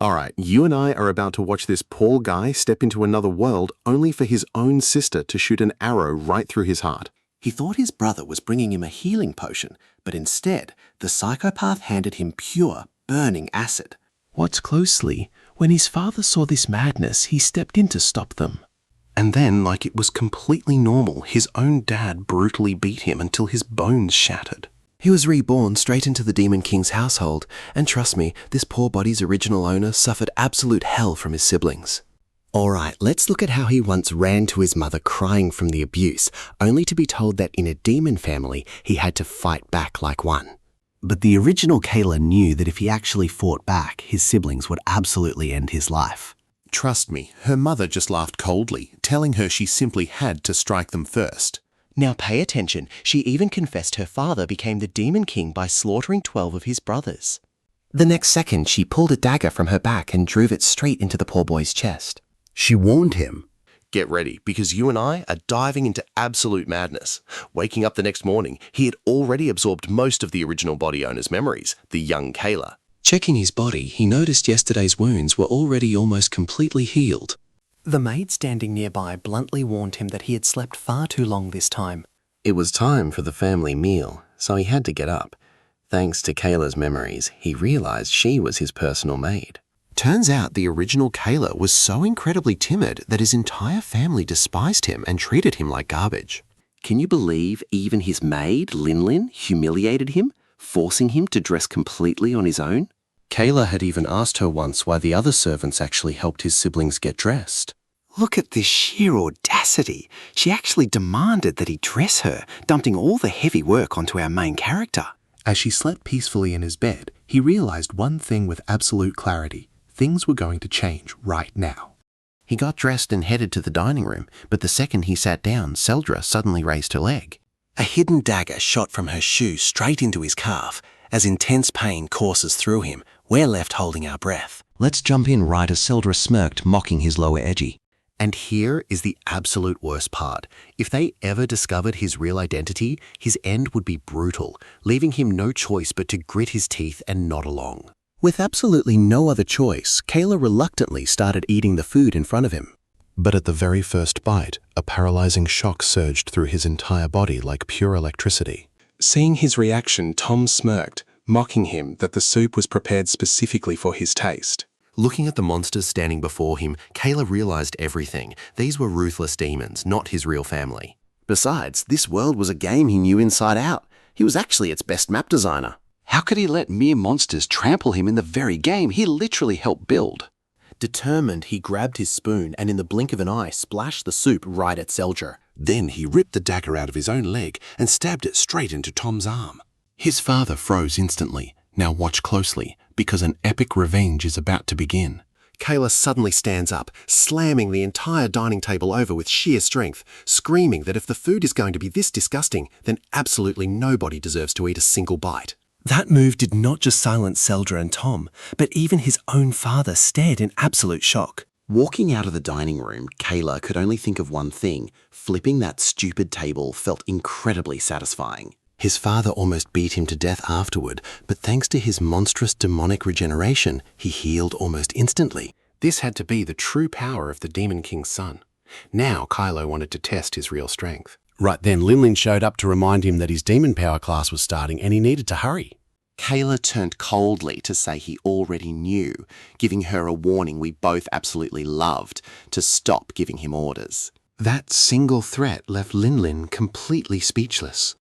Alright, you and I are about to watch this poor guy step into another world only for his own sister to shoot an arrow right through his heart. He thought his brother was bringing him a healing potion, but instead, the psychopath handed him pure, burning acid. Watch closely. When his father saw this madness, he stepped in to stop them. And then, like it was completely normal, his own dad brutally beat him until his bones shattered. He was reborn straight into the Demon King's household, and trust me, this poor body's original owner suffered absolute hell from his siblings. Alright, let's look at how he once ran to his mother crying from the abuse, only to be told that in a demon family, he had to fight back like one. But the original Kayla knew that if he actually fought back, his siblings would absolutely end his life. Trust me, her mother just laughed coldly, telling her she simply had to strike them first. Now pay attention, she even confessed her father became the Demon King by slaughtering 12 of his brothers. The next second, she pulled a dagger from her back and drove it straight into the poor boy's chest. She warned him. Get ready, because you and I are diving into absolute madness. Waking up the next morning, he had already absorbed most of the original body owner's memories, the young Kayla. Checking his body, he noticed yesterday's wounds were already almost completely healed. The maid standing nearby bluntly warned him that he had slept far too long this time. It was time for the family meal, so he had to get up. Thanks to Kayla's memories, he realized she was his personal maid. Turns out the original Kayla was so incredibly timid that his entire family despised him and treated him like garbage. Can you believe even his maid, Linlin, humiliated him, forcing him to dress completely on his own? Kayla had even asked her once why the other servants actually helped his siblings get dressed. Look at this sheer audacity. She actually demanded that he dress her, dumping all the heavy work onto our main character. As she slept peacefully in his bed, he realized one thing with absolute clarity. Things were going to change right now. He got dressed and headed to the dining room, but the second he sat down, Seldra suddenly raised her leg. A hidden dagger shot from her shoe straight into his calf. As intense pain courses through him, we're left holding our breath. Let's jump in right as Seldra smirked, mocking his lower edgy. And here is the absolute worst part. If they ever discovered his real identity, his end would be brutal, leaving him no choice but to grit his teeth and nod along. With absolutely no other choice, Kayla reluctantly started eating the food in front of him. But at the very first bite, a paralyzing shock surged through his entire body like pure electricity. Seeing his reaction, Tom smirked, mocking him that the soup was prepared specifically for his taste. Looking at the monsters standing before him, Kayla realized everything. These were ruthless demons, not his real family. Besides, this world was a game he knew inside out. He was actually its best map designer. How could he let mere monsters trample him in the very game he literally helped build? Determined, he grabbed his spoon and in the blink of an eye splashed the soup right at Seldra. Then he ripped the dagger out of his own leg and stabbed it straight into Tom's arm. His father froze instantly. Now watch closely, because an epic revenge is about to begin. Kayla suddenly stands up, slamming the entire dining table over with sheer strength, screaming that if the food is going to be this disgusting, then absolutely nobody deserves to eat a single bite. That move did not just silence Seldra and Tom, but even his own father stared in absolute shock. Walking out of the dining room, Kayla could only think of one thing. Flipping that stupid table felt incredibly satisfying. His father almost beat him to death afterward, but thanks to his monstrous demonic regeneration, he healed almost instantly. This had to be the true power of the Demon King's son. Now Kylo wanted to test his real strength. Right then, Linlin showed up to remind him that his demon power class was starting and he needed to hurry. Kayla turned coldly to say he already knew, giving her a warning we both absolutely loved, to stop giving him orders. That single threat left Linlin completely speechless.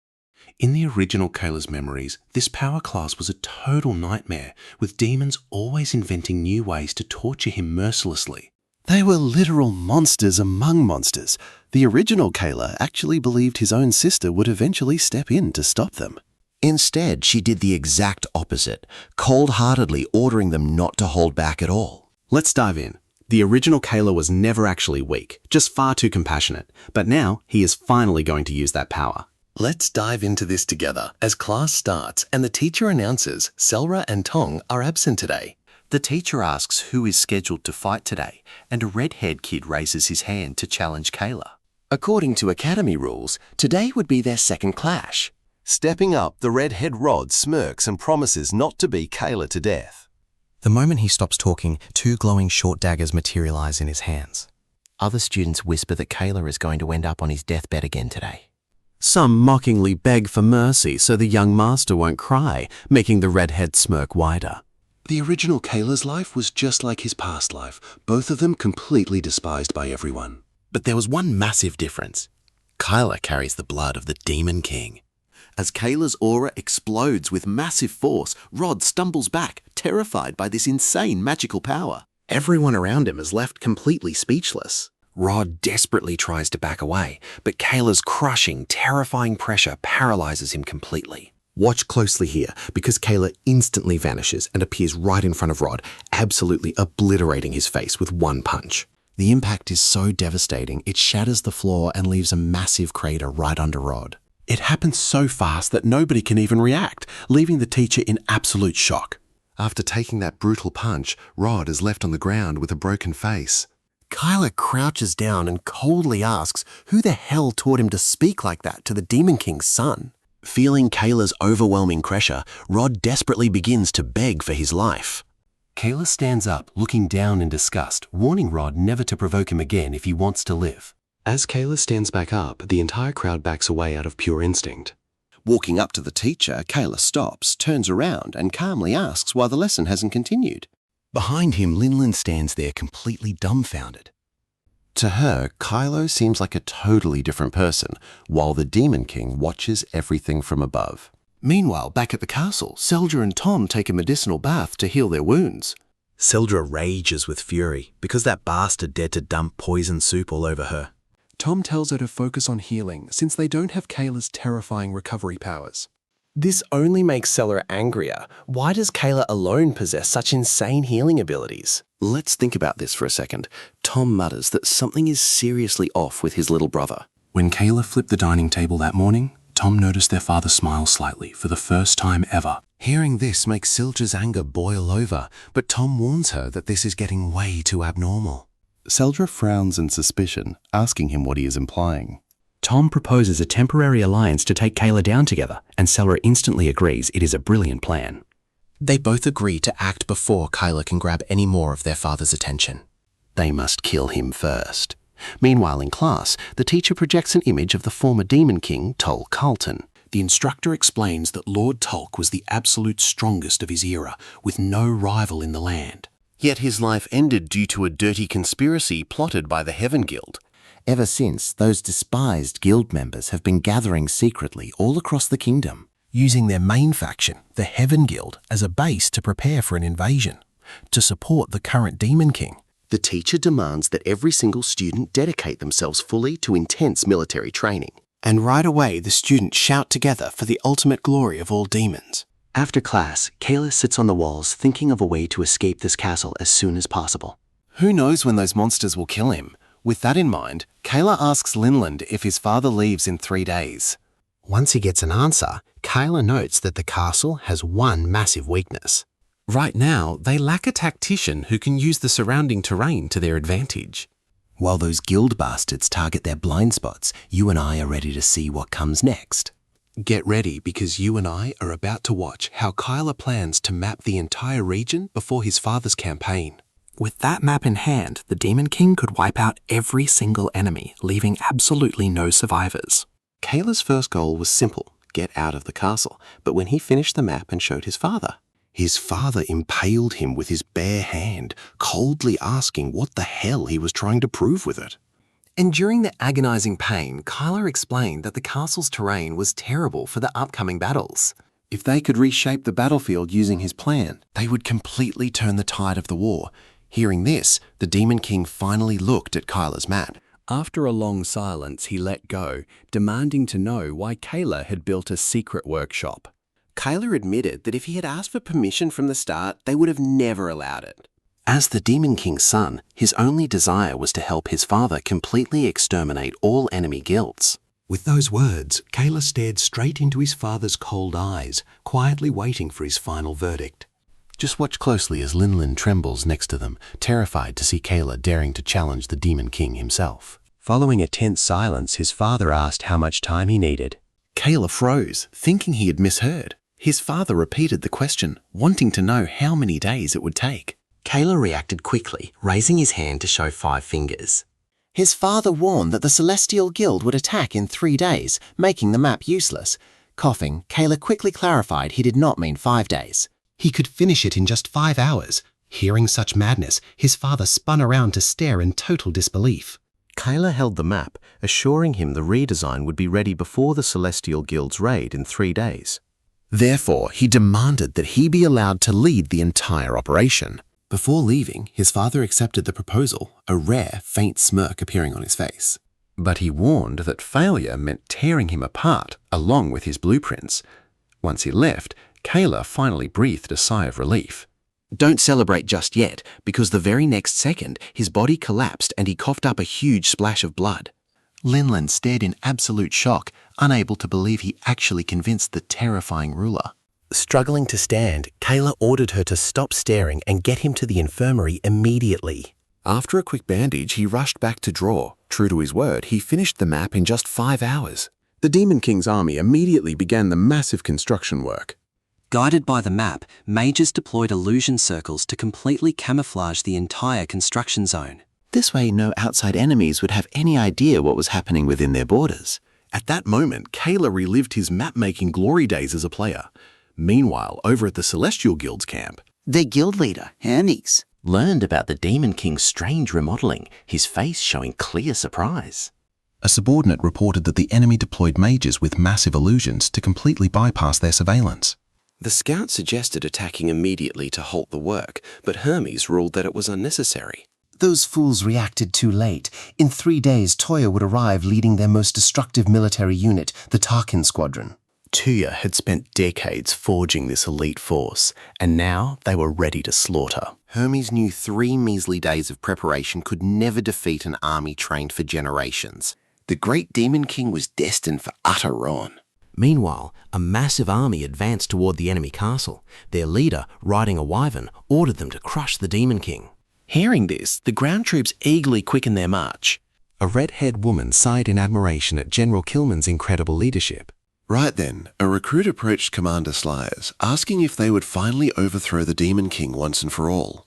In the original Kayla's memories, this power class was a total nightmare, with demons always inventing new ways to torture him mercilessly. They were literal monsters among monsters. The original Kayla actually believed his own sister would eventually step in to stop them. Instead, she did the exact opposite, cold-heartedly ordering them not to hold back at all. Let's dive in. The original Kayla was never actually weak, just far too compassionate, but now he is finally going to use that power. Let's dive into this together as class starts and the teacher announces Selra and Tong are absent today. The teacher asks who is scheduled to fight today, and a red-haired kid raises his hand to challenge Kayla. According to Academy rules, today would be their second clash. Stepping up, the redhead Rod smirks and promises not to beat Kayla to death. The moment he stops talking, 2 glowing short daggers materialize in his hands. Other students whisper that Kayla is going to end up on his deathbed again today. Some mockingly beg for mercy so the young master won't cry, making the redhead smirk wider. The original Kayla's life was just like his past life, both of them completely despised by everyone. But there was one massive difference. Kyla carries the blood of the Demon King. As Kayla's aura explodes with massive force, Rod stumbles back, terrified by this insane magical power. Everyone around him is left completely speechless. Rod desperately tries to back away, but Kayla's crushing, terrifying pressure paralyzes him completely. Watch closely here, because Kayla instantly vanishes and appears right in front of Rod, absolutely obliterating his face with one punch. The impact is so devastating, it shatters the floor and leaves a massive crater right under Rod. It happens so fast that nobody can even react, leaving the teacher in absolute shock. After taking that brutal punch, Rod is left on the ground with a broken face. Kyla crouches down and coldly asks who the hell taught him to speak like that to the Demon King's son. Feeling Kayla's overwhelming pressure, Rod desperately begins to beg for his life. Kayla stands up, looking down in disgust, warning Rod never to provoke him again if he wants to live. As Kayla stands back up, the entire crowd backs away out of pure instinct. Walking up to the teacher, Kayla stops, turns around, and calmly asks why the lesson hasn't continued. Behind him, Linlin stands there completely dumbfounded. To her, Kylo seems like a totally different person, while the Demon King watches everything from above. Meanwhile, back at the castle, Seldra and Tom take a medicinal bath to heal their wounds. Seldra rages with fury because that bastard dared to dump poison soup all over her. Tom tells her to focus on healing since they don't have Kayla's terrifying recovery powers. This only makes Seldra angrier. Why does Kayla alone possess such insane healing abilities? Let's think about this for a second. Tom mutters that something is seriously off with his little brother. When Kayla flipped the dining table that morning, Tom noticed their father smile slightly for the first time ever. Hearing this makes Seldra's anger boil over, but Tom warns her that this is getting way too abnormal. Seldra frowns in suspicion, asking him what he is implying. Tom proposes a temporary alliance to take Kayla down together, and Seldra instantly agrees it is a brilliant plan. They both agree to act before Kyla can grab any more of their father's attention. They must kill him first. Meanwhile, in class, the teacher projects an image of the former Demon King, Tol Carlton. The instructor explains that Lord Tolk was the absolute strongest of his era, with no rival in the land. Yet his life ended due to a dirty conspiracy plotted by the Heaven Guild. Ever since, those despised guild members have been gathering secretly all across the kingdom, using their main faction, the Heaven Guild, as a base to prepare for an invasion, to support the current Demon King. The teacher demands that every single student dedicate themselves fully to intense military training. And right away, the students shout together for the ultimate glory of all demons. After class, Kayla sits on the walls thinking of a way to escape this castle as soon as possible. Who knows when those monsters will kill him? With that in mind, Kayla asks Linland if his father leaves in 3 days. Once he gets an answer, Kayla notes that the castle has one massive weakness. Right now, they lack a tactician who can use the surrounding terrain to their advantage. While those guild bastards target their blind spots, you and I are ready to see what comes next. Get ready, because you and I are about to watch how Kyla plans to map the entire region before his father's campaign. With that map in hand, the Demon King could wipe out every single enemy, leaving absolutely no survivors. Kayla's first goal was simple, get out of the castle, but when he finished the map and showed his father impaled him with his bare hand, coldly asking what the hell he was trying to prove with it. And during the agonizing pain, Kyla explained that the castle's terrain was terrible for the upcoming battles. If they could reshape the battlefield using his plan, they would completely turn the tide of the war. Hearing this, the Demon King finally looked at Kyla's map. After a long silence, he let go, demanding to know why Kayla had built a secret workshop. Kyla admitted that if he had asked for permission from the start, they would have never allowed it. As the Demon King's son, his only desire was to help his father completely exterminate all enemy guilds. With those words, Kayla stared straight into his father's cold eyes, quietly waiting for his final verdict. Just watch closely as Linlin trembles next to them, terrified to see Kayla daring to challenge the Demon King himself. Following a tense silence, his father asked how much time he needed. Kayla froze, thinking he had misheard. His father repeated the question, wanting to know how many days it would take. Kayla reacted quickly, raising his hand to show 5 fingers. His father warned that the Celestial Guild would attack in 3 days, making the map useless. Coughing, Kayla quickly clarified he did not mean 5 days. He could finish it in just 5 hours. Hearing such madness, his father spun around to stare in total disbelief. Kayla held the map, assuring him the redesign would be ready before the Celestial Guild's raid in 3 days. Therefore, he demanded that he be allowed to lead the entire operation. Before leaving, his father accepted the proposal, a rare, faint smirk appearing on his face. But he warned that failure meant tearing him apart, along with his blueprints. Once he left, Kayla finally breathed a sigh of relief. Don't celebrate just yet, because the very next second, his body collapsed and he coughed up a huge splash of blood. Linlin stared in absolute shock, unable to believe he actually convinced the terrifying ruler. Struggling to stand, Kayla ordered her to stop staring and get him to the infirmary immediately. After a quick bandage, he rushed back to draw. True to his word, he finished the map in just 5 hours. The Demon King's army immediately began the massive construction work. Guided by the map, mages deployed illusion circles to completely camouflage the entire construction zone. This way, no outside enemies would have any idea what was happening within their borders. At that moment, Kayla relived his map-making glory days as a player. Meanwhile, over at the Celestial Guild's camp, their guild leader, Hermes, learned about the Demon King's strange remodeling, his face showing clear surprise. A subordinate reported that the enemy deployed mages with massive illusions to completely bypass their surveillance. The scout suggested attacking immediately to halt the work, but Hermes ruled that it was unnecessary. Those fools reacted too late. In 3 days, Toya would arrive leading their most destructive military unit, the Tarkin Squadron. Tuya had spent decades forging this elite force, and now they were ready to slaughter. Hermes knew 3 measly days of preparation could never defeat an army trained for generations. The great Demon King was destined for utter ruin. Meanwhile, a massive army advanced toward the enemy castle. Their leader, riding a wyvern, ordered them to crush the Demon King. Hearing this, the ground troops eagerly quickened their march. A red-haired woman sighed in admiration at General Kilman's incredible leadership. Right then, a recruit approached Commander Slyers, asking if they would finally overthrow the Demon King once and for all.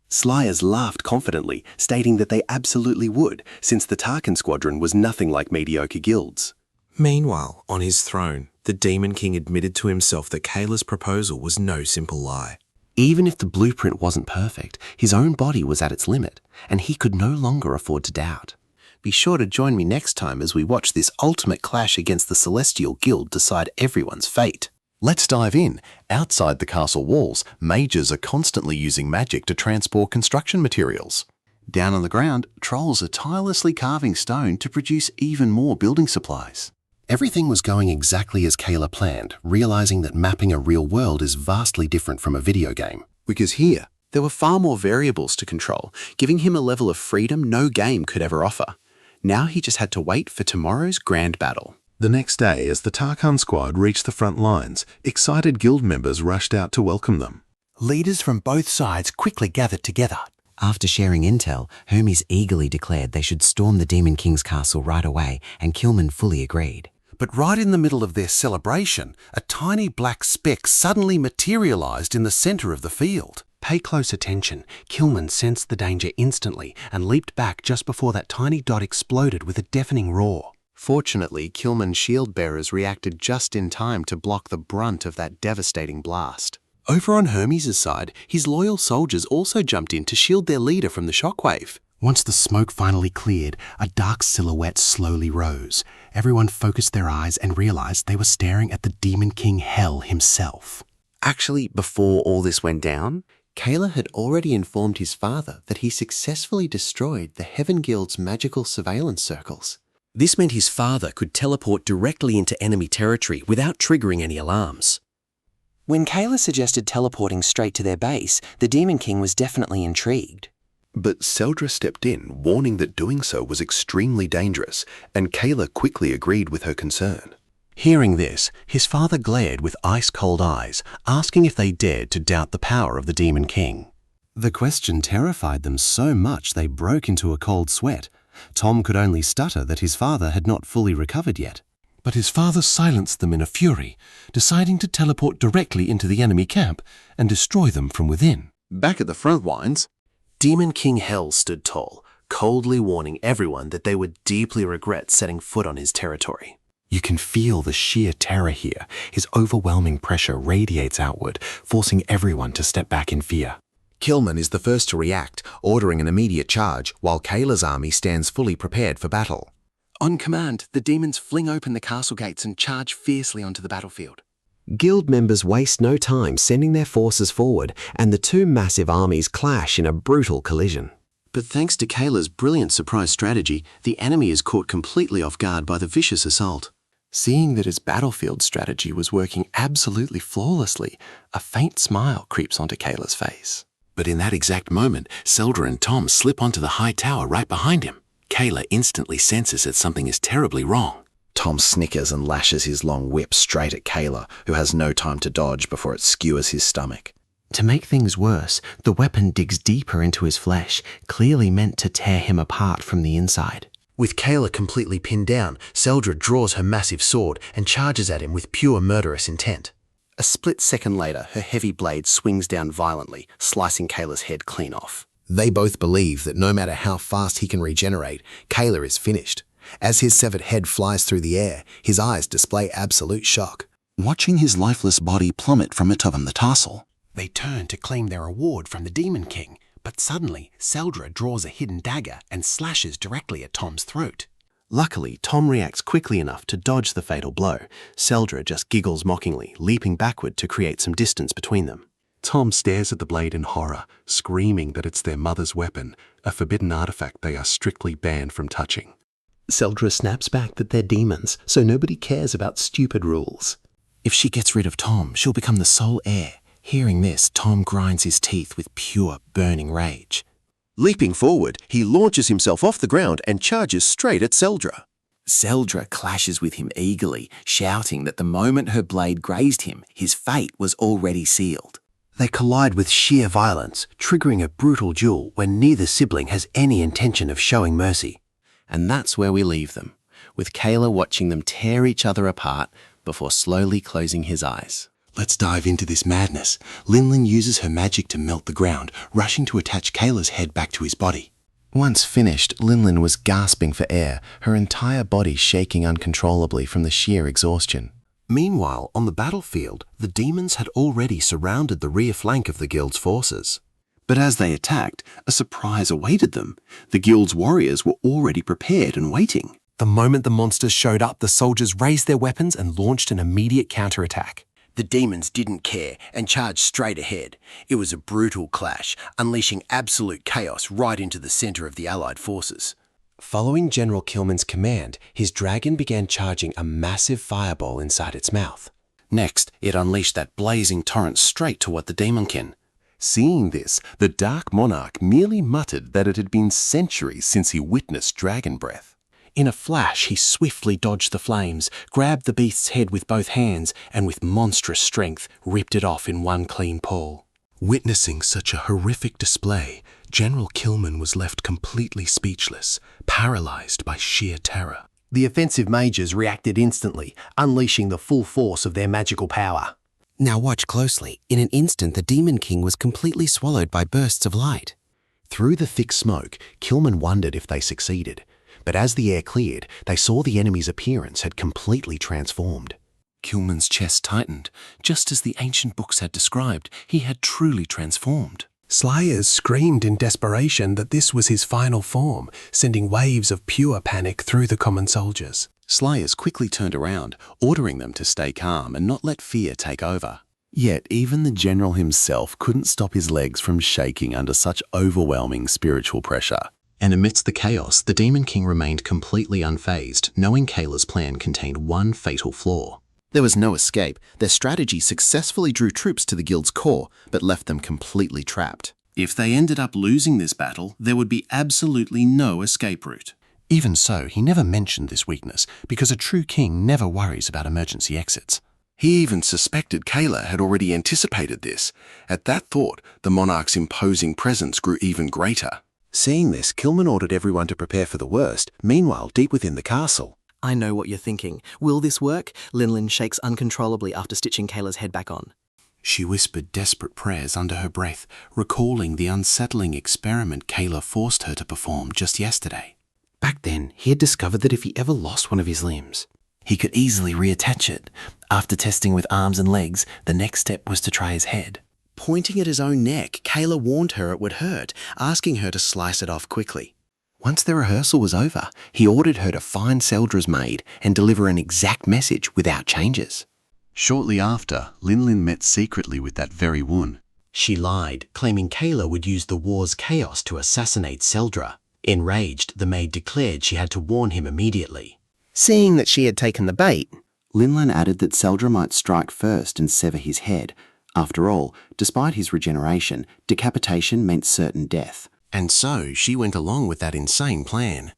Slyers laughed confidently, stating that they absolutely would, since the Tarkin Squadron was nothing like mediocre guilds. Meanwhile, on his throne, the Demon King admitted to himself that Kayla's proposal was no simple lie. Even if the blueprint wasn't perfect, his own body was at its limit, and he could no longer afford to doubt. Be sure to join me next time as we watch this ultimate clash against the Celestial Guild decide everyone's fate. Let's dive in. Outside the castle walls, mages are constantly using magic to transport construction materials. Down on the ground, trolls are tirelessly carving stone to produce even more building supplies. Everything was going exactly as Kayla planned, realizing that mapping a real world is vastly different from a video game. Because here, there were far more variables to control, giving him a level of freedom no game could ever offer. Now he just had to wait for tomorrow's grand battle. The next day, as the Tarkan squad reached the front lines, excited guild members rushed out to welcome them. Leaders from both sides quickly gathered together. After sharing intel, Hermes eagerly declared they should storm the Demon King's castle right away, and Kilman fully agreed. But right in the middle of their celebration, a tiny black speck suddenly materialized in the center of the field. Pay close attention. Kilman sensed the danger instantly and leaped back just before that tiny dot exploded with a deafening roar. Fortunately, Kilman's shield bearers reacted just in time to block the brunt of that devastating blast. Over on Hermes' side, his loyal soldiers also jumped in to shield their leader from the shockwave. Once the smoke finally cleared, a dark silhouette slowly rose. Everyone focused their eyes and realized they were staring at the Demon King Hell himself. Actually, before all this went down, Kayla had already informed his father that he successfully destroyed the Heaven Guild's magical surveillance circles. This meant his father could teleport directly into enemy territory without triggering any alarms. When Kayla suggested teleporting straight to their base, the Demon King was definitely intrigued. But Seldra stepped in, warning that doing so was extremely dangerous, and Kayla quickly agreed with her concern. Hearing this, his father glared with ice-cold eyes, asking if they dared to doubt the power of the Demon King. The question terrified them so much they broke into a cold sweat. Tom could only stutter that his father had not fully recovered yet. But his father silenced them in a fury, deciding to teleport directly into the enemy camp and destroy them from within. Back at the front lines, Demon King Hell stood tall, coldly warning everyone that they would deeply regret setting foot on his territory. You can feel the sheer terror here. His overwhelming pressure radiates outward, forcing everyone to step back in fear. Kilman is the first to react, ordering an immediate charge, while Kayla's army stands fully prepared for battle. On command, the demons fling open the castle gates and charge fiercely onto the battlefield. Guild members waste no time sending their forces forward, and the two massive armies clash in a brutal collision. But thanks to Kayla's brilliant surprise strategy, the enemy is caught completely off guard by the vicious assault. seeing that his battlefield strategy was working absolutely flawlessly, a faint smile creeps onto Kayla's face. But in that exact moment, Seldra and Tom slip onto the high tower right behind him. Kayla instantly senses that something is terribly wrong. Tom snickers and lashes his long whip straight at Kayla, who has no time to dodge before it skewers his stomach. To make things worse, the weapon digs deeper into his flesh, clearly meant to tear him apart from the inside. With Kayla completely pinned down, Seldra draws her massive sword and charges at him with pure murderous intent. A split second later, her heavy blade swings down violently, slicing Kayla's head clean off. They both believe that no matter how fast he can regenerate, Kayla is finished. As his severed head flies through the air, his eyes display absolute shock. Watching his lifeless body plummet from atop the tassel, they turn to claim their reward from the Demon King, but suddenly Seldra draws a hidden dagger and slashes directly at Tom's throat. Luckily, Tom reacts quickly enough to dodge the fatal blow. Seldra just giggles mockingly, leaping backward to create some distance between them. Tom stares at the blade in horror, screaming that it's their mother's weapon, a forbidden artifact they are strictly banned from touching. Seldra snaps back that they're demons, so nobody cares about stupid rules. If she gets rid of Tom, she'll become the sole heir. Hearing this, Tom grinds his teeth with pure, burning rage. Leaping forward, he launches himself off the ground and charges straight at Seldra. Seldra clashes with him eagerly, shouting that the moment her blade grazed him, his fate was already sealed. They collide with sheer violence, triggering a brutal duel when neither sibling has any intention of showing mercy. And that's where we leave them, with Kayla watching them tear each other apart before slowly closing his eyes. Let's dive into this madness. Linlin uses her magic to melt the ground, rushing to attach Kayla's head back to his body. Once finished, Linlin was gasping for air, her entire body shaking uncontrollably from the sheer exhaustion. Meanwhile, on the battlefield, the demons had already surrounded the rear flank of the guild's forces. But as they attacked, a surprise awaited them. The guild's warriors were already prepared and waiting. The moment the monsters showed up, the soldiers raised their weapons and launched an immediate counterattack. The demons didn't care and charged straight ahead. It was a brutal clash, unleashing absolute chaos right into the center of the Allied forces. Following General Kilman's command, his dragon began charging a massive fireball inside its mouth. Next, it unleashed that blazing torrent straight toward the Demonkin. Seeing this, the Dark Monarch merely muttered that it had been centuries since he witnessed dragon breath. In a flash, he swiftly dodged the flames, grabbed the beast's head with both hands, and with monstrous strength, ripped it off in one clean pull. Witnessing such a horrific display, General Kilman was left completely speechless, paralyzed by sheer terror. The offensive mages reacted instantly, unleashing the full force of their magical power. Now watch closely. In an instant, the Demon King was completely swallowed by bursts of light. Through the thick smoke, Kilman wondered if they succeeded. But as the air cleared, they saw the enemy's appearance had completely transformed. Kilman's chest tightened. Just as the ancient books had described, he had truly transformed. Slayers screamed in desperation that this was his final form, sending waves of pure panic through the common soldiers. Slayers quickly turned around, ordering them to stay calm and not let fear take over. Yet even the general himself couldn't stop his legs from shaking under such overwhelming spiritual pressure. And amidst the chaos, the Demon King remained completely unfazed, knowing Kayla's plan contained one fatal flaw. There was no escape. Their strategy successfully drew troops to the guild's core, but left them completely trapped. If they ended up losing this battle, there would be absolutely no escape route. Even so, he never mentioned this weakness, because a true king never worries about emergency exits. He even suspected Kayla had already anticipated this. At that thought, the monarch's imposing presence grew even greater. Seeing this, Kilman ordered everyone to prepare for the worst. Meanwhile, deep within the castle, I know what you're thinking. Will this work? Linlin shakes uncontrollably after stitching Kayla's head back on. She whispered desperate prayers under her breath, recalling the unsettling experiment Kayla forced her to perform just yesterday. Back then, he had discovered that if he ever lost one of his limbs, he could easily reattach it. After testing with arms and legs, the next step was to try his head. Pointing at his own neck, Kayla warned her it would hurt, asking her to slice it off quickly. Once the rehearsal was over, he ordered her to find Seldra's maid and deliver an exact message without changes. Shortly after, Linlin met secretly with that very Woon. She lied, claiming Kayla would use the war's chaos to assassinate Seldra. Enraged, the maid declared she had to warn him immediately. Seeing that she had taken the bait, Linlin added that Seldra might strike first and sever his head. After all, despite his regeneration, decapitation meant certain death. And so she went along with that insane plan.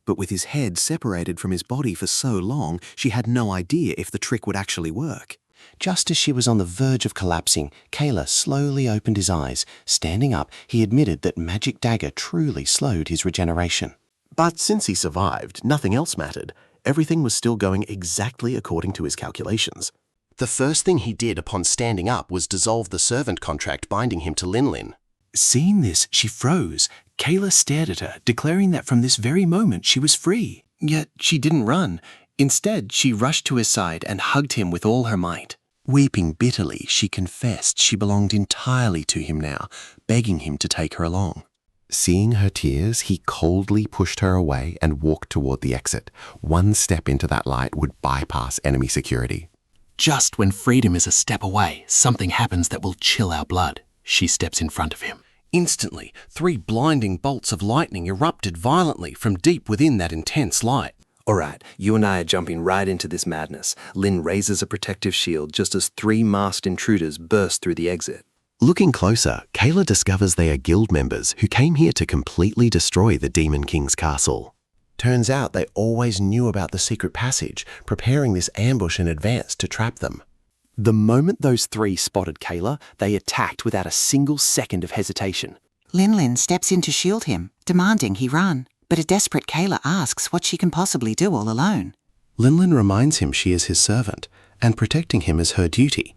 But with his head separated from his body for so long, she had no idea if the trick would actually work. Just as she was on the verge of collapsing, Kayla slowly opened his eyes. Standing up, he admitted that Magic Dagger truly slowed his regeneration. But since he survived, nothing else mattered. Everything was still going exactly according to his calculations. The first thing he did upon standing up was dissolve the servant contract binding him to Linlin. Seeing this, she froze. Kayla stared at her, declaring that from this very moment she was free. Yet she didn't run. Instead, she rushed to his side and hugged him with all her might. Weeping bitterly, she confessed she belonged entirely to him now, begging him to take her along. Seeing her tears, he coldly pushed her away and walked toward the exit. One step into that light would bypass enemy security. Just when freedom is a step away, something happens that will chill our blood. She steps in front of him. Instantly, 3 blinding bolts of lightning erupted violently from deep within that intense light. All right, you and I are jumping right into this madness. Lin raises a protective shield just as 3 masked intruders burst through the exit. Looking closer, Kayla discovers they are guild members who came here to completely destroy the Demon King's castle. Turns out they always knew about the secret passage, preparing this ambush in advance to trap them. The moment those 3 spotted Kayla, they attacked without a single second of hesitation. Linlin steps in to shield him, demanding he run. But a desperate Kayla asks what she can possibly do all alone. Linlin reminds him she is his servant, and protecting him is her duty.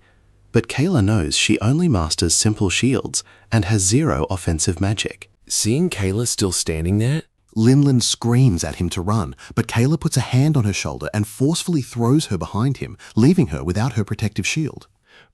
But Kayla knows she only masters simple shields and has 0 offensive magic. Seeing Kayla still standing there, Linlin screams at him to run, but Kayla puts a hand on her shoulder and forcefully throws her behind him, leaving her without her protective shield.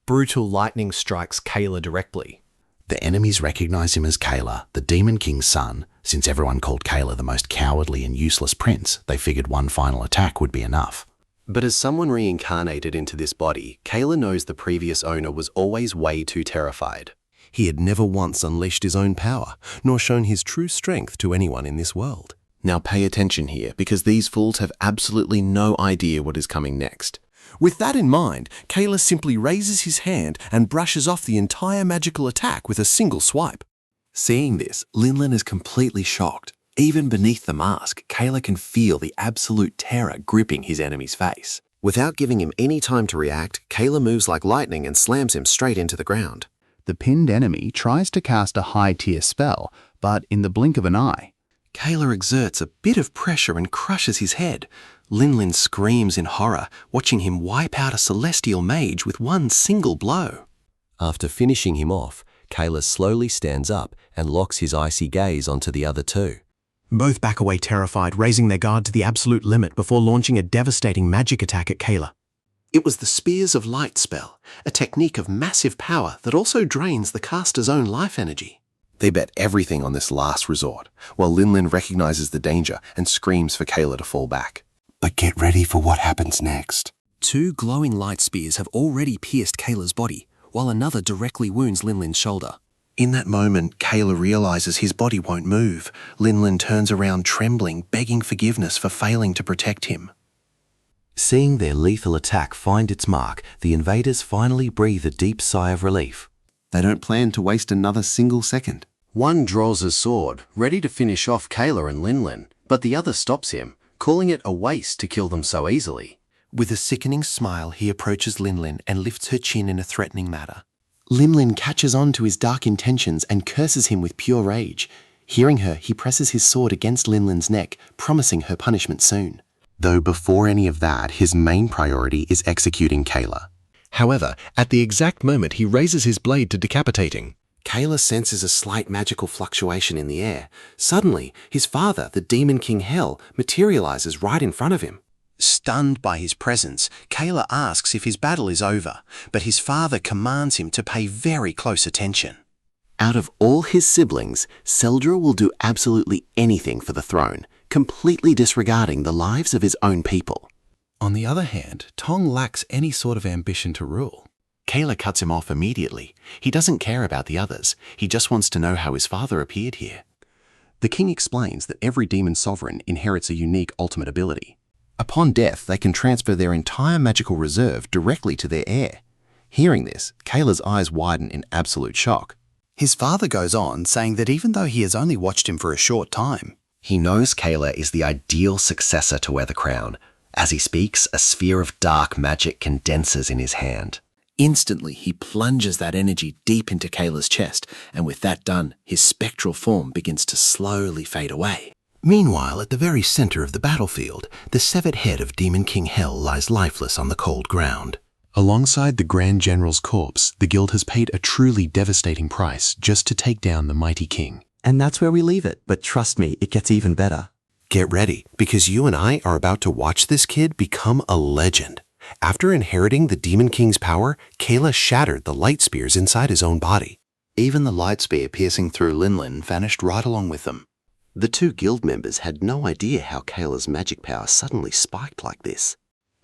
brutal lightning strikes Kayla directly. The enemies recognize him as Kayla, the Demon King's son. Since everyone called Kayla the most cowardly and useless prince, they figured one final attack would be enough. But as someone reincarnated into this body, Kayla knows the previous owner was always way too terrified. He had never once unleashed his own power, nor shown his true strength to anyone in this world. Now pay attention here, because these fools have absolutely no idea what is coming next. With that in mind, Kayla simply raises his hand and brushes off the entire magical attack with a single swipe. Seeing this, Linlin is completely shocked. Even beneath the mask, Kayla can feel the absolute terror gripping his enemy's face. Without giving him any time to react, Kayla moves like lightning and slams him straight into the ground. The pinned enemy tries to cast a high-tier spell, but in the blink of an eye, Kayla exerts a bit of pressure and crushes his head. Linlin screams in horror, watching him wipe out a celestial mage with one single blow. After finishing him off, Kayla slowly stands up and locks his icy gaze onto the other 2. Both back away terrified, raising their guard to the absolute limit before launching a devastating magic attack at Kayla. It was the Spears of Light spell, a technique of massive power that also drains the caster's own life energy. They bet everything on this last resort, while Linlin recognizes the danger and screams for Kayla to fall back. But get ready for what happens next. 2 glowing light spears have already pierced Kayla's body, while another directly wounds Linlin's shoulder. In that moment, Kayla realizes his body won't move. Linlin turns around trembling, begging forgiveness for failing to protect him. Seeing their lethal attack find its mark, the invaders finally breathe a deep sigh of relief. They don't plan to waste another single second. One draws his sword, ready to finish off Kayla and Linlin, but the other stops him, calling it a waste to kill them so easily. With a sickening smile, he approaches Linlin and lifts her chin in a threatening manner. Linlin catches on to his dark intentions and curses him with pure rage. Hearing her, he presses his sword against Linlin's neck, promising her punishment soon. though before any of that, his main priority is executing Kayla. However, at the exact moment he raises his blade to decapitating, Kayla senses a slight magical fluctuation in the air. Suddenly, his father, the Demon King Hell, materializes right in front of him. Stunned by his presence, Kayla asks if his battle is over, but his father commands him to pay very close attention. Out of all his siblings, Seldra will do absolutely anything for the throne, completely disregarding the lives of his own people. On the other hand, Tong lacks any sort of ambition to rule. Kayla cuts him off immediately. He doesn't care about the others. He just wants to know how his father appeared here. The king explains that every demon sovereign inherits a unique ultimate ability. Upon death, they can transfer their entire magical reserve directly to their heir. Hearing this, Kayla's eyes widen in absolute shock. His father goes on, saying that even though he has only watched him for a short time, he knows Kayla is the ideal successor to wear the crown. As he speaks, a sphere of dark magic condenses in his hand. Instantly, he plunges that energy deep into Kayla's chest, and with that done, his spectral form begins to slowly fade away. Meanwhile, at the very center of the battlefield, the severed head of Demon King Hell lies lifeless on the cold ground. Alongside the Grand General's corpse, the Guild has paid a truly devastating price just to take down the mighty king. And that's where we leave it, but trust me, it gets even better. Get ready, because you and I are about to watch this kid become a legend. After inheriting the Demon King's power, Kayla shattered the light spears inside his own body. Even the light spear piercing through Linlin vanished right along with them. The two guild members had no idea how Kayla's magic power suddenly spiked like this.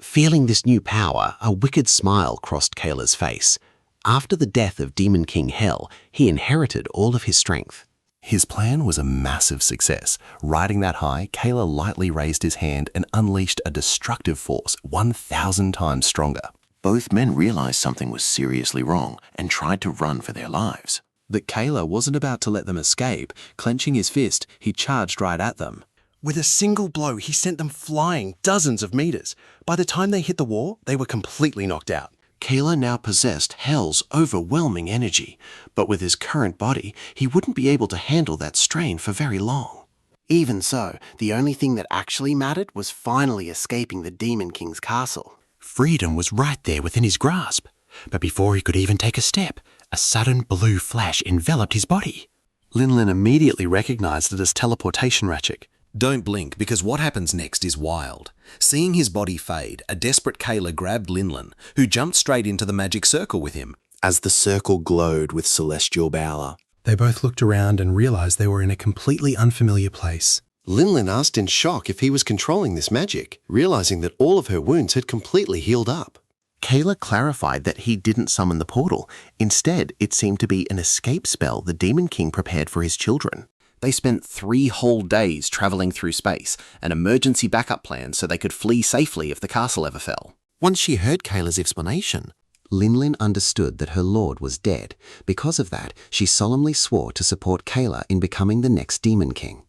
Feeling this new power, a wicked smile crossed Kayla's face. After the death of Demon King Hell, he inherited all of his strength. His plan was a massive success. Riding that high, Kayla lightly raised his hand and unleashed a destructive force 1,000 times stronger. Both men realized something was seriously wrong and tried to run for their lives. But Kayla wasn't about to let them escape. Clenching his fist, he charged right at them. With a single blow, he sent them flying dozens of meters. By the time they hit the wall, they were completely knocked out. Kayla now possessed Hell's overwhelming energy, but with his current body, he wouldn't be able to handle that strain for very long. Even so, the only thing that actually mattered was finally escaping the Demon King's castle. Freedom was right there within his grasp, but before he could even take a step, a sudden blue flash enveloped his body. Linlin immediately recognized it as teleportation Ratchik. Don't blink, because what happens next is wild. Seeing his body fade, a desperate Kayla grabbed Linlin, who jumped straight into the magic circle with him, as the circle glowed with celestial power. They both looked around and realized they were in a completely unfamiliar place. Linlin asked in shock if he was controlling this magic, realizing that all of her wounds had completely healed up. Kayla clarified that he didn't summon the portal. Instead, it seemed to be an escape spell the Demon King prepared for his children. They spent 3 whole days traveling through space, an emergency backup plan so they could flee safely if the castle ever fell. Once she heard Kayla's explanation, Linlin understood that her lord was dead. Because of that, she solemnly swore to support Kayla in becoming the next Demon King.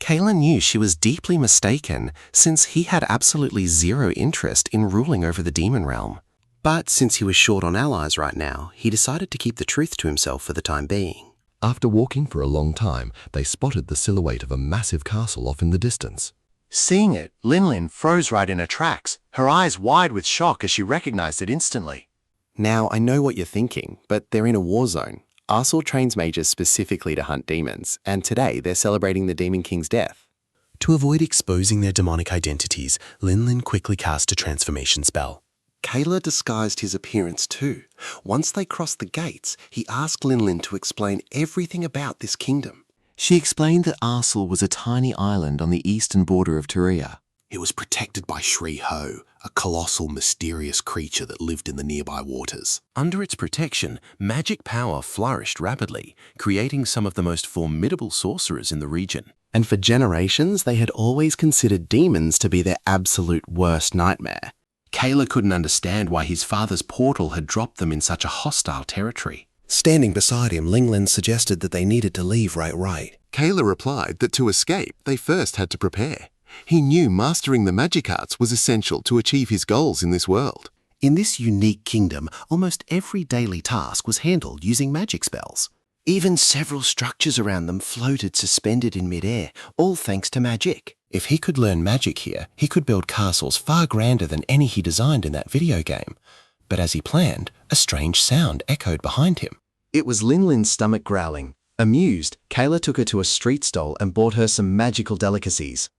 Kayla knew she was deeply mistaken, since he had absolutely zero interest in ruling over the demon realm. But since he was short on allies right now, he decided to keep the truth to himself for the time being. After walking for a long time, they spotted the silhouette of a massive castle off in the distance. Seeing it, Linlin froze right in her tracks, her eyes wide with shock as she recognized it instantly. Now, I know what you're thinking, but they're in a war zone. Arsul trains mages specifically to hunt demons, and today they're celebrating the Demon King's death. To avoid exposing their demonic identities, Linlin quickly cast a transformation spell. Kayla disguised his appearance too. Once they crossed the gates, he asked Linlin to explain everything about this kingdom. She explained that Arsul was a tiny island on the eastern border of Turia. It was protected by Shri Ho, a colossal, mysterious creature that lived in the nearby waters. Under its protection, magic power flourished rapidly, creating some of the most formidable sorcerers in the region. And for generations, they had always considered demons to be their absolute worst nightmare. Kayla couldn't understand why his father's portal had dropped them in such a hostile territory. Standing beside him, Linlin suggested that they needed to leave right. Kayla replied that to escape, they first had to prepare. He knew mastering the magic arts was essential to achieve his goals in this world. In this unique kingdom, almost every daily task was handled using magic spells. Even several structures around them floated suspended in midair, all thanks to magic. If he could learn magic here, he could build castles far grander than any he designed in that video game. But as he planned, a strange sound echoed behind him. It was Linlin's stomach growling. Amused, Kayla took her to a street stall and bought her some magical delicacies.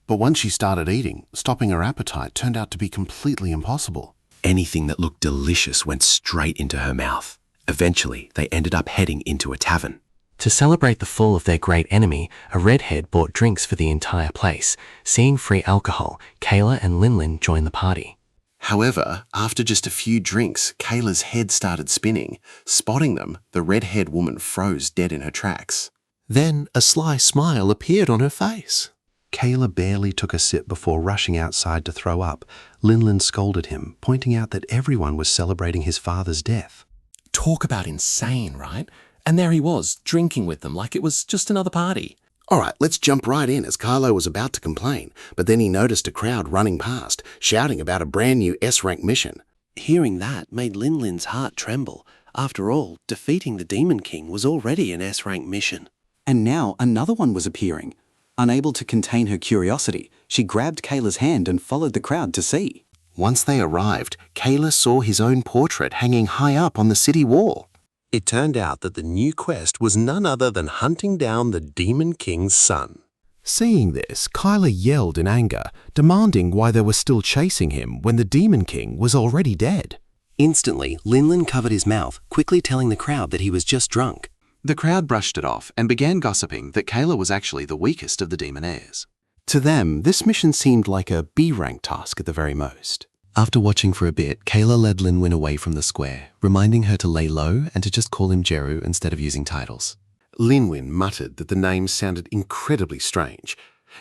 But once she started eating, stopping her appetite turned out to be completely impossible. Anything that looked delicious went straight into her mouth. Eventually, they ended up heading into a tavern. To celebrate the fall of their great enemy, a redhead bought drinks for the entire place. Seeing free alcohol, Kayla and Linlin joined the party. However, after just a few drinks, Kayla's head started spinning. Spotting them, the red-haired woman froze dead in her tracks. Then a sly smile appeared on her face. Kayla barely took a sip before rushing outside to throw up. Linlin scolded him, pointing out that everyone was celebrating his father's death. Talk about insane, right? And there he was, drinking with them like it was just another party. All right, let's jump right in as Kylo was about to complain, but then he noticed a crowd running past, shouting about a brand new S-rank mission. Hearing that made Linlin's heart tremble. After all, defeating the Demon King was already an S-rank mission. And now another one was appearing. Unable to contain her curiosity, she grabbed Kayla's hand and followed the crowd to see. Once they arrived, Kayla saw his own portrait hanging high up on the city wall. It turned out that the new quest was none other than hunting down the Demon King's son. Seeing this, Kyla yelled in anger, demanding why they were still chasing him when the Demon King was already dead. Instantly, Linlin covered his mouth, quickly telling the crowd that he was just drunk. The crowd brushed it off and began gossiping that Kayla was actually the weakest of the Demonaires. To them, this mission seemed like a B-rank task at the very most. After watching for a bit, Kayla led Linwin away from the square, reminding her to lay low and to just call him Jeru instead of using titles. Linwin muttered that the names sounded incredibly strange.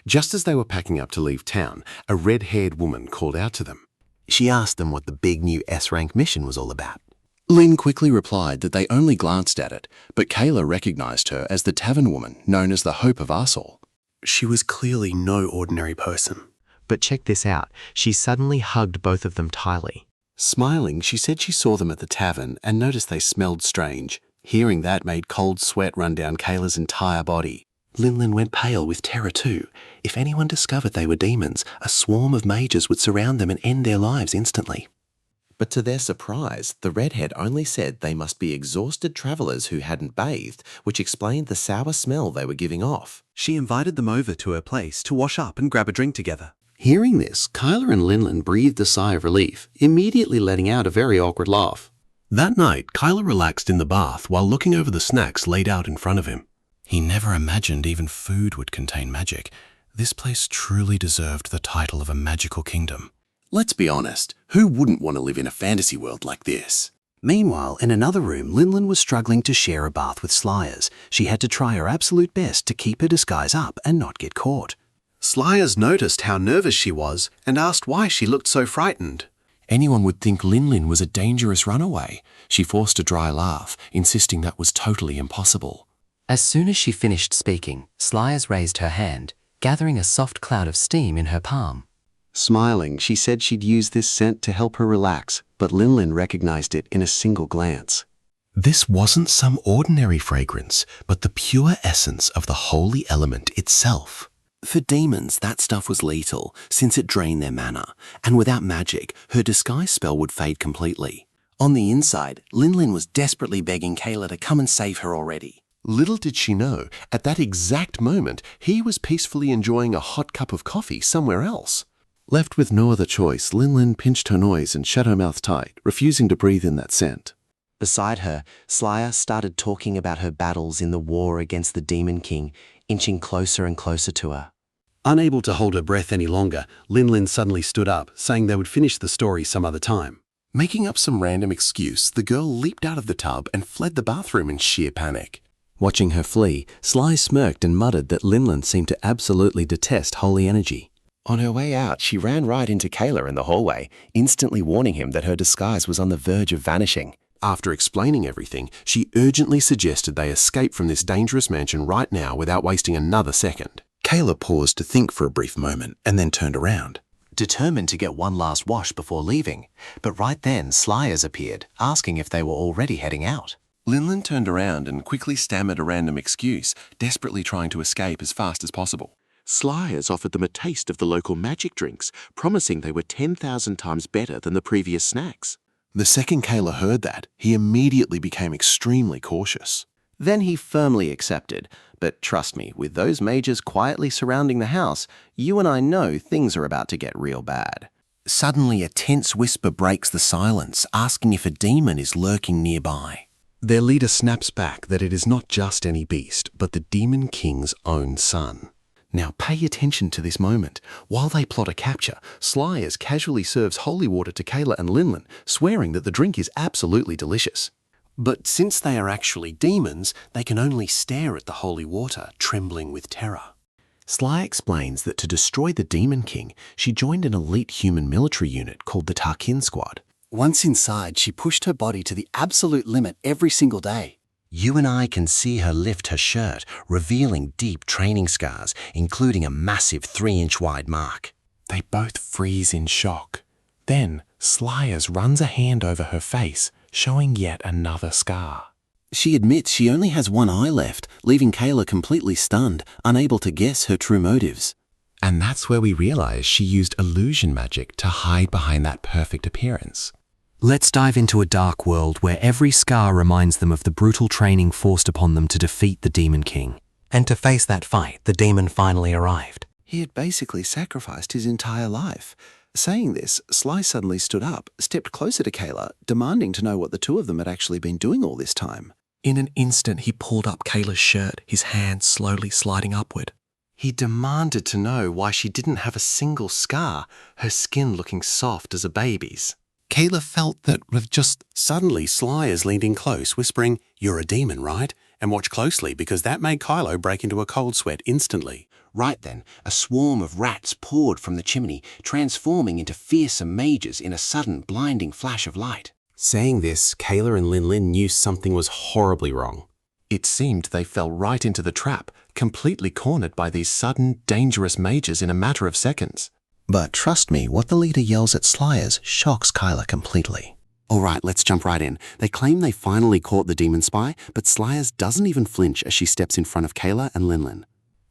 Just as they were packing up to leave town, a red-haired woman called out to them. She asked them what the big new S-rank mission was all about. Lin quickly replied that they only glanced at it, but Kayla recognized her as the tavern woman known as the Hope of Arsol. She was clearly no ordinary person. But check this out. She suddenly hugged both of them tightly. Smiling, she said she saw them at the tavern and noticed they smelled strange. Hearing that made cold sweat run down Kayla's entire body. Linlin went pale with terror too. If anyone discovered they were demons, a swarm of mages would surround them and end their lives instantly. But to their surprise, the redhead only said they must be exhausted travelers who hadn't bathed, which explained the sour smell they were giving off. She invited them over to her place to wash up and grab a drink together. Hearing this, Kyla and Linlin breathed a sigh of relief, immediately letting out a very awkward laugh. That night, Kyla relaxed in the bath while looking over the snacks laid out in front of him. He never imagined even food would contain magic. This place truly deserved the title of a magical kingdom. Let's be honest, who wouldn't want to live in a fantasy world like this? Meanwhile, in another room, Linlin was struggling to share a bath with Slyers. She had to try her absolute best to keep her disguise up and not get caught. Slyers noticed how nervous she was and asked why she looked so frightened. Anyone would think Linlin was a dangerous runaway. She forced a dry laugh, insisting that was totally impossible. As soon as she finished speaking, Slyers raised her hand, gathering a soft cloud of steam in her palm. Smiling, she said she'd use this scent to help her relax, but Linlin recognized it in a single glance. This wasn't some ordinary fragrance, but the pure essence of the holy element itself. For demons, that stuff was lethal, since it drained their mana, and without magic, her disguise spell would fade completely. On the inside, Linlin was desperately begging Kayla to come and save her already. Little did she know, at that exact moment, he was peacefully enjoying a hot cup of coffee somewhere else. Left with no other choice, Linlin pinched her nose and shut her mouth tight, refusing to breathe in that scent. Beside her, Slyer started talking about her battles in the war against the Demon King, inching closer and closer to her. Unable to hold her breath any longer, Linlin suddenly stood up, saying they would finish the story some other time. Making up some random excuse, the girl leaped out of the tub and fled the bathroom in sheer panic. Watching her flee, Sly smirked and muttered that Linlin seemed to absolutely detest holy energy. On her way out, she ran right into Kayla in the hallway, instantly warning him that her disguise was on the verge of vanishing. After explaining everything, she urgently suggested they escape from this dangerous mansion right now without wasting another second. Kayla paused to think for a brief moment and then turned around. Determined to get one last wash before leaving, but right then Slyers appeared, asking if they were already heading out. Linlin turned around and quickly stammered a random excuse, desperately trying to escape as fast as possible. Slyers offered them a taste of the local magic drinks, promising they were 10,000 times better than the previous snacks. The second Kayla heard that, he immediately became extremely cautious. Then he firmly accepted. But trust me, with those mages quietly surrounding the house, you and I know things are about to get real bad. Suddenly, a tense whisper breaks the silence, asking if a demon is lurking nearby. Their leader snaps back that it is not just any beast, but the Demon King's own son. Now pay attention to this moment. While they plot a capture, Slyers casually serves holy water to Kayla and Linlin, swearing that the drink is absolutely delicious. But since they are actually demons, they can only stare at the holy water, trembling with terror. Sly explains that to destroy the Demon King, she joined an elite human military unit called the Tarkin Squad. Once inside, she pushed her body to the absolute limit every single day. You and I can see her lift her shirt, revealing deep training scars, including a massive 3-inch wide mark. They both freeze in shock. Then, Slyers runs a hand over her face, showing yet another scar. She admits she only has one eye left, leaving Kayla completely stunned, unable to guess her true motives. And that's where we realize she used illusion magic to hide behind that perfect appearance. Let's dive into a dark world where every scar reminds them of the brutal training forced upon them to defeat the Demon King. And to face that fight, the demon finally arrived. He had basically sacrificed his entire life. Saying this, Sly suddenly stood up, stepped closer to Kayla, demanding to know what the two of them had actually been doing all this time. In an instant, he pulled up Kayla's shirt, his hand slowly sliding upward. He demanded to know why she didn't have a single scar, her skin looking soft as a baby's. Kayla felt that with just suddenly Slyers leaned in close, whispering, "You're a demon, right? And watch closely because that made Kylo break into a cold sweat instantly." Right then, a swarm of rats poured from the chimney, transforming into fearsome mages in a sudden blinding flash of light. Saying this, Kayla and Linlin knew something was horribly wrong. It seemed they fell right into the trap, completely cornered by these sudden, dangerous mages in a matter of seconds. But trust me, what the leader yells at Slyers shocks Kyla completely. All right, let's jump right in. They claim they finally caught the demon spy, but Slyers doesn't even flinch as she steps in front of Kayla and Linlin.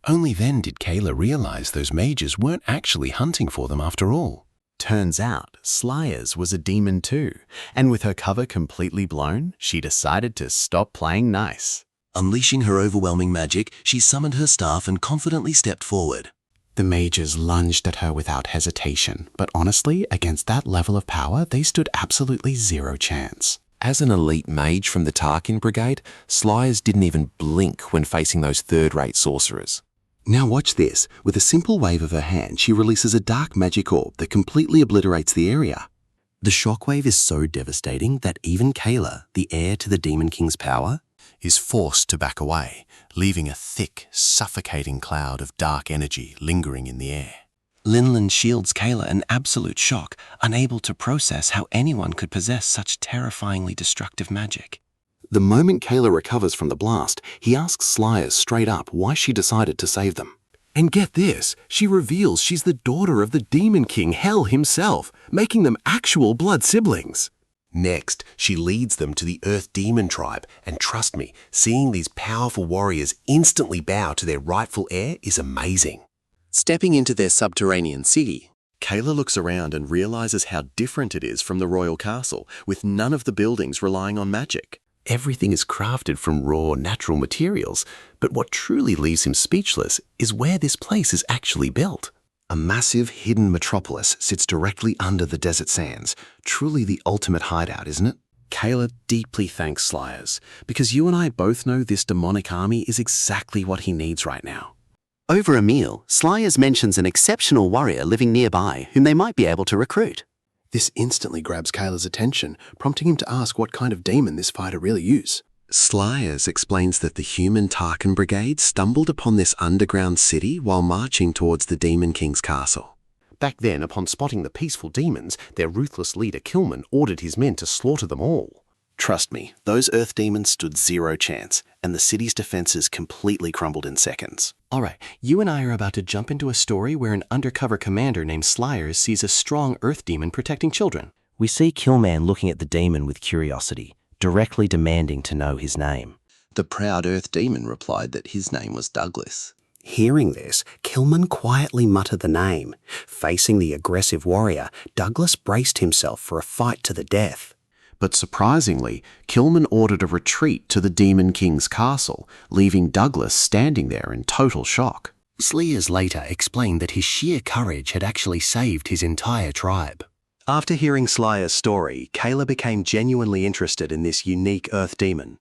Only then did Kayla realize those mages weren't actually hunting for them after all. Turns out, Slyers was a demon too, and with her cover completely blown, she decided to stop playing nice. Unleashing her overwhelming magic, she summoned her staff and confidently stepped forward. The mages lunged at her without hesitation, but honestly, against that level of power, they stood absolutely zero chance. As an elite mage from the Tarkin Brigade, Slyers didn't even blink when facing those third-rate sorcerers. Now watch this. With a simple wave of her hand, she releases a dark magic orb that completely obliterates the area. The shockwave is so devastating that even Kayla, the heir to the Demon King's power, is forced to back away, leaving a thick, suffocating cloud of dark energy lingering in the air. Linlin shields Kayla in absolute shock, unable to process how anyone could possess such terrifyingly destructive magic. The moment Kayla recovers from the blast, he asks Slyers straight up why she decided to save them. And get this, she reveals she's the daughter of the Demon King Hell himself, making them actual blood siblings. Next, she leads them to the Earth Demon tribe, and trust me, seeing these powerful warriors instantly bow to their rightful heir is amazing. Stepping into their subterranean city, Kayla looks around and realizes how different it is from the royal castle, with none of the buildings relying on magic. Everything is crafted from raw, natural materials, but what truly leaves him speechless is where this place is actually built. A massive hidden metropolis sits directly under the desert sands. Truly the ultimate hideout, isn't it? Kayla deeply thanks Slyers, because you and I both know this demonic army is exactly what he needs right now. Over a meal, Slyers mentions an exceptional warrior living nearby whom they might be able to recruit. This instantly grabs Kayla's attention, prompting him to ask what kind of demon this fighter really is. Slyers explains that the human Tarkin Brigade stumbled upon this underground city while marching towards the Demon King's castle. Back then, upon spotting the peaceful demons, their ruthless leader Kilman ordered his men to slaughter them all. Trust me, those Earth demons stood zero chance, and the city's defenses completely crumbled in seconds. Alright, you and I are about to jump into a story where an undercover commander named Slyers sees a strong Earth demon protecting children. We see Killman looking at the demon with curiosity, directly demanding to know his name. The proud Earth Demon replied that his name was Douglas. Hearing this, Kilman quietly muttered the name. Facing the aggressive warrior, Douglas braced himself for a fight to the death. But surprisingly, Kilman ordered a retreat to the Demon King's castle, leaving Douglas standing there in total shock. Slears later explained that his sheer courage had actually saved his entire tribe. After hearing Slayer's story, Kayla became genuinely interested in this unique Earth Demon.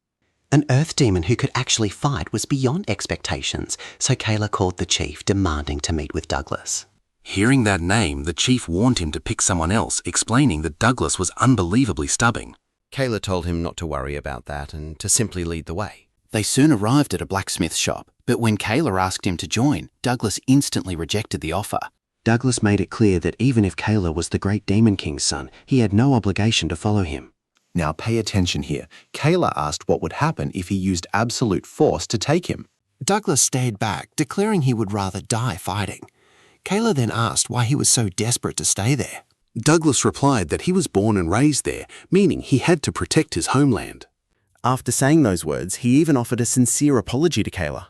An Earth Demon who could actually fight was beyond expectations, so Kayla called the chief, demanding to meet with Douglas. Hearing that name, the chief warned him to pick someone else, explaining that Douglas was unbelievably stubborn. Kayla told him not to worry about that and to simply lead the way. They soon arrived at a blacksmith shop, but when Kayla asked him to join, Douglas instantly rejected the offer. Douglas made it clear that even if Kayla was the great Demon King's son, he had no obligation to follow him. Now pay attention here. Kayla asked what would happen if he used absolute force to take him. Douglas stared back, declaring he would rather die fighting. Kayla then asked why he was so desperate to stay there. Douglas replied that he was born and raised there, meaning he had to protect his homeland. After saying those words, he even offered a sincere apology to Kayla.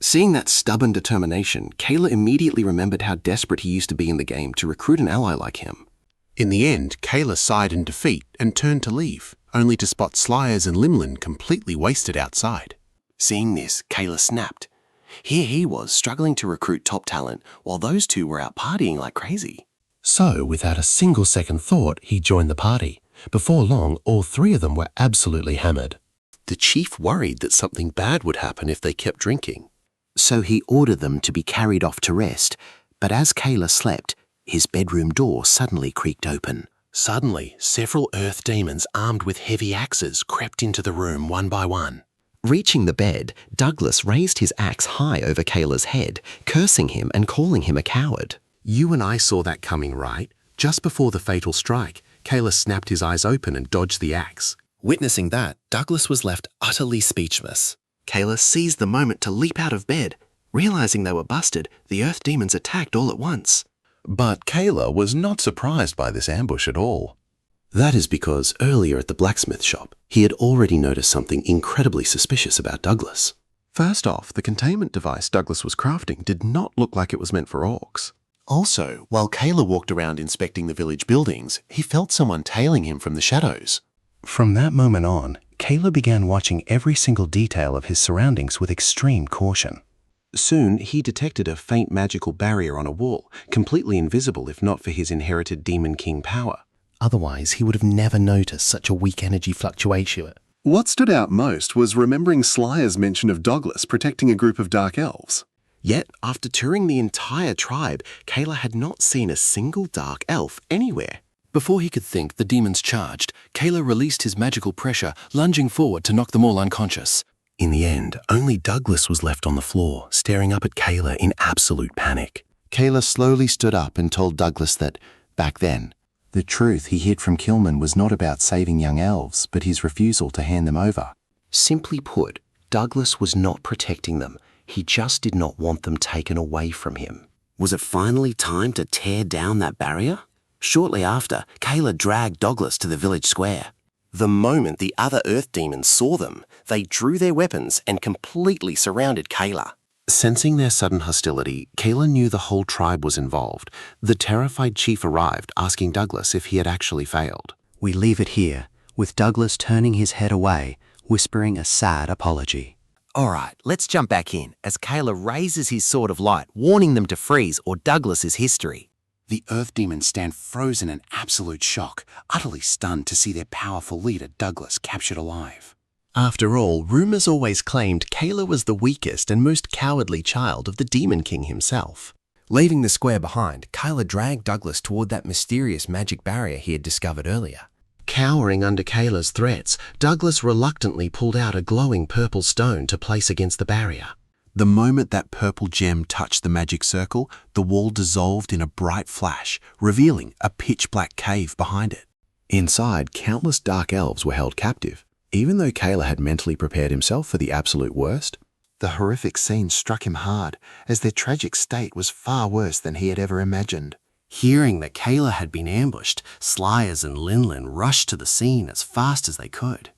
Seeing that stubborn determination, Kayla immediately remembered how desperate he used to be in the game to recruit an ally like him. In the end, Kayla sighed in defeat and turned to leave, only to spot Slyers and Limlin completely wasted outside. Seeing this, Kayla snapped. Here he was, struggling to recruit top talent, while those two were out partying like crazy. So, without a single second thought, he joined the party. Before long, all three of them were absolutely hammered. The chief worried that something bad would happen if they kept drinking. So he ordered them to be carried off to rest, but as Kayla slept, his bedroom door suddenly creaked open. Suddenly, several earth demons armed with heavy axes crept into the room one by one. Reaching the bed, Douglas raised his axe high over Kayla's head, cursing him and calling him a coward. You and I saw that coming, right? Just before the fatal strike, Kayla snapped his eyes open and dodged the axe. Witnessing that, Douglas was left utterly speechless. Kayla seized the moment to leap out of bed. Realizing they were busted, the earth demons attacked all at once. But Kayla was not surprised by this ambush at all. That is because earlier at the blacksmith shop, he had already noticed something incredibly suspicious about Douglas. First off, the containment device Douglas was crafting did not look like it was meant for orcs. Also, while Kayla walked around inspecting the village buildings, he felt someone tailing him from the shadows. From that moment on, Kayla began watching every single detail of his surroundings with extreme caution. Soon, he detected a faint magical barrier on a wall, completely invisible if not for his inherited Demon King power. Otherwise, he would have never noticed such a weak energy fluctuation. What stood out most was remembering Slyer's mention of Douglas protecting a group of dark elves. Yet, after touring the entire tribe, Kayla had not seen a single dark elf anywhere. Before he could think, the demons charged. Kayla released his magical pressure, lunging forward to knock them all unconscious. In the end, only Douglas was left on the floor, staring up at Kayla in absolute panic. Kayla slowly stood up and told Douglas that, back then, the truth he hid from Kilman was not about saving young elves, but his refusal to hand them over. Simply put, Douglas was not protecting them. He just did not want them taken away from him. Was it finally time to tear down that barrier? Shortly after, Kayla dragged Douglas to the village square. The moment the other earth demons saw them, they drew their weapons and completely surrounded Kayla. Sensing their sudden hostility, Kayla knew the whole tribe was involved. The terrified chief arrived, asking Douglas if he had actually failed. We leave it here, with Douglas turning his head away, whispering a sad apology. All right, let's jump back in as Kayla raises his sword of light, warning them to freeze or Douglas is history. The earth demons stand frozen in absolute shock, utterly stunned to see their powerful leader Douglas captured alive. After all, rumors always claimed Kayla was the weakest and most cowardly child of the Demon King himself. Leaving the square behind, Kayla dragged Douglas toward that mysterious magic barrier he had discovered earlier. Cowering under Kayla's threats, Douglas reluctantly pulled out a glowing purple stone to place against the barrier. The moment that purple gem touched the magic circle, the wall dissolved in a bright flash, revealing a pitch-black cave behind it. Inside, countless dark elves were held captive. Even though Kayla had mentally prepared himself for the absolute worst, the horrific scene struck him hard, as their tragic state was far worse than he had ever imagined. Hearing that Kayla had been ambushed, Slyers and Linlin rushed to the scene as fast as they could.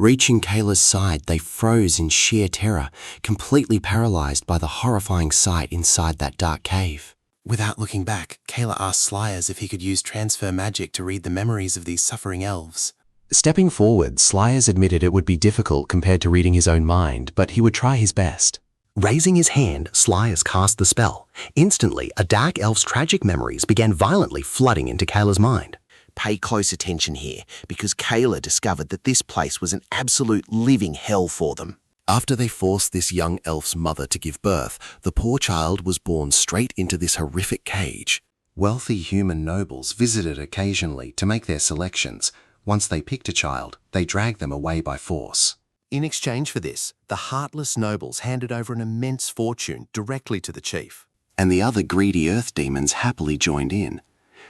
Reaching Kayla's side, they froze in sheer terror, completely paralyzed by the horrifying sight inside that dark cave. Without looking back, Kayla asked Slyers if he could use transfer magic to read the memories of these suffering elves. Stepping forward, Slyers admitted it would be difficult compared to reading his own mind, but he would try his best. Raising his hand, Slyers cast the spell. Instantly, a dark elf's tragic memories began violently flooding into Kayla's mind. Pay close attention here, because Kayla discovered that this place was an absolute living hell for them. After they forced this young elf's mother to give birth, the poor child was born straight into this horrific cage. Wealthy human nobles visited occasionally to make their selections. Once they picked a child, they dragged them away by force. In exchange for this, the heartless nobles handed over an immense fortune directly to the chief. And the other greedy earth demons happily joined in.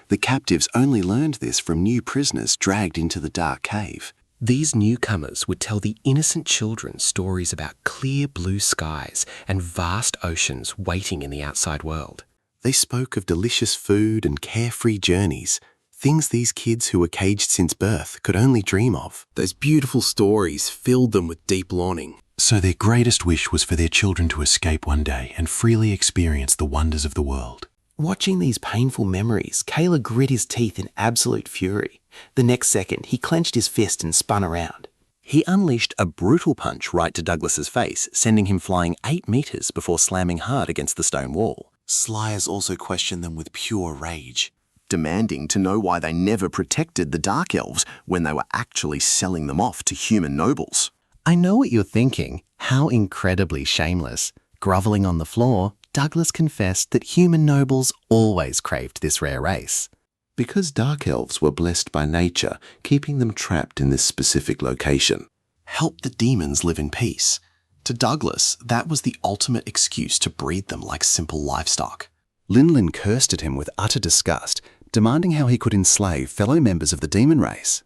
The captives only learned this from new prisoners dragged into the dark cave. These newcomers would tell the innocent children stories about clear blue skies and vast oceans waiting in the outside world. They spoke of delicious food and carefree journeys, things these kids who were caged since birth could only dream of. Those beautiful stories filled them with deep longing. So their greatest wish was for their children to escape one day and freely experience the wonders of the world. Watching these painful memories, Kayla grit his teeth in absolute fury. The next second, he clenched his fist and spun around. He unleashed a brutal punch right to Douglas's face, sending him flying 8 meters before slamming hard against the stone wall. Slyers also questioned them with pure rage, demanding to know why they never protected the Dark Elves when they were actually selling them off to human nobles. I know what you're thinking. How incredibly shameless. Groveling on the floor, Douglas confessed that human nobles always craved this rare race. Because Dark Elves were blessed by nature, keeping them trapped in this specific location. Help the demons live in peace. To Douglas, that was the ultimate excuse to breed them like simple livestock. Linlin cursed at him with utter disgust, demanding how he could enslave fellow members of the demon race.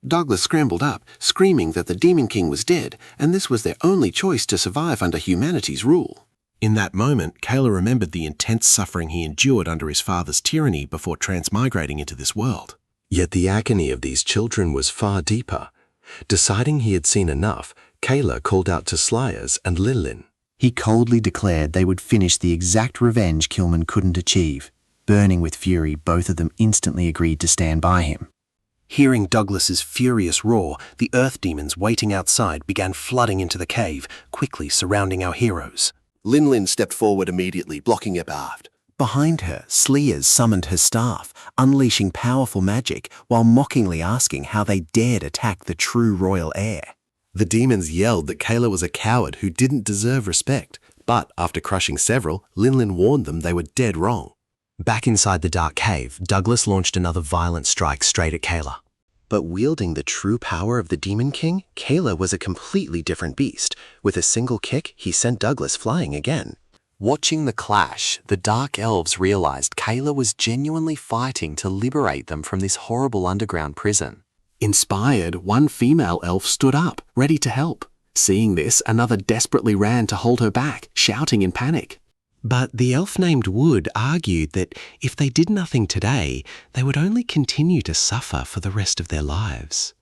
Douglas scrambled up, screaming that the Demon King was dead, and this was their only choice to survive under humanity's rule. In that moment, Kayla remembered the intense suffering he endured under his father's tyranny before transmigrating into this world. Yet the agony of these children was far deeper. Deciding he had seen enough, Kayla called out to Slyers and Linlin. He coldly declared they would finish the exact revenge Kilman couldn't achieve. Burning with fury, both of them instantly agreed to stand by him. Hearing Douglas's furious roar, the earth demons waiting outside began flooding into the cave, quickly surrounding our heroes. Linlin stepped forward immediately, blocking up aft. Behind her, Slyers summoned her staff, unleashing powerful magic while mockingly asking how they dared attack the true royal heir. The demons yelled that Kayla was a coward who didn't deserve respect, but after crushing several, Linlin warned them they were dead wrong. Back inside the dark cave, Douglas launched another violent strike straight at Kayla. But wielding the true power of the Demon King, Kayla was a completely different beast. With a single kick, he sent Douglas flying again. Watching the clash, the Dark Elves realized Kayla was genuinely fighting to liberate them from this horrible underground prison. Inspired, one female elf stood up, ready to help. Seeing this, another desperately ran to hold her back, shouting in panic. But the elf named Wood argued that if they did nothing today, they would only continue to suffer for the rest of their lives.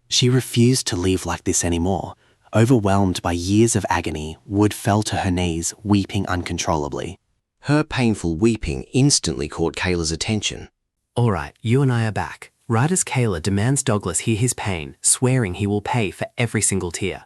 She refused to live like this anymore. Overwhelmed by years of agony, Wood fell to her knees, weeping uncontrollably. Her painful weeping instantly caught Kayla's attention. All right, you and I are back. Right as Kayla demands Douglas hear his pain, swearing he will pay for every single tear.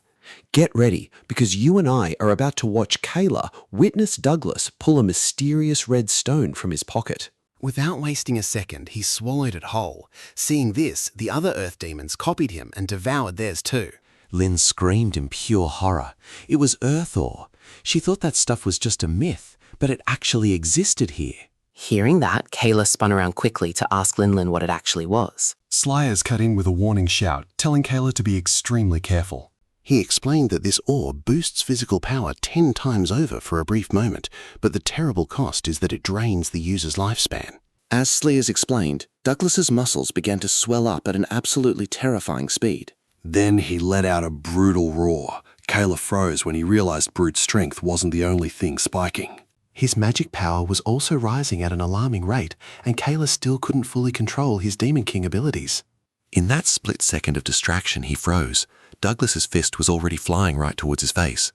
Get ready, because you and I are about to watch Kayla witness Douglas pull a mysterious red stone from his pocket. Without wasting a second, he swallowed it whole. Seeing this, the other earth demons copied him and devoured theirs too. Lynn screamed in pure horror. It was earth ore. She thought that stuff was just a myth, but it actually existed here. Hearing that, Kayla spun around quickly to ask Linlin what it actually was. Slyers cut in with a warning shout, telling Kayla to be extremely careful. He explained that this ore boosts physical power 10 times over for a brief moment, but the terrible cost is that it drains the user's lifespan. As Slyers explained, Douglas's muscles began to swell up at an absolutely terrifying speed. Then he let out a brutal roar. Kayla froze when he realized brute strength wasn't the only thing spiking. His magic power was also rising at an alarming rate, and Kayla still couldn't fully control his Demon King abilities. In that split second of distraction, he froze. Douglas's fist was already flying right towards his face.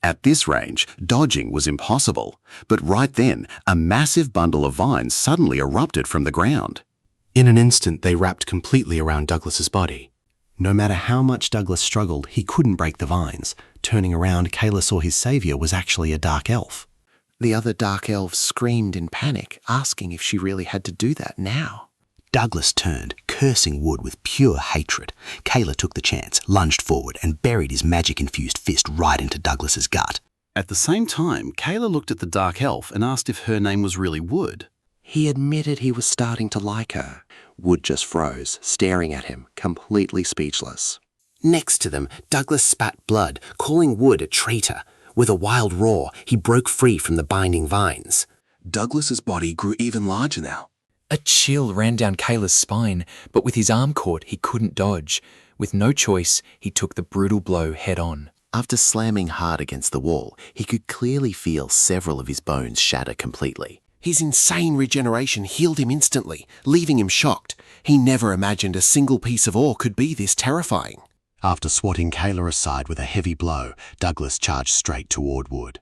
At this range, dodging was impossible, but right then, a massive bundle of vines suddenly erupted from the ground. In an instant, they wrapped completely around Douglas's body. No matter how much Douglas struggled, he couldn't break the vines. Turning around, Kayla saw his savior was actually a dark elf. The other dark elves screamed in panic, asking if she really had to do that now. Douglas turned, cursing Wood with pure hatred. Kayla took the chance, lunged forward, and buried his magic-infused fist right into Douglas's gut. At the same time, Kayla looked at the dark elf and asked if her name was really Wood. He admitted he was starting to like her. Wood just froze, staring at him, completely speechless. Next to them, Douglas spat blood, calling Wood a traitor. With a wild roar, he broke free from the binding vines. Douglas's body grew even larger now. A chill ran down Kayla's spine, but with his arm caught, he couldn't dodge. With no choice, he took the brutal blow head on. After slamming hard against the wall, he could clearly feel several of his bones shatter completely. His insane regeneration healed him instantly, leaving him shocked. He never imagined a single piece of ore could be this terrifying. After swatting Kayla aside with a heavy blow, Douglas charged straight toward Wood.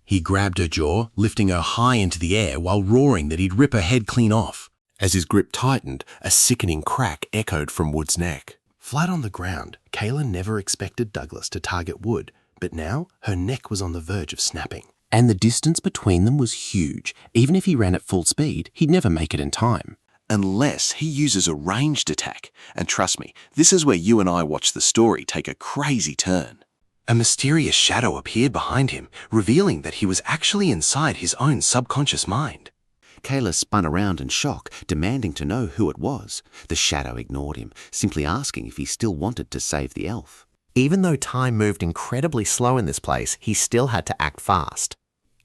He grabbed her jaw, lifting her high into the air while roaring that he'd rip her head clean off. As his grip tightened, a sickening crack echoed from Wood's neck. Flat on the ground, Kayla never expected Douglas to target Wood, but now her neck was on the verge of snapping. And the distance between them was huge. Even if he ran at full speed, he'd never make it in time. Unless he uses a ranged attack. And trust me, this is where you and I watch the story take a crazy turn. A mysterious shadow appeared behind him, revealing that he was actually inside his own subconscious mind. Kayla spun around in shock, demanding to know who it was. The shadow ignored him, simply asking if he still wanted to save the elf. Even though time moved incredibly slow in this place, he still had to act fast.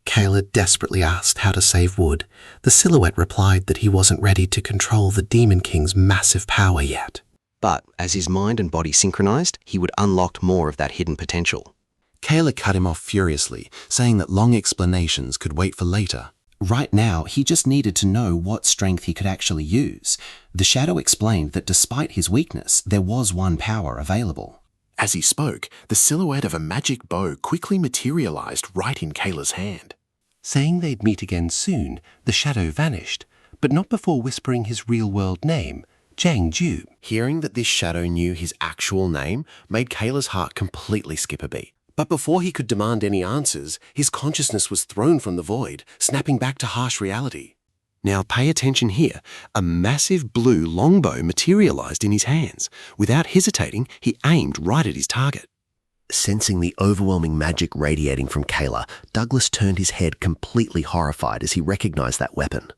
Kayla desperately asked how to save Wood. The silhouette replied that he wasn't ready to control the Demon King's massive power yet. But as his mind and body synchronized, he would unlock more of that hidden potential. Kayla cut him off furiously, saying that long explanations could wait for later. Right now, he just needed to know what strength he could actually use. The shadow explained that despite his weakness, there was one power available. As he spoke, the silhouette of a magic bow quickly materialized right in Kayla's hand. Saying they'd meet again soon, the shadow vanished, but not before whispering his real-world name, Zhang Ju. Hearing that this shadow knew his actual name made Kayla's heart completely skip a beat. But before he could demand any answers, his consciousness was thrown from the void, snapping back to harsh reality. Now pay attention here. A massive blue longbow materialized in his hands. Without hesitating, he aimed right at his target. Sensing the overwhelming magic radiating from Kayla, Douglas turned his head completely horrified as he recognized that weapon.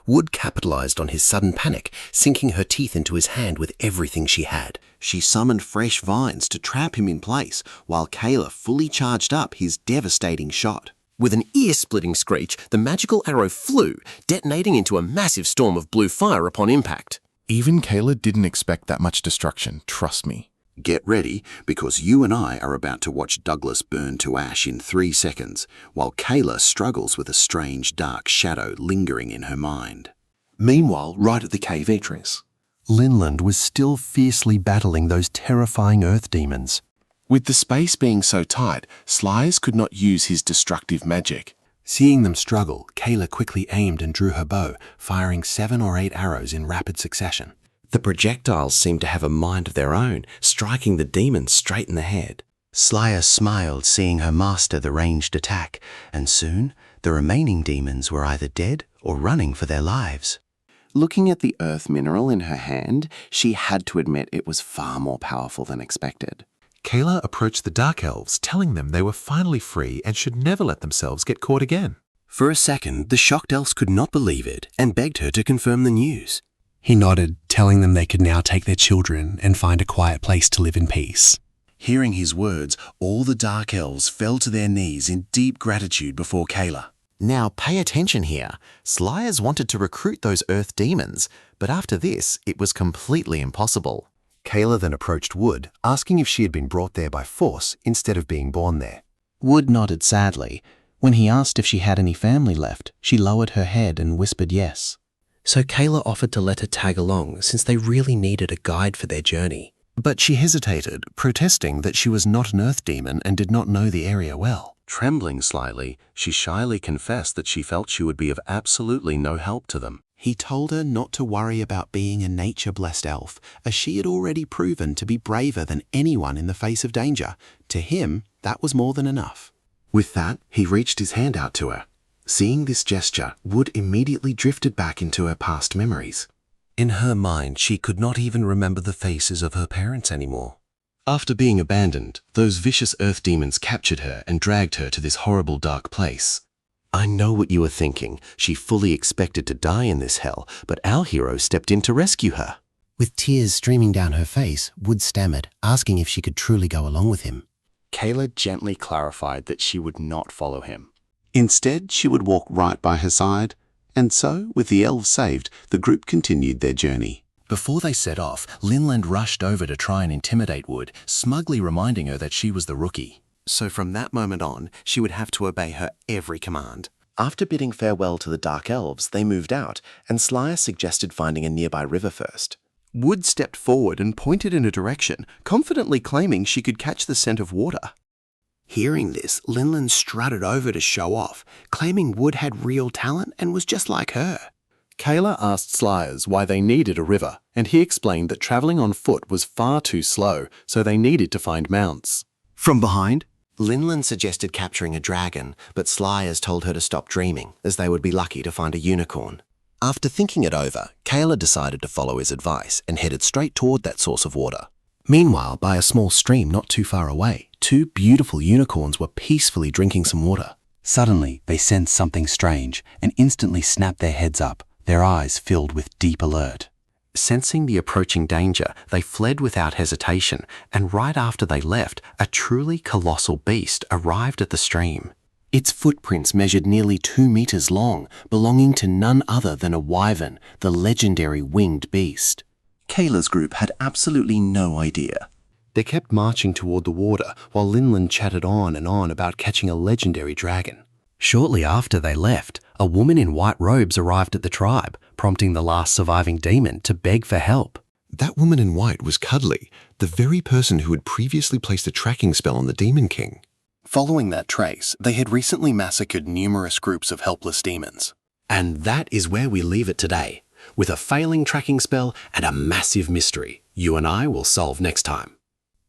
Wood capitalized on his sudden panic, sinking her teeth into his hand with everything she had. She summoned fresh vines to trap him in place, while Kayla fully charged up his devastating shot. With an ear-splitting screech, the magical arrow flew, detonating into a massive storm of blue fire upon impact. Even Kayla didn't expect that much destruction, trust me. Get ready, because you and I are about to watch Douglas burn to ash in 3 seconds, while Kayla struggles with a strange dark shadow lingering in her mind. Meanwhile, right at the cave entrance, Linland was still fiercely battling those terrifying earth demons. With the space being so tight, Slyers could not use his destructive magic. Seeing them struggle, Kayla quickly aimed and drew her bow, firing 7 or 8 arrows in rapid succession. The projectiles seemed to have a mind of their own, striking the demon straight in the head. Slayer smiled seeing her master the ranged attack, and soon the remaining demons were either dead or running for their lives. Looking at the earth mineral in her hand, she had to admit it was far more powerful than expected. Kayla approached the Dark Elves, telling them they were finally free and should never let themselves get caught again. For a second, the shocked elves could not believe it and begged her to confirm the news. He nodded, telling them they could now take their children and find a quiet place to live in peace. Hearing his words, all the Dark Elves fell to their knees in deep gratitude before Kayla. Now pay attention here. Slyers wanted to recruit those earth demons, but after this, it was completely impossible. Kayla then approached Wood, asking if she had been brought there by force instead of being born there. Wood nodded sadly. When he asked if she had any family left, she lowered her head and whispered yes. So Kayla offered to let her tag along since they really needed a guide for their journey. But she hesitated, protesting that she was not an earth demon and did not know the area well. Trembling slightly, she shyly confessed that she felt she would be of absolutely no help to them. He told her not to worry about being a nature-blessed elf, as she had already proven to be braver than anyone in the face of danger. To him, that was more than enough. With that, he reached his hand out to her. Seeing this gesture, Wood immediately drifted back into her past memories. In her mind, she could not even remember the faces of her parents anymore. After being abandoned, those vicious earth demons captured her and dragged her to this horrible dark place. I know what you are thinking. She fully expected to die in this hell, but our hero stepped in to rescue her. With tears streaming down her face, Wood stammered, asking if she could truly go along with him. Kayla gently clarified that she would not follow him. Instead, she would walk right by her side, and so, with the elves saved, the group continued their journey. Before they set off, Linland rushed over to try and intimidate Wood, smugly reminding her that she was the rookie. So from that moment on, she would have to obey her every command. After bidding farewell to the Dark Elves, they moved out, and Slyer suggested finding a nearby river first. Wood stepped forward and pointed in a direction, confidently claiming she could catch the scent of water. Hearing this, Linland strutted over to show off, claiming Wood had real talent and was just like her. Kayla asked Slyers why they needed a river, and he explained that travelling on foot was far too slow, so they needed to find mounts. From behind, Linland suggested capturing a dragon, but Slyers told her to stop dreaming, as they would be lucky to find a unicorn. After thinking it over, Kayla decided to follow his advice and headed straight toward that source of water. Meanwhile, by a small stream not too far away, two beautiful unicorns were peacefully drinking some water. Suddenly, they sensed something strange and instantly snapped their heads up, their eyes filled with deep alert. Sensing the approaching danger, they fled without hesitation, and right after they left, a truly colossal beast arrived at the stream. Its footprints measured nearly 2 meters long, belonging to none other than a wyvern, the legendary winged beast. Kayla's group had absolutely no idea. They kept marching toward the water while Linland chatted on and on about catching a legendary dragon. Shortly after they left, a woman in white robes arrived at the tribe, prompting the last surviving demon to beg for help. That woman in white was Cuddly, the very person who had previously placed a tracking spell on the Demon King. Following that trace, they had recently massacred numerous groups of helpless demons. And that is where we leave it today, with a failing tracking spell and a massive mystery you and I will solve next time.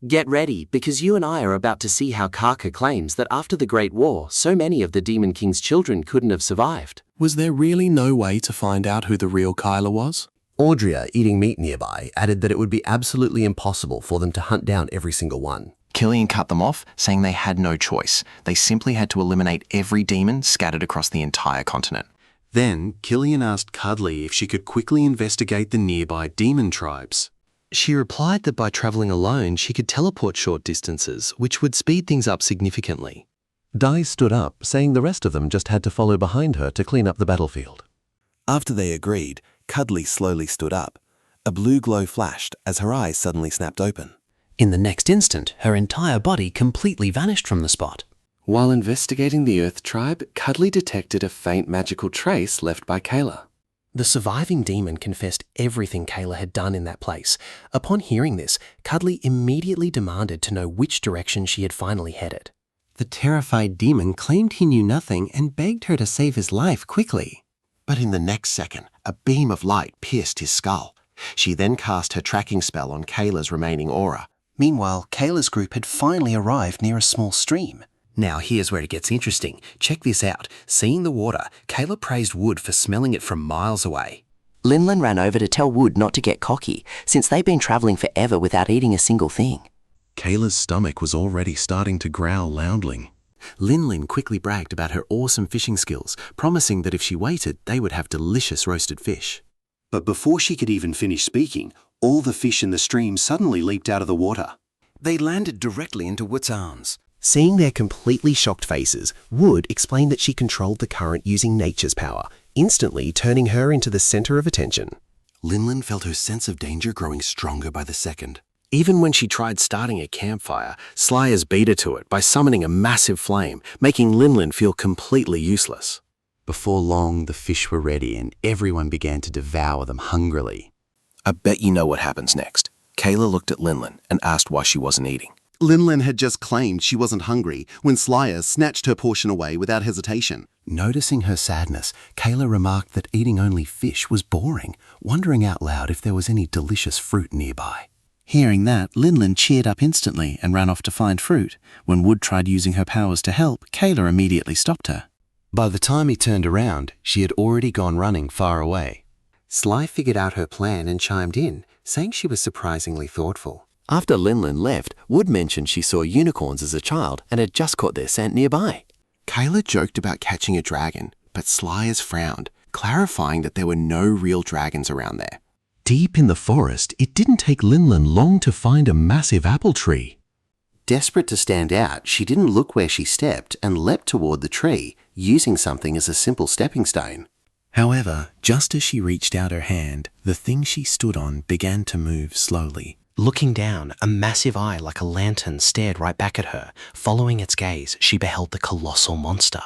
Get ready, because you and I are about to see how Karka claims that after the Great War, so many of the Demon King's children couldn't have survived. Was there really no way to find out who the real Kyla was? Audria, eating meat nearby, added that it would be absolutely impossible for them to hunt down every single one. Killian cut them off, saying they had no choice. They simply had to eliminate every demon scattered across the entire continent. Then, Killian asked Cuddly if she could quickly investigate the nearby demon tribes. She replied that by travelling alone, she could teleport short distances, which would speed things up significantly. Dai stood up, saying the rest of them just had to follow behind her to clean up the battlefield. After they agreed, Cuddly slowly stood up. A blue glow flashed as her eyes suddenly snapped open. In the next instant, her entire body completely vanished from the spot. While investigating the Earth tribe, Cuddly detected a faint magical trace left by Kayla. The surviving demon confessed everything Kayla had done in that place. Upon hearing this, Cuddly immediately demanded to know which direction she had finally headed. The terrified demon claimed he knew nothing and begged her to save his life quickly. But in the next second, a beam of light pierced his skull. She then cast her tracking spell on Kayla's remaining aura. Meanwhile, Kayla's group had finally arrived near a small stream. Now here's where it gets interesting. Check this out. Seeing the water, Kayla praised Wood for smelling it from miles away. Linland ran over to tell Wood not to get cocky, since they'd been travelling forever without eating a single thing. Kayla's stomach was already starting to growl loudly. Linland quickly bragged about her awesome fishing skills, promising that if she waited, they would have delicious roasted fish. But before she could even finish speaking, all the fish in the stream suddenly leaped out of the water. They landed directly into Wood's arms. Seeing their completely shocked faces, Wood explained that she controlled the current using nature's power, instantly turning her into the center of attention. Linland felt her sense of danger growing stronger by the second. Even when she tried starting a campfire, Slyers beat her to it by summoning a massive flame, making Linland feel completely useless. Before long, the fish were ready and everyone began to devour them hungrily. I bet you know what happens next. Kayla looked at Linlin and asked why she wasn't eating. Linlin had just claimed she wasn't hungry when Slyers snatched her portion away without hesitation. Noticing her sadness, Kayla remarked that eating only fish was boring, wondering out loud if there was any delicious fruit nearby. Hearing that, Linlin cheered up instantly and ran off to find fruit. When Wood tried using her powers to help, Kayla immediately stopped her. By the time he turned around, she had already gone running far away. Sly figured out her plan and chimed in, saying she was surprisingly thoughtful. After Linlin left, Wood mentioned she saw unicorns as a child and had just caught their scent nearby. Kayla joked about catching a dragon, but Slyers frowned, clarifying that there were no real dragons around there. Deep in the forest, it didn't take Linlin long to find a massive apple tree. Desperate to stand out, she didn't look where she stepped and leapt toward the tree, using something as a simple stepping stone. However, just as she reached out her hand, the thing she stood on began to move slowly. Looking down, a massive eye like a lantern stared right back at her. Following its gaze, she beheld the colossal monster.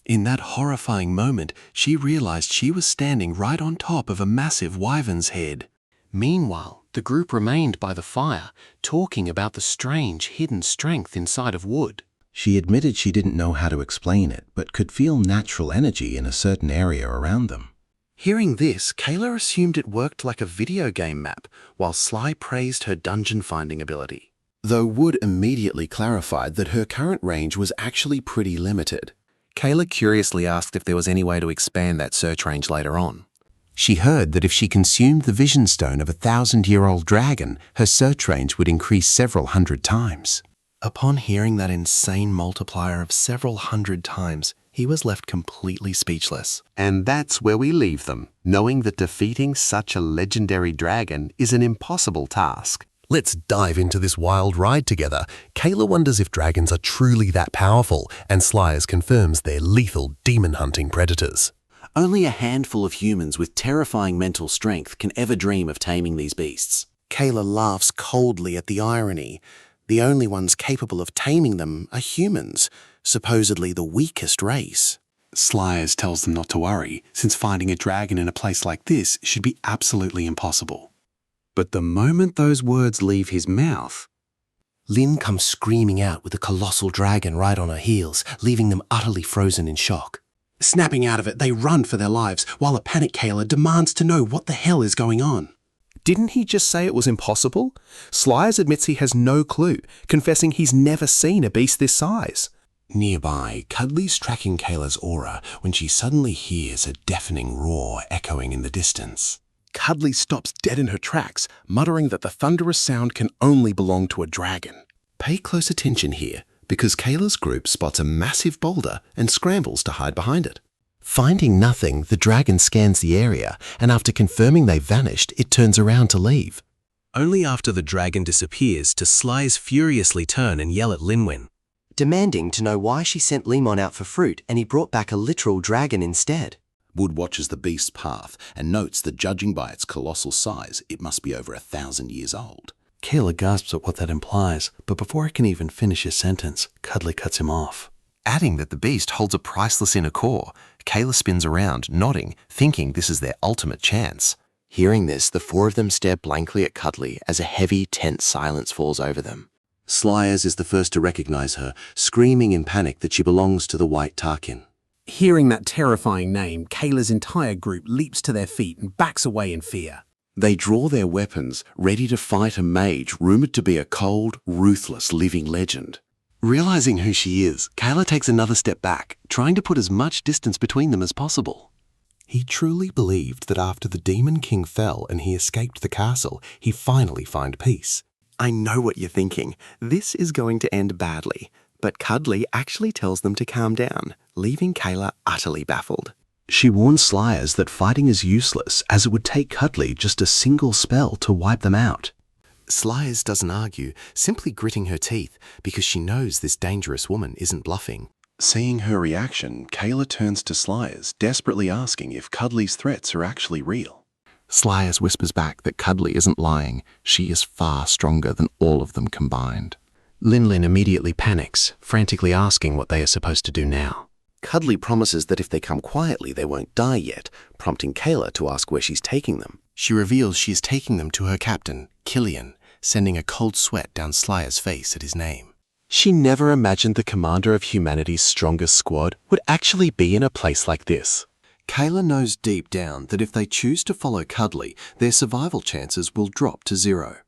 In that horrifying moment, she realized she was standing right on top of a massive wyvern's head. Meanwhile, the group remained by the fire, talking about the strange hidden strength inside of Wood. She admitted she didn't know how to explain it, but could feel natural energy in a certain area around them. Hearing this, Kayla assumed it worked like a video game map, while Sly praised her dungeon-finding ability. Though Wood immediately clarified that her current range was actually pretty limited. Kayla curiously asked if there was any way to expand that search range later on. She heard that if she consumed the vision stone of a 1,000-year-old dragon, her search range would increase several hundred times. Upon hearing that insane multiplier of several hundred times, he was left completely speechless. And that's where we leave them, knowing that defeating such a legendary dragon is an impossible task. Let's dive into this wild ride together. Kayla wonders if dragons are truly that powerful, and Slyers confirms they're lethal demon-hunting predators. Only a handful of humans with terrifying mental strength can ever dream of taming these beasts. Kayla laughs coldly at the irony. The only ones capable of taming them are humans, supposedly the weakest race. Slyers tells them not to worry, since finding a dragon in a place like this should be absolutely impossible. But the moment those words leave his mouth, Lynn comes screaming out with a colossal dragon right on her heels, leaving them utterly frozen in shock. Snapping out of it, they run for their lives, while a panicked Kayla demands to know what the hell is going on. Didn't he just say it was impossible? Slyers admits he has no clue, confessing he's never seen a beast this size. Nearby, Cuddly's tracking Kayla's aura when she suddenly hears a deafening roar echoing in the distance. Cuddly stops dead in her tracks, muttering that the thunderous sound can only belong to a dragon. Pay close attention here, because Kayla's group spots a massive boulder and scrambles to hide behind it. Finding nothing, the dragon scans the area, and after confirming they vanished, it turns around to leave. Only after the dragon disappears does Slyers furiously turn and yell at Linwin, demanding to know why she sent Limon out for fruit and he brought back a literal dragon instead. Wood watches the beast's path and notes that judging by its colossal size, it must be over 1,000 years old. Kayla gasps at what that implies, but before he can even finish his sentence, Cuddly cuts him off. Adding that the beast holds a priceless inner core, Kayla spins around, nodding, thinking this is their ultimate chance. Hearing this, the four of them stare blankly at Cuddly as a heavy, tense silence falls over them. Slyers is the first to recognize her, screaming in panic that she belongs to the White Tarkin. Hearing that terrifying name, Kayla's entire group leaps to their feet and backs away in fear. They draw their weapons, ready to fight a mage rumored to be a cold, ruthless living legend. Realizing who she is, Kayla takes another step back, trying to put as much distance between them as possible. He truly believed that after the Demon King fell and he escaped the castle, he'd finally find peace. I know what you're thinking. This is going to end badly. But Cuddly actually tells them to calm down, leaving Kayla utterly baffled. She warns Slyers that fighting is useless, as it would take Cuddly just a single spell to wipe them out. Slyers doesn't argue, simply gritting her teeth, because she knows this dangerous woman isn't bluffing. Seeing her reaction, Kayla turns to Slyers, desperately asking if Cuddly's threats are actually real. Slyers whispers back that Cuddly isn't lying. She is far stronger than all of them combined. Linlin immediately panics, frantically asking what they are supposed to do now. Cuddly promises that if they come quietly, they won't die yet, prompting Kayla to ask where she's taking them. She reveals she is taking them to her captain, Killian, sending a cold sweat down Slayer's face at his name. She never imagined the commander of humanity's strongest squad would actually be in a place like this. Kayla knows deep down that if they choose to follow Cuddly, their survival chances will drop to 0.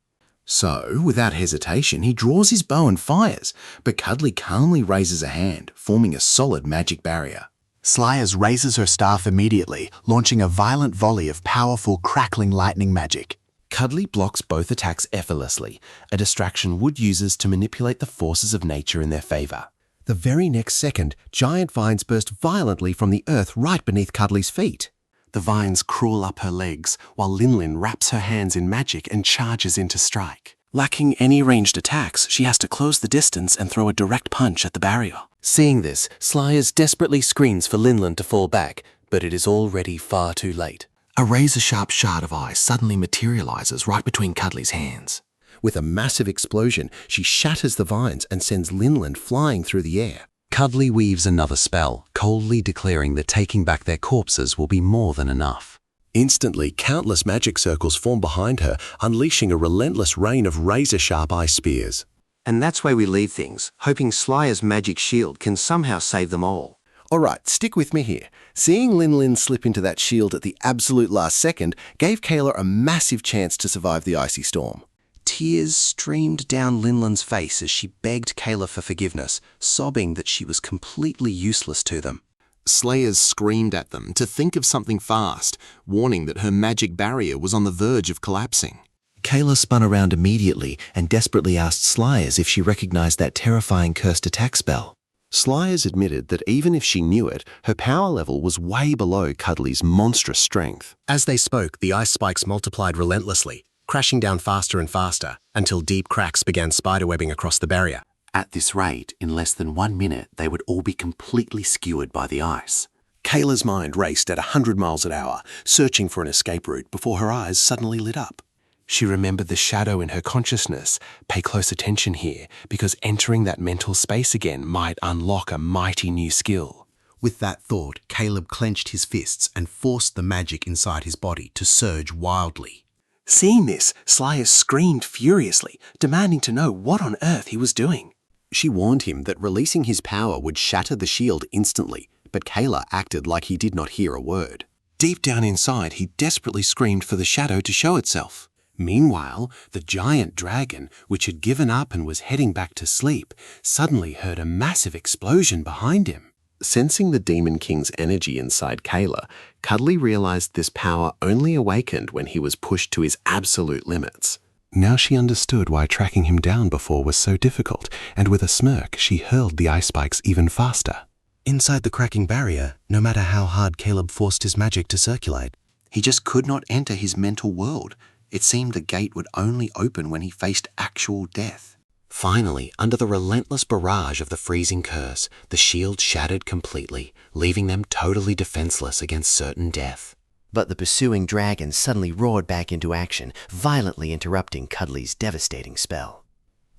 So, without hesitation, he draws his bow and fires, but Cuddly calmly raises a hand, forming a solid magic barrier. Slayers raises her staff immediately, launching a violent volley of powerful, crackling lightning magic. Cuddly blocks both attacks effortlessly, a distraction Wood uses to manipulate the forces of nature in their favour. The very next second, giant vines burst violently from the earth right beneath Cuddly's feet. The vines crawl up her legs, while Linlin wraps her hands in magic and charges in to strike. Lacking any ranged attacks, she has to close the distance and throw a direct punch at the barrier. Seeing this, Slayers desperately screams for Linlin to fall back, but it is already far too late. A razor-sharp shard of ice suddenly materializes right between Cuddly's hands. With a massive explosion, she shatters the vines and sends Linlin flying through the air. Cuddly weaves another spell, coldly declaring that taking back their corpses will be more than enough. Instantly, countless magic circles form behind her, unleashing a relentless rain of razor-sharp ice spears. And that's where we leave things, hoping Slayer's magic shield can somehow save them all. Alright, stick with me here. Seeing Linlin slip into that shield at the absolute last second gave Kayla a massive chance to survive the icy storm. Tears streamed down Linlin's face as she begged Kayla for forgiveness, sobbing that she was completely useless to them. Slayers screamed at them to think of something fast, warning that her magic barrier was on the verge of collapsing. Kayla spun around immediately and desperately asked Slayers if she recognized that terrifying cursed attack spell. Slayers admitted that even if she knew it, her power level was way below Cuddly's monstrous strength. As they spoke, the ice spikes multiplied relentlessly, crashing down faster and faster, until deep cracks began spiderwebbing across the barrier. At this rate, in less than 1 minute, they would all be completely skewered by the ice. Kayla's mind raced at 100 miles an hour, searching for an escape route before her eyes suddenly lit up. She remembered the shadow in her consciousness. Pay close attention here, because entering that mental space again might unlock a mighty new skill. With that thought, Caleb clenched his fists and forced the magic inside his body to surge wildly. Seeing this, Slayer screamed furiously, demanding to know what on earth he was doing. She warned him that releasing his power would shatter the shield instantly, but Kayla acted like he did not hear a word. Deep down inside, he desperately screamed for the shadow to show itself. Meanwhile, the giant dragon, which had given up and was heading back to sleep, suddenly heard a massive explosion behind him. Sensing the Demon King's energy inside Kayla, Cuddly realized this power only awakened when he was pushed to his absolute limits. Now she understood why tracking him down before was so difficult, and with a smirk, she hurled the ice spikes even faster. Inside the cracking barrier, no matter how hard Caleb forced his magic to circulate, he just could not enter his mental world. It seemed the gate would only open when he faced actual death. Finally, under the relentless barrage of the freezing curse, the shield shattered completely, leaving them totally defenseless against certain death. But the pursuing dragon suddenly roared back into action, violently interrupting Cuddly's devastating spell.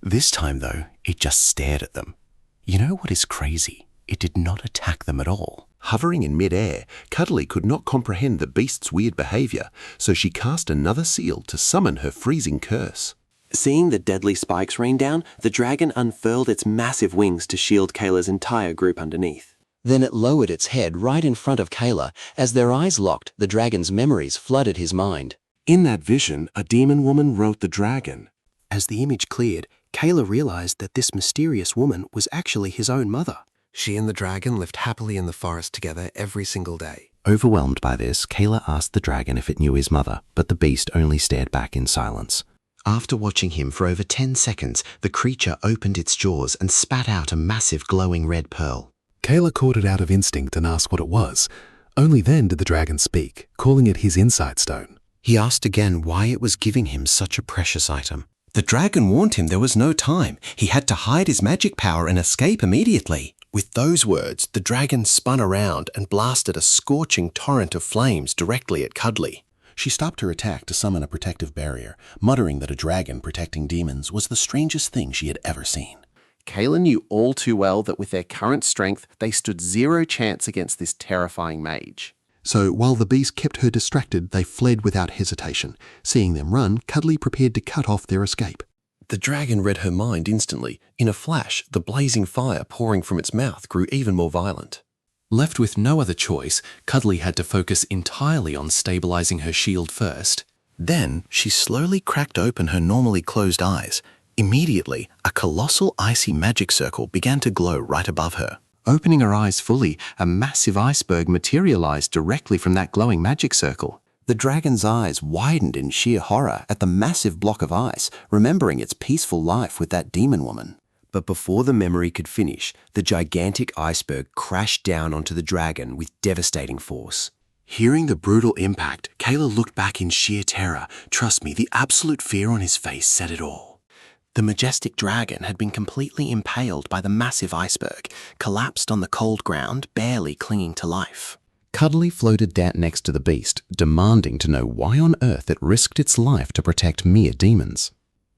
This time, though, it just stared at them. You know what is crazy? It did not attack them at all. Hovering in mid-air, Cuddly could not comprehend the beast's weird behavior, so she cast another seal to summon her freezing curse. Seeing the deadly spikes rain down, the dragon unfurled its massive wings to shield Kayla's entire group underneath. Then it lowered its head right in front of Kayla. As their eyes locked, the dragon's memories flooded his mind. In that vision, a demon woman wrote the dragon. As the image cleared, Kayla realized that this mysterious woman was actually his own mother. She and the dragon lived happily in the forest together every single day. Overwhelmed by this, Kayla asked the dragon if it knew his mother, but the beast only stared back in silence. After watching him for over 10 seconds, the creature opened its jaws and spat out a massive glowing red pearl. Kayla caught it out of instinct and asked what it was. Only then did the dragon speak, calling it his insight stone. He asked again why it was giving him such a precious item. The dragon warned him there was no time. He had to hide his magic power and escape immediately. With those words, the dragon spun around and blasted a scorching torrent of flames directly at Cuddly. She stopped her attack to summon a protective barrier, muttering that a dragon protecting demons was the strangest thing she had ever seen. Kayla knew all too well that with their current strength, they stood zero chance against this terrifying mage. So while the beast kept her distracted, they fled without hesitation. Seeing them run, Cuddly prepared to cut off their escape. The dragon read her mind instantly. In a flash, the blazing fire pouring from its mouth grew even more violent. Left with no other choice, Cuddly had to focus entirely on stabilizing her shield first. Then, she slowly cracked open her normally closed eyes. Immediately, a colossal icy magic circle began to glow right above her. Opening her eyes fully, a massive iceberg materialized directly from that glowing magic circle. The dragon's eyes widened in sheer horror at the massive block of ice, remembering its peaceful life with that demon woman. But before the memory could finish, the gigantic iceberg crashed down onto the dragon with devastating force. Hearing the brutal impact, Kayla looked back in sheer terror. Trust me, the absolute fear on his face said it all. The majestic dragon had been completely impaled by the massive iceberg, collapsed on the cold ground, barely clinging to life. Cuddly floated down next to the beast, demanding to know why on earth it risked its life to protect mere demons.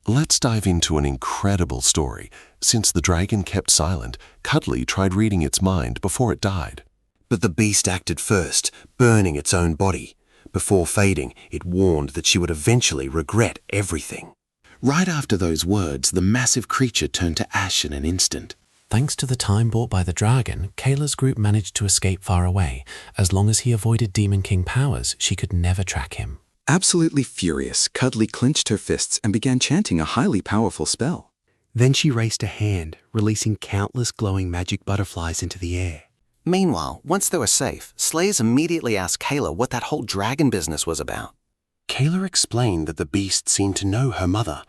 Let's dive into an incredible story. Since the dragon kept silent, Cuddly tried reading its mind before it died. But the beast acted first, burning its own body. Before fading, it warned that she would eventually regret everything. Right after those words, the massive creature turned to ash in an instant. Thanks to the time bought by the dragon, Kayla's group managed to escape far away. As long as he avoided Demon King powers, she could never track him. Absolutely furious, Cuddly clenched her fists and began chanting a highly powerful spell. Then she raised a hand, releasing countless glowing magic butterflies into the air. Meanwhile, once they were safe, Slayers immediately asked Kayla what that whole dragon business was about. Kayla explained that the beast seemed to know her mother.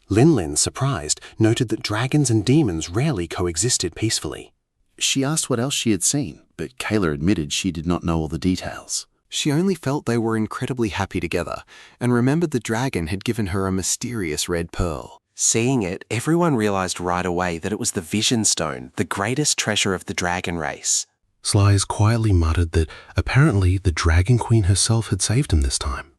Lin, surprised, noted that dragons and demons rarely coexisted peacefully. She asked what else she had seen, but Kayla admitted she did not know all the details. She only felt they were incredibly happy together, and remembered the dragon had given her a mysterious red pearl. Seeing it, everyone realized right away that it was the Vision Stone, the greatest treasure of the dragon race. Slice quietly muttered that apparently the Dragon Queen herself had saved him this time.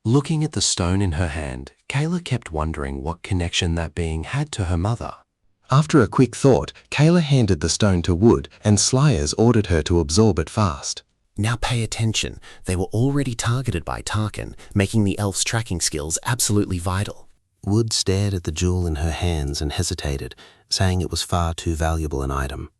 Looking at the stone in her hand, Kayla kept wondering what connection that being had to her mother. After a quick thought, Kayla handed the stone to Wood, and Slayers ordered her to absorb it fast. Now pay attention. They were already targeted by Tarkin, making the elf's tracking skills absolutely vital. Wood stared at the jewel in her hands and hesitated, saying it was far too valuable an item.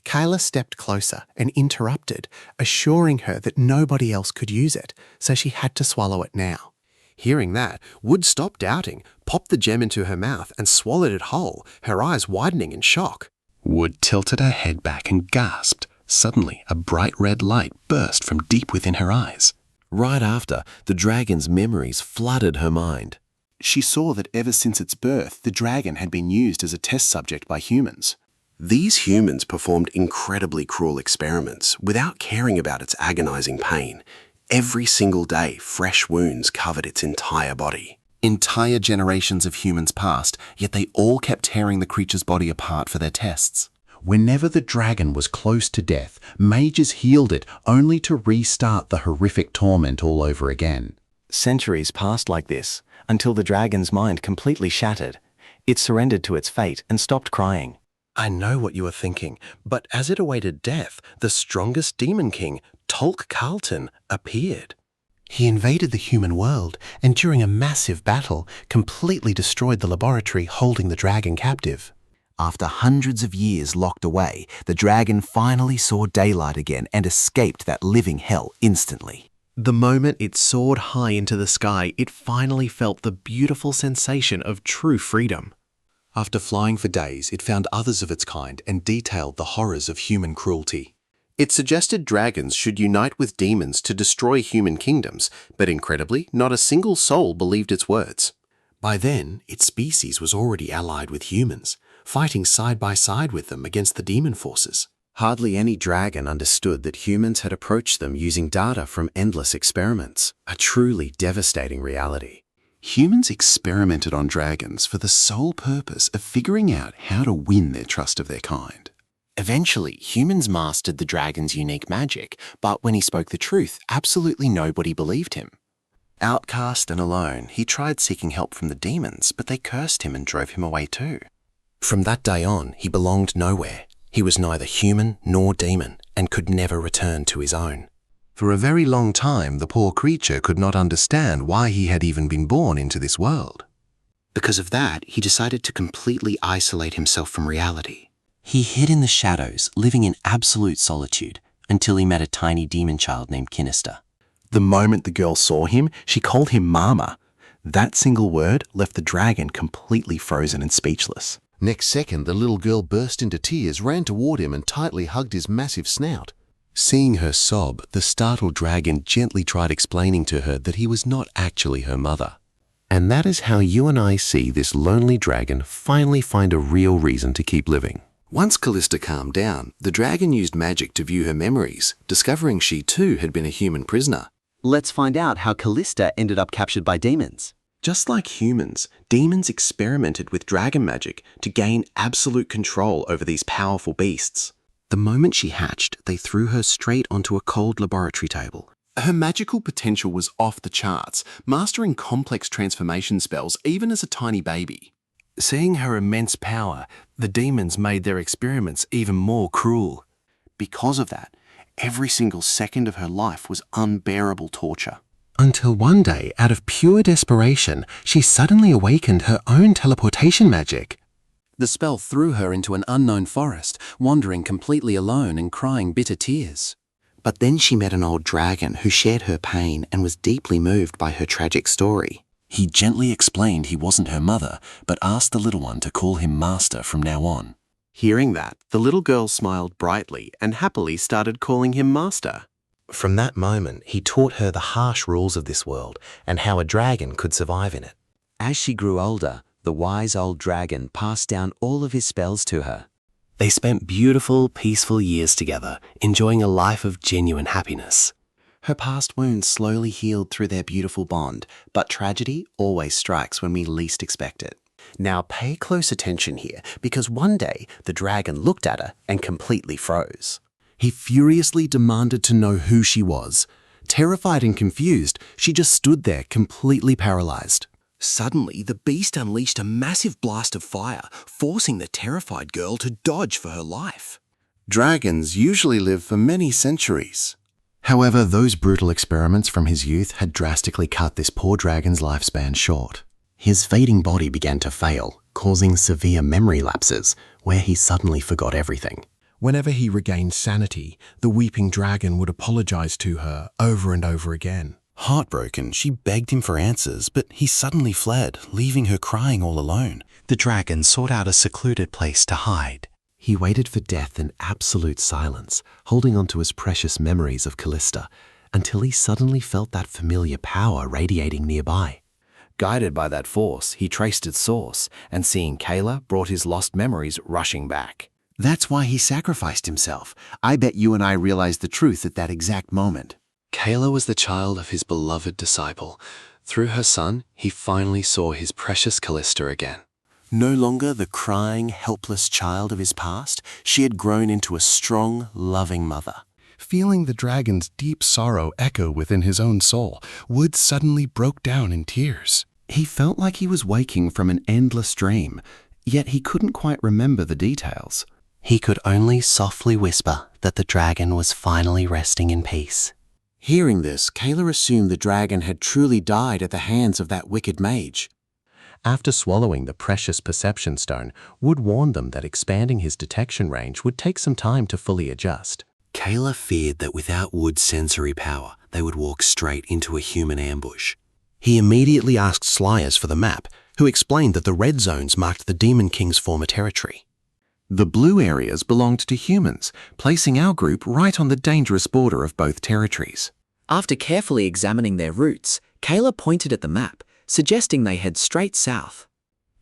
Kayla stepped closer and interrupted, assuring her that nobody else could use it, so she had to swallow it now. Hearing that, Wood stopped doubting, popped the gem into her mouth and swallowed it whole, her eyes widening in shock. Wood tilted her head back and gasped. Suddenly, a bright red light burst from deep within her eyes. Right after, the dragon's memories flooded her mind. She saw that ever since its birth, the dragon had been used as a test subject by humans. These humans performed incredibly cruel experiments without caring about its agonizing pain. Every single day, fresh wounds covered its entire body. Entire generations of humans passed, yet they all kept tearing the creature's body apart for their tests. Whenever the dragon was close to death, mages healed it only to restart the horrific torment all over again. Centuries passed like this, until the dragon's mind completely shattered. It surrendered to its fate and stopped crying. I know what you are thinking, but as it awaited death, the strongest demon king, Tolk Carlton, appeared. He invaded the human world, and during a massive battle, completely destroyed the laboratory holding the dragon captive. After hundreds of years locked away, the dragon finally saw daylight again and escaped that living hell instantly. The moment it soared high into the sky, it finally felt the beautiful sensation of true freedom. After flying for days, it found others of its kind and detailed the horrors of human cruelty. It suggested dragons should unite with demons to destroy human kingdoms, but incredibly, not a single soul believed its words. By then, its species was already allied with humans, fighting side by side with them against the demon forces. Hardly any dragon understood that humans had approached them using data from endless experiments, a truly devastating reality. Humans experimented on dragons for the sole purpose of figuring out how to win their trust of their kind. Eventually, humans mastered the dragon's unique magic, but when he spoke the truth, absolutely nobody believed him. Outcast and alone, he tried seeking help from the demons, but they cursed him and drove him away too. From that day on, he belonged nowhere. He was neither human nor demon and could never return to his own. For a very long time, the poor creature could not understand why he had even been born into this world. Because of that, he decided to completely isolate himself from reality. He hid in the shadows, living in absolute solitude, until he met a tiny demon child named Kinister. The moment the girl saw him, she called him Mama. That single word left the dragon completely frozen and speechless. Next second, the little girl burst into tears, ran toward him and tightly hugged his massive snout. Seeing her sob, the startled dragon gently tried explaining to her that he was not actually her mother. And that is how you and I see this lonely dragon finally find a real reason to keep living. Once Callista calmed down, the dragon used magic to view her memories, discovering she too had been a human prisoner. Let's find out how Callista ended up captured by demons. Just like humans, demons experimented with dragon magic to gain absolute control over these powerful beasts. The moment she hatched, they threw her straight onto a cold laboratory table. Her magical potential was off the charts, mastering complex transformation spells even as a tiny baby. Seeing her immense power, the demons made their experiments even more cruel. Because of that, every single second of her life was unbearable torture. Until one day, out of pure desperation, she suddenly awakened her own teleportation magic. The spell threw her into an unknown forest, wandering completely alone and crying bitter tears. But then she met an old dragon who shared her pain and was deeply moved by her tragic story. He gently explained he wasn't her mother, but asked the little one to call him Master from now on. Hearing that, the little girl smiled brightly and happily started calling him Master. From that moment, he taught her the harsh rules of this world and how a dragon could survive in it. As she grew older, the wise old dragon passed down all of his spells to her. They spent beautiful, peaceful years together, enjoying a life of genuine happiness. Her past wounds slowly healed through their beautiful bond, but tragedy always strikes when we least expect it. Now pay close attention here, because one day the dragon looked at her and completely froze. He furiously demanded to know who she was. Terrified and confused, she just stood there completely paralyzed. Suddenly, the beast unleashed a massive blast of fire, forcing the terrified girl to dodge for her life. Dragons usually live for many centuries. However, those brutal experiments from his youth had drastically cut this poor dragon's lifespan short. His fading body began to fail, causing severe memory lapses, where he suddenly forgot everything. Whenever he regained sanity, the weeping dragon would apologize to her over and over again. Heartbroken, she begged him for answers, but he suddenly fled, leaving her crying all alone. The dragon sought out a secluded place to hide. He waited for death in absolute silence, holding on to his precious memories of Callista, until he suddenly felt that familiar power radiating nearby. Guided by that force, he traced its source, and seeing Kayla brought his lost memories rushing back. That's why he sacrificed himself. I bet you and I realized the truth at that exact moment. Kayla was the child of his beloved disciple. Through her son, he finally saw his precious Callista again. No longer the crying, helpless child of his past, she had grown into a strong, loving mother. Feeling the dragon's deep sorrow echo within his own soul, Wood suddenly broke down in tears. He felt like he was waking from an endless dream, yet he couldn't quite remember the details. He could only softly whisper that the dragon was finally resting in peace. Hearing this, Kayla assumed the dragon had truly died at the hands of that wicked mage. After swallowing the precious perception stone, Wood warned them that expanding his detection range would take some time to fully adjust. Kayla feared that without Wood's sensory power, they would walk straight into a human ambush. He immediately asked Slyers for the map, who explained that the red zones marked the Demon King's former territory. The blue areas belonged to humans, placing our group right on the dangerous border of both territories. After carefully examining their routes, Kayla pointed at the map, suggesting they head straight south.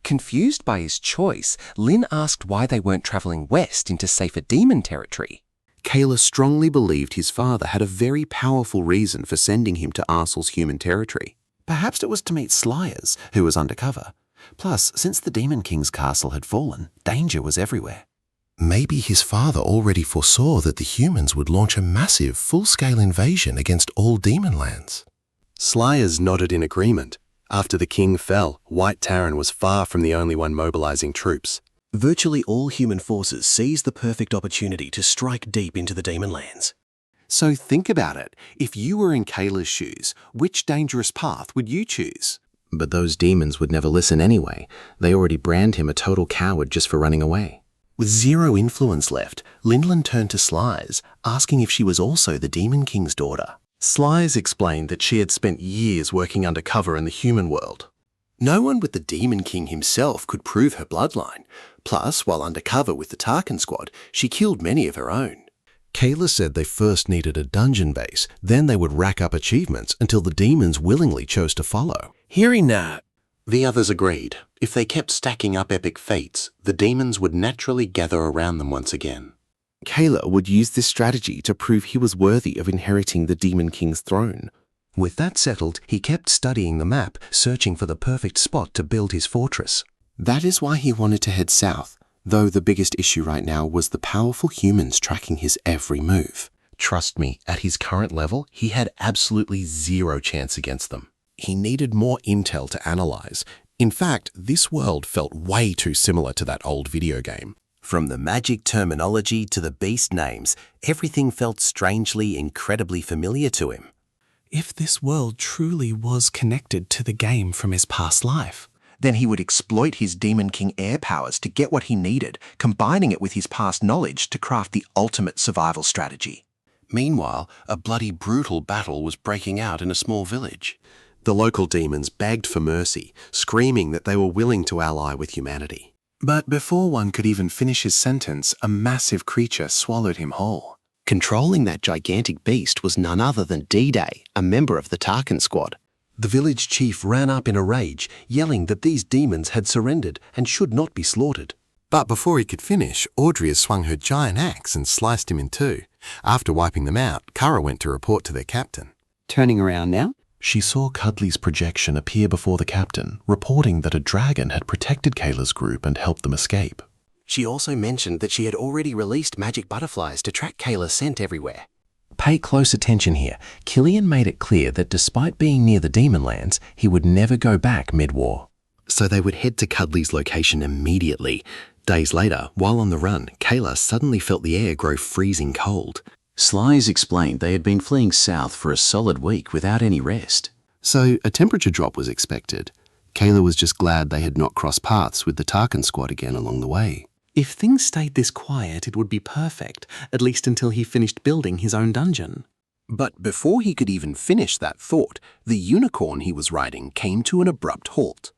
Confused by his choice, Lin asked why they weren't traveling west into safer demon territory. Kayla strongly believed his father had a very powerful reason for sending him to Arsel's human territory. Perhaps it was to meet Slyers, who was undercover. Plus, since the Demon King's castle had fallen, danger was everywhere. Maybe his father already foresaw that the humans would launch a massive, full-scale invasion against all demon lands. Slyers nodded in agreement. After the king fell, White Terran was far from the only one mobilizing troops. Virtually all human forces seized the perfect opportunity to strike deep into the demon lands. So think about it. If you were in Kayla's shoes, which dangerous path would you choose? But those demons would never listen anyway. They already brand him a total coward just for running away. With zero influence left, Linlin turned to Slies, asking if she was also the Demon King's daughter. Slies explained that she had spent years working undercover in the human world. No one but the Demon King himself could prove her bloodline. Plus, while undercover with the Tarkin squad, she killed many of her own. Kayla said they first needed a dungeon base, then they would rack up achievements until the demons willingly chose to follow. Hearing that, the others agreed. If they kept stacking up epic fates, the demons would naturally gather around them once again. Kayla would use this strategy to prove he was worthy of inheriting the Demon King's throne. With that settled, he kept studying the map, searching for the perfect spot to build his fortress. That is why he wanted to head south, though the biggest issue right now was the powerful humans tracking his every move. Trust me, at his current level, he had absolutely zero chance against them. He needed more intel to analyze. In fact, this world felt way too similar to that old video game. From the magic terminology to the beast names, everything felt strangely, incredibly familiar to him. If this world truly was connected to the game from his past life, then he would exploit his Demon King air powers to get what he needed, combining it with his past knowledge to craft the ultimate survival strategy. Meanwhile, a bloody brutal battle was breaking out in a small village. The local demons begged for mercy, screaming that they were willing to ally with humanity. But before one could even finish his sentence, a massive creature swallowed him whole. Controlling that gigantic beast was none other than D-Day, a member of the Tarkin squad. The village chief ran up in a rage, yelling that these demons had surrendered and should not be slaughtered. But before he could finish, Audrey swung her giant axe and sliced him in two. After wiping them out, Kara went to report to their captain. Turning around now? She saw Cuddly's projection appear before the captain, reporting that a dragon had protected Kayla's group and helped them escape. She also mentioned that she had already released magic butterflies to track Kayla's scent everywhere. Pay close attention here. Killian made it clear that despite being near the Demon Lands, he would never go back mid-war. So they would head to Cuddly's location immediately. Days later, while on the run, Kayla suddenly felt the air grow freezing cold. Slies explained they had been fleeing south for a solid week without any rest. So a temperature drop was expected. Kayla was just glad they had not crossed paths with the Tarkin squad again along the way. If things stayed this quiet, it would be perfect, at least until he finished building his own dungeon. But before he could even finish that thought, the unicorn he was riding came to an abrupt halt.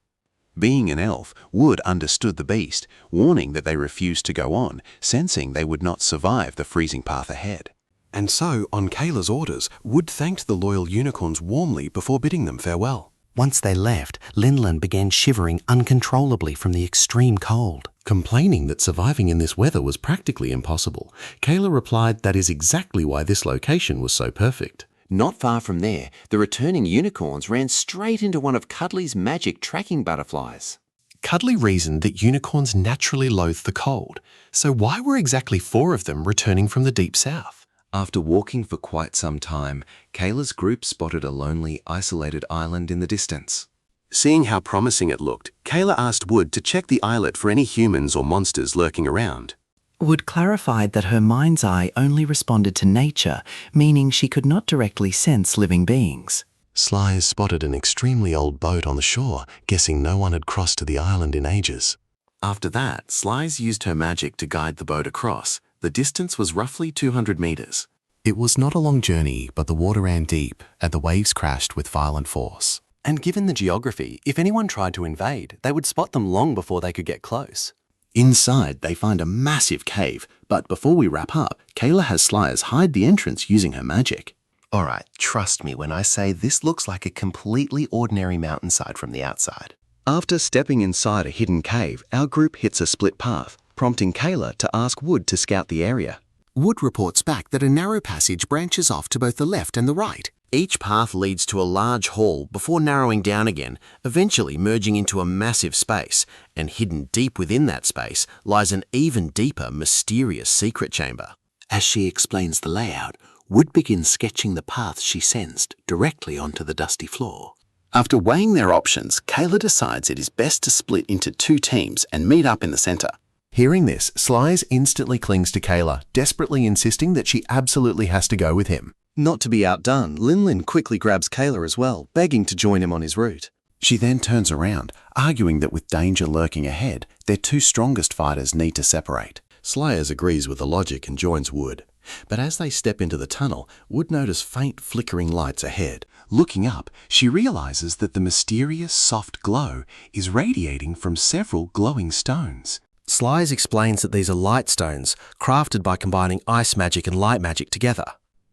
Being an elf, Wood understood the beast, warning that they refused to go on, sensing they would not survive the freezing path ahead. And so, on Kayla's orders, Wood thanked the loyal unicorns warmly before bidding them farewell. Once they left, Linlin began shivering uncontrollably from the extreme cold. Complaining that surviving in this weather was practically impossible, Kayla replied that is exactly why this location was so perfect. Not far from there, the returning unicorns ran straight into one of Cuddly's magic tracking butterflies. Cuddly reasoned that unicorns naturally loathe the cold, so why were exactly 4 of them returning from the deep south? After walking for quite some time, Kayla's group spotted a lonely, isolated island in the distance. Seeing how promising it looked, Kayla asked Wood to check the islet for any humans or monsters lurking around. Wood clarified that her mind's eye only responded to nature, meaning she could not directly sense living beings. Slies spotted an extremely old boat on the shore, guessing no one had crossed to the island in ages. After that, Slies used her magic to guide the boat across. The distance was roughly 200 meters. It was not a long journey, but the water ran deep and the waves crashed with violent force. And given the geography, if anyone tried to invade, they would spot them long before they could get close. Inside, they find a massive cave, but before we wrap up, Kayla has Sliers hide the entrance using her magic. Alright, trust me when I say this looks like a completely ordinary mountainside from the outside. After stepping inside a hidden cave, our group hits a split path, prompting Kayla to ask Wood to scout the area. Wood reports back that a narrow passage branches off to both the left and the right. Each path leads to a large hall before narrowing down again, eventually merging into a massive space, and hidden deep within that space lies an even deeper, mysterious secret chamber. As she explains the layout, Wood begins sketching the path she sensed directly onto the dusty floor. After weighing their options, Kayla decides it is best to split into 2 teams and meet up in the center. Hearing this, Slice instantly clings to Kayla, desperately insisting that she absolutely has to go with him. Not to be outdone, Lin quickly grabs Kayla as well, begging to join him on his route. She then turns around, arguing that with danger lurking ahead, their two strongest fighters need to separate. Slayers agrees with the logic and joins Wood. But as they step into the tunnel, Wood notices faint flickering lights ahead. Looking up, she realizes that the mysterious soft glow is radiating from several glowing stones. Slice explains that these are light stones, crafted by combining ice magic and light magic together.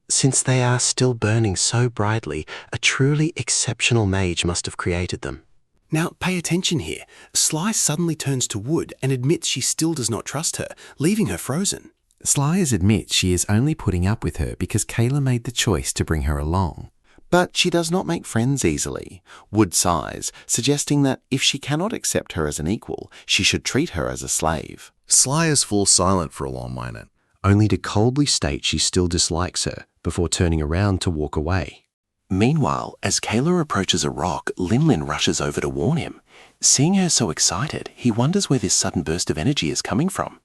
Since they are still burning so brightly, a truly exceptional mage must have created them. Now, pay attention here. Slice suddenly turns to Wood and admits she still does not trust her, leaving her frozen. Slice admits she is only putting up with her because Kayla made the choice to bring her along. But she does not make friends easily. Wood sighs, suggesting that if she cannot accept her as an equal, she should treat her as a slave. Slayers falls silent for a long minute, only to coldly state she still dislikes her before turning around to walk away. Meanwhile, as Kayla approaches a rock, Lin rushes over to warn him. Seeing her so excited, he wonders where this sudden burst of energy is coming from.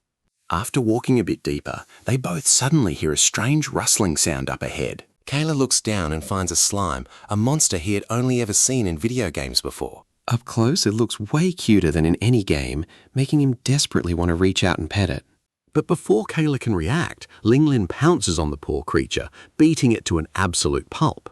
After walking a bit deeper, they both suddenly hear a strange rustling sound up ahead. Kayla looks down and finds a slime, a monster he had only ever seen in video games before. Up close, it looks way cuter than in any game, making him desperately want to reach out and pet it. But before Kayla can react, Lin pounces on the poor creature, beating it to an absolute pulp.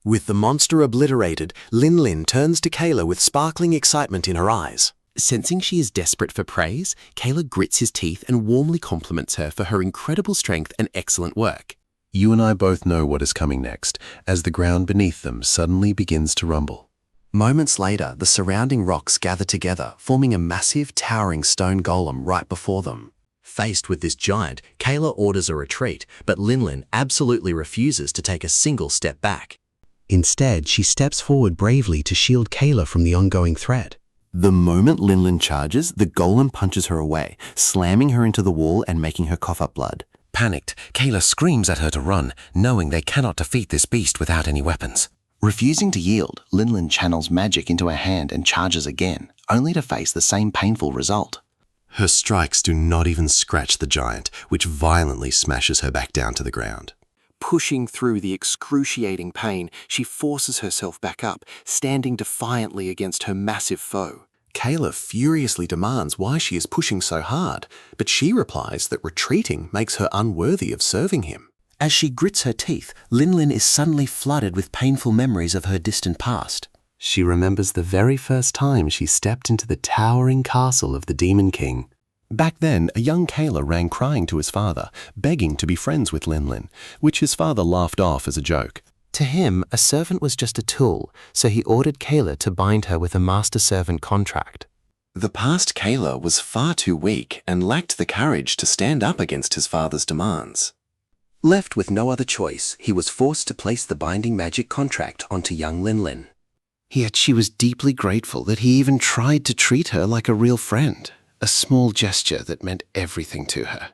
With the monster obliterated, Lin turns to Kayla with sparkling excitement in her eyes. Sensing she is desperate for praise, Kayla grits his teeth and warmly compliments her for her incredible strength and excellent work. You and I both know what is coming next, as the ground beneath them suddenly begins to rumble. Moments later, the surrounding rocks gather together, forming a massive, towering stone golem right before them. Faced with this giant, Kayla orders a retreat, but Lin absolutely refuses to take a single step back. Instead, she steps forward bravely to shield Kayla from the ongoing threat. The moment Lin charges, the golem punches her away, slamming her into the wall and making her cough up blood. Panicked, Kayla screams at her to run, knowing they cannot defeat this beast without any weapons. Refusing to yield, Lin channels magic into her hand and charges again, only to face the same painful result. Her strikes do not even scratch the giant, which violently smashes her back down to the ground. Pushing through the excruciating pain, she forces herself back up, standing defiantly against her massive foe. Kayla furiously demands why she is pushing so hard, but she replies that retreating makes her unworthy of serving him. As she grits her teeth, Lin is suddenly flooded with painful memories of her distant past. She remembers the very first time she stepped into the towering castle of the Demon King. Back then, a young Kayla ran crying to his father, begging to be friends with Lin, which his father laughed off as a joke. To him, a servant was just a tool, so he ordered Kayla to bind her with a master-servant contract. The past Kayla was far too weak and lacked the courage to stand up against his father's demands. Left with no other choice, he was forced to place the binding magic contract onto young Lin. Yet she was deeply grateful that he even tried to treat her like a real friend, a small gesture that meant everything to her.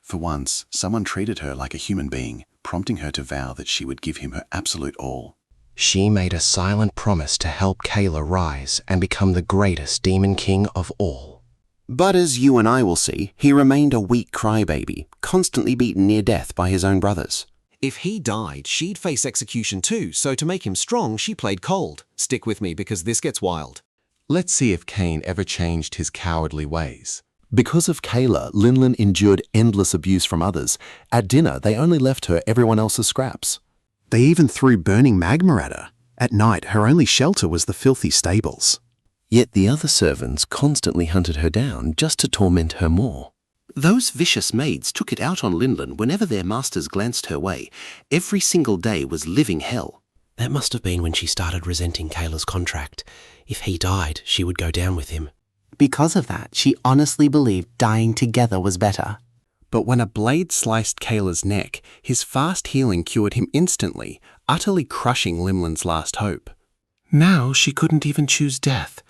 For once, someone treated her like a human being, prompting her to vow that she would give him her absolute all. She made a silent promise to help Kayla rise and become the greatest Demon King of all. But as you and I will see, he remained a weak crybaby, constantly beaten near death by his own brothers. If he died, she'd face execution too, so to make him strong, she played cold. Stick with me because this gets wild. Let's see if Cain ever changed his cowardly ways. Because of Kayla, Lin endured endless abuse from others. At dinner, they only left her everyone else's scraps. They even threw burning magma at her. At night, her only shelter was the filthy stables. Yet the other servants constantly hunted her down just to torment her more. Those vicious maids took it out on Lin whenever their masters glanced her way. Every single day was living hell. That must have been when she started resenting Kayla's contract. If he died, she would go down with him. Because of that, she honestly believed dying together was better. But when a blade sliced Kayla's neck, his fast healing cured him instantly, utterly crushing Lin's last hope. Now she couldn't even choose death.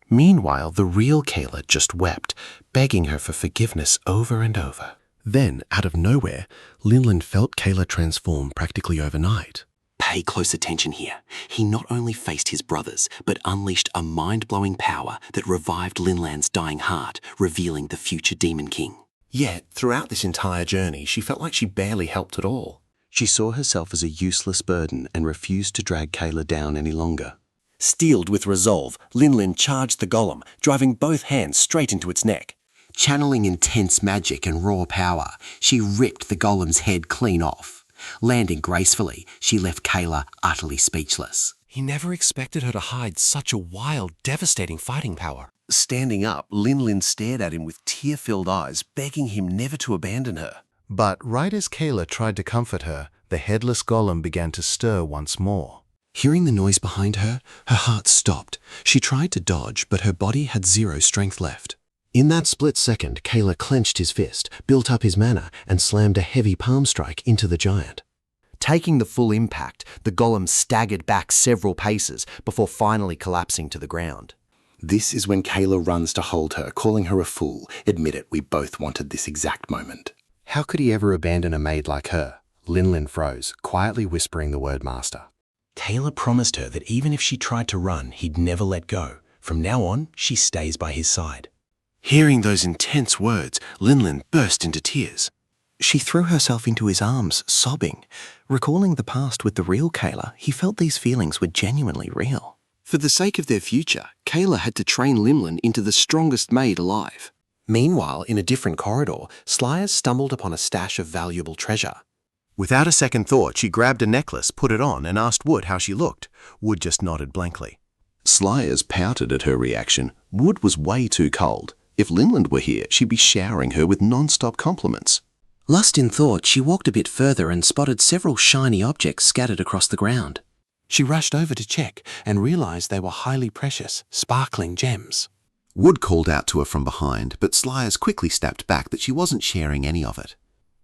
Meanwhile, the real Kayla just wept, begging her for forgiveness over and over. Then, out of nowhere, Lin felt Kayla transform practically overnight. Pay close attention here. He not only faced his brothers, but unleashed a mind-blowing power that revived Linland's dying heart, revealing the future Demon King. Yet, throughout this entire journey, she felt like she barely helped at all. She saw herself as a useless burden and refused to drag Kayla down any longer. Steeled with resolve, Linlin charged the golem, driving both hands straight into its neck. Channeling intense magic and raw power, she ripped the golem's head clean off. Landing gracefully, she left Kayla utterly speechless. He never expected her to hide such a wild, devastating fighting power. Standing up, Linlin stared at him with tear-filled eyes, begging him never to abandon her. But right as Kayla tried to comfort her, the headless golem began to stir once more. Hearing the noise behind her, her heart stopped. She tried to dodge, but her body had zero strength left. In that split second, Kayla clenched his fist, built up his mana, and slammed a heavy palm strike into the giant. Taking the full impact, the golem staggered back several paces before finally collapsing to the ground. This is when Kayla runs to hold her, calling her a fool. Admit it, we both wanted this exact moment. How could he ever abandon a maid like her? Linlin froze, quietly whispering the word master. Taylor promised her that even if she tried to run, he'd never let go. From now on, she stays by his side. Hearing those intense words, Linlin burst into tears. She threw herself into his arms, sobbing. Recalling the past with the real Kayla, he felt these feelings were genuinely real. For the sake of their future, Kayla had to train Linlin into the strongest maid alive. Meanwhile, in a different corridor, Slyers stumbled upon a stash of valuable treasure. Without a second thought, she grabbed a necklace, put it on, and asked Wood how she looked. Wood just nodded blankly. Slyers pouted at her reaction. Wood was way too cold. If Linland were here, she'd be showering her with non-stop compliments. Lost in thought, she walked a bit further and spotted several shiny objects scattered across the ground. She rushed over to check and realized they were highly precious, sparkling gems. Wood called out to her from behind, but Slyers quickly snapped back that she wasn't sharing any of it.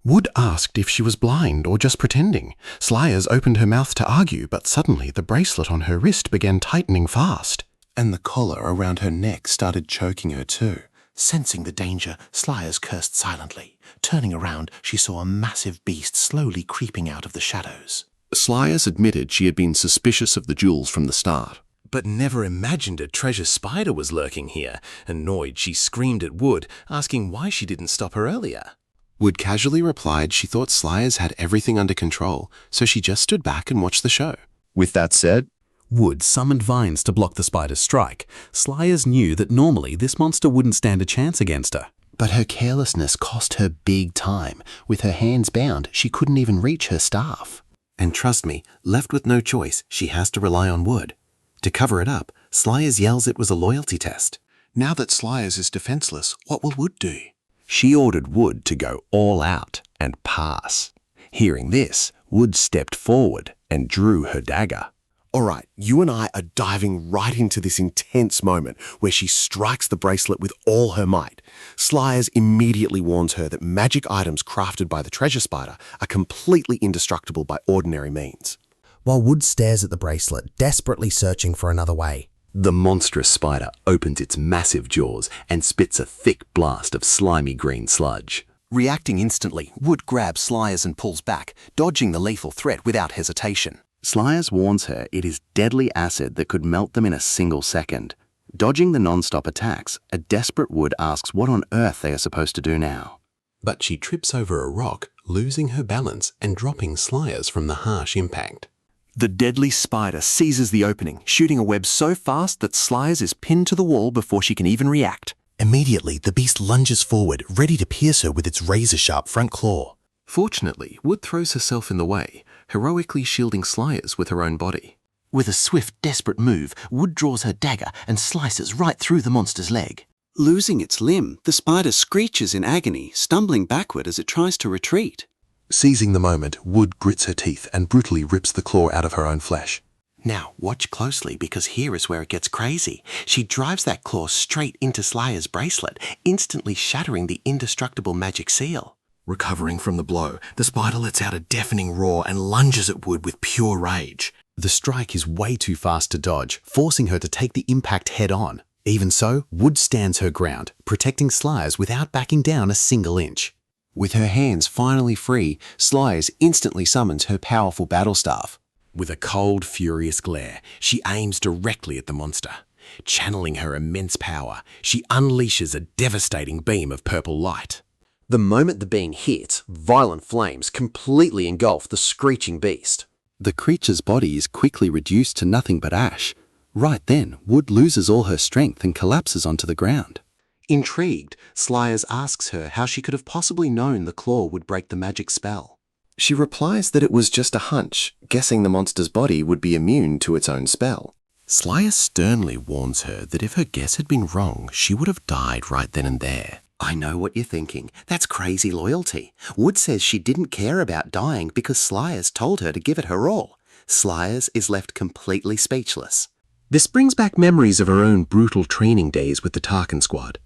Wood asked if she was blind or just pretending. Slyers opened her mouth to argue, but suddenly the bracelet on her wrist began tightening fast. And the collar around her neck started choking her too. Sensing the danger, Slyers cursed silently. Turning around, she saw a massive beast slowly creeping out of the shadows. Slyers admitted she had been suspicious of the jewels from the start. But never imagined a treasure spider was lurking here. Annoyed, she screamed at Wood, asking why she didn't stop her earlier. Wood casually replied she thought Slyers had everything under control, so she just stood back and watched the show. With that said, Wood summoned vines to block the spider's strike. Slyers knew that normally this monster wouldn't stand a chance against her. But her carelessness cost her big time. With her hands bound, she couldn't even reach her staff. And trust me, left with no choice, she has to rely on Wood. To cover it up, Slyers yells it was a loyalty test. Now that Slyers is defenseless, what will Wood do? She ordered Wood to go all out and pass. Hearing this, Wood stepped forward and drew her dagger. All right, you and I are diving right into this intense moment where she strikes the bracelet with all her might. Slyers immediately warns her that magic items crafted by the treasure spider are completely indestructible by ordinary means. While Wood stares at the bracelet, desperately searching for another way. The monstrous spider opens its massive jaws and spits a thick blast of slimy green sludge. Reacting instantly, Wood grabs Slyers and pulls back, dodging the lethal threat without hesitation. Slyers warns her it is deadly acid that could melt them in a single second. Dodging the non-stop attacks, a desperate Wood asks what on earth they are supposed to do now. But she trips over a rock, losing her balance and dropping Slyers from the harsh impact. The deadly spider seizes the opening, shooting a web so fast that Slyers is pinned to the wall before she can even react. Immediately, the beast lunges forward, ready to pierce her with its razor-sharp front claw. Fortunately, Wood throws herself in the way, heroically shielding Slyers with her own body. With a swift, desperate move, Wood draws her dagger and slices right through the monster's leg. Losing its limb, the spider screeches in agony, stumbling backward as it tries to retreat. Seizing the moment, Wood grits her teeth and brutally rips the claw out of her own flesh. Now, watch closely because here is where it gets crazy. She drives that claw straight into Slyers' bracelet, instantly shattering the indestructible magic seal. Recovering from the blow, the spider lets out a deafening roar and lunges at Wood with pure rage. The strike is way too fast to dodge, forcing her to take the impact head-on. Even so, Wood stands her ground, protecting Slyers without backing down a single inch. With her hands finally free, Slyers instantly summons her powerful battle staff. With a cold, furious glare, she aims directly at the monster. Channeling her immense power, she unleashes a devastating beam of purple light. The moment the beam hit, violent flames completely engulf the screeching beast. The creature's body is quickly reduced to nothing but ash. Right then, Wood loses all her strength and collapses onto the ground. Intrigued, Slyers asks her how she could have possibly known the claw would break the magic spell. She replies that it was just a hunch, guessing the monster's body would be immune to its own spell. Slayer sternly warns her that if her guess had been wrong, she would have died right then and there. I know what you're thinking. That's crazy loyalty. Wood says she didn't care about dying because Slyers told her to give it her all. Slyers is left completely speechless. This brings back memories of her own brutal training days with the Tarkin squad.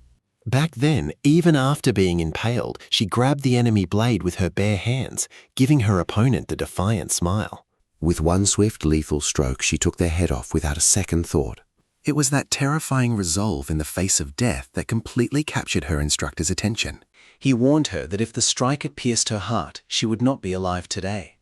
Back then, even after being impaled, she grabbed the enemy blade with her bare hands, giving her opponent a defiant smile. With one swift, lethal stroke, she took their head off without a second thought. It was that terrifying resolve in the face of death that completely captured her instructor's attention. He warned her that if the strike had pierced her heart, she would not be alive today.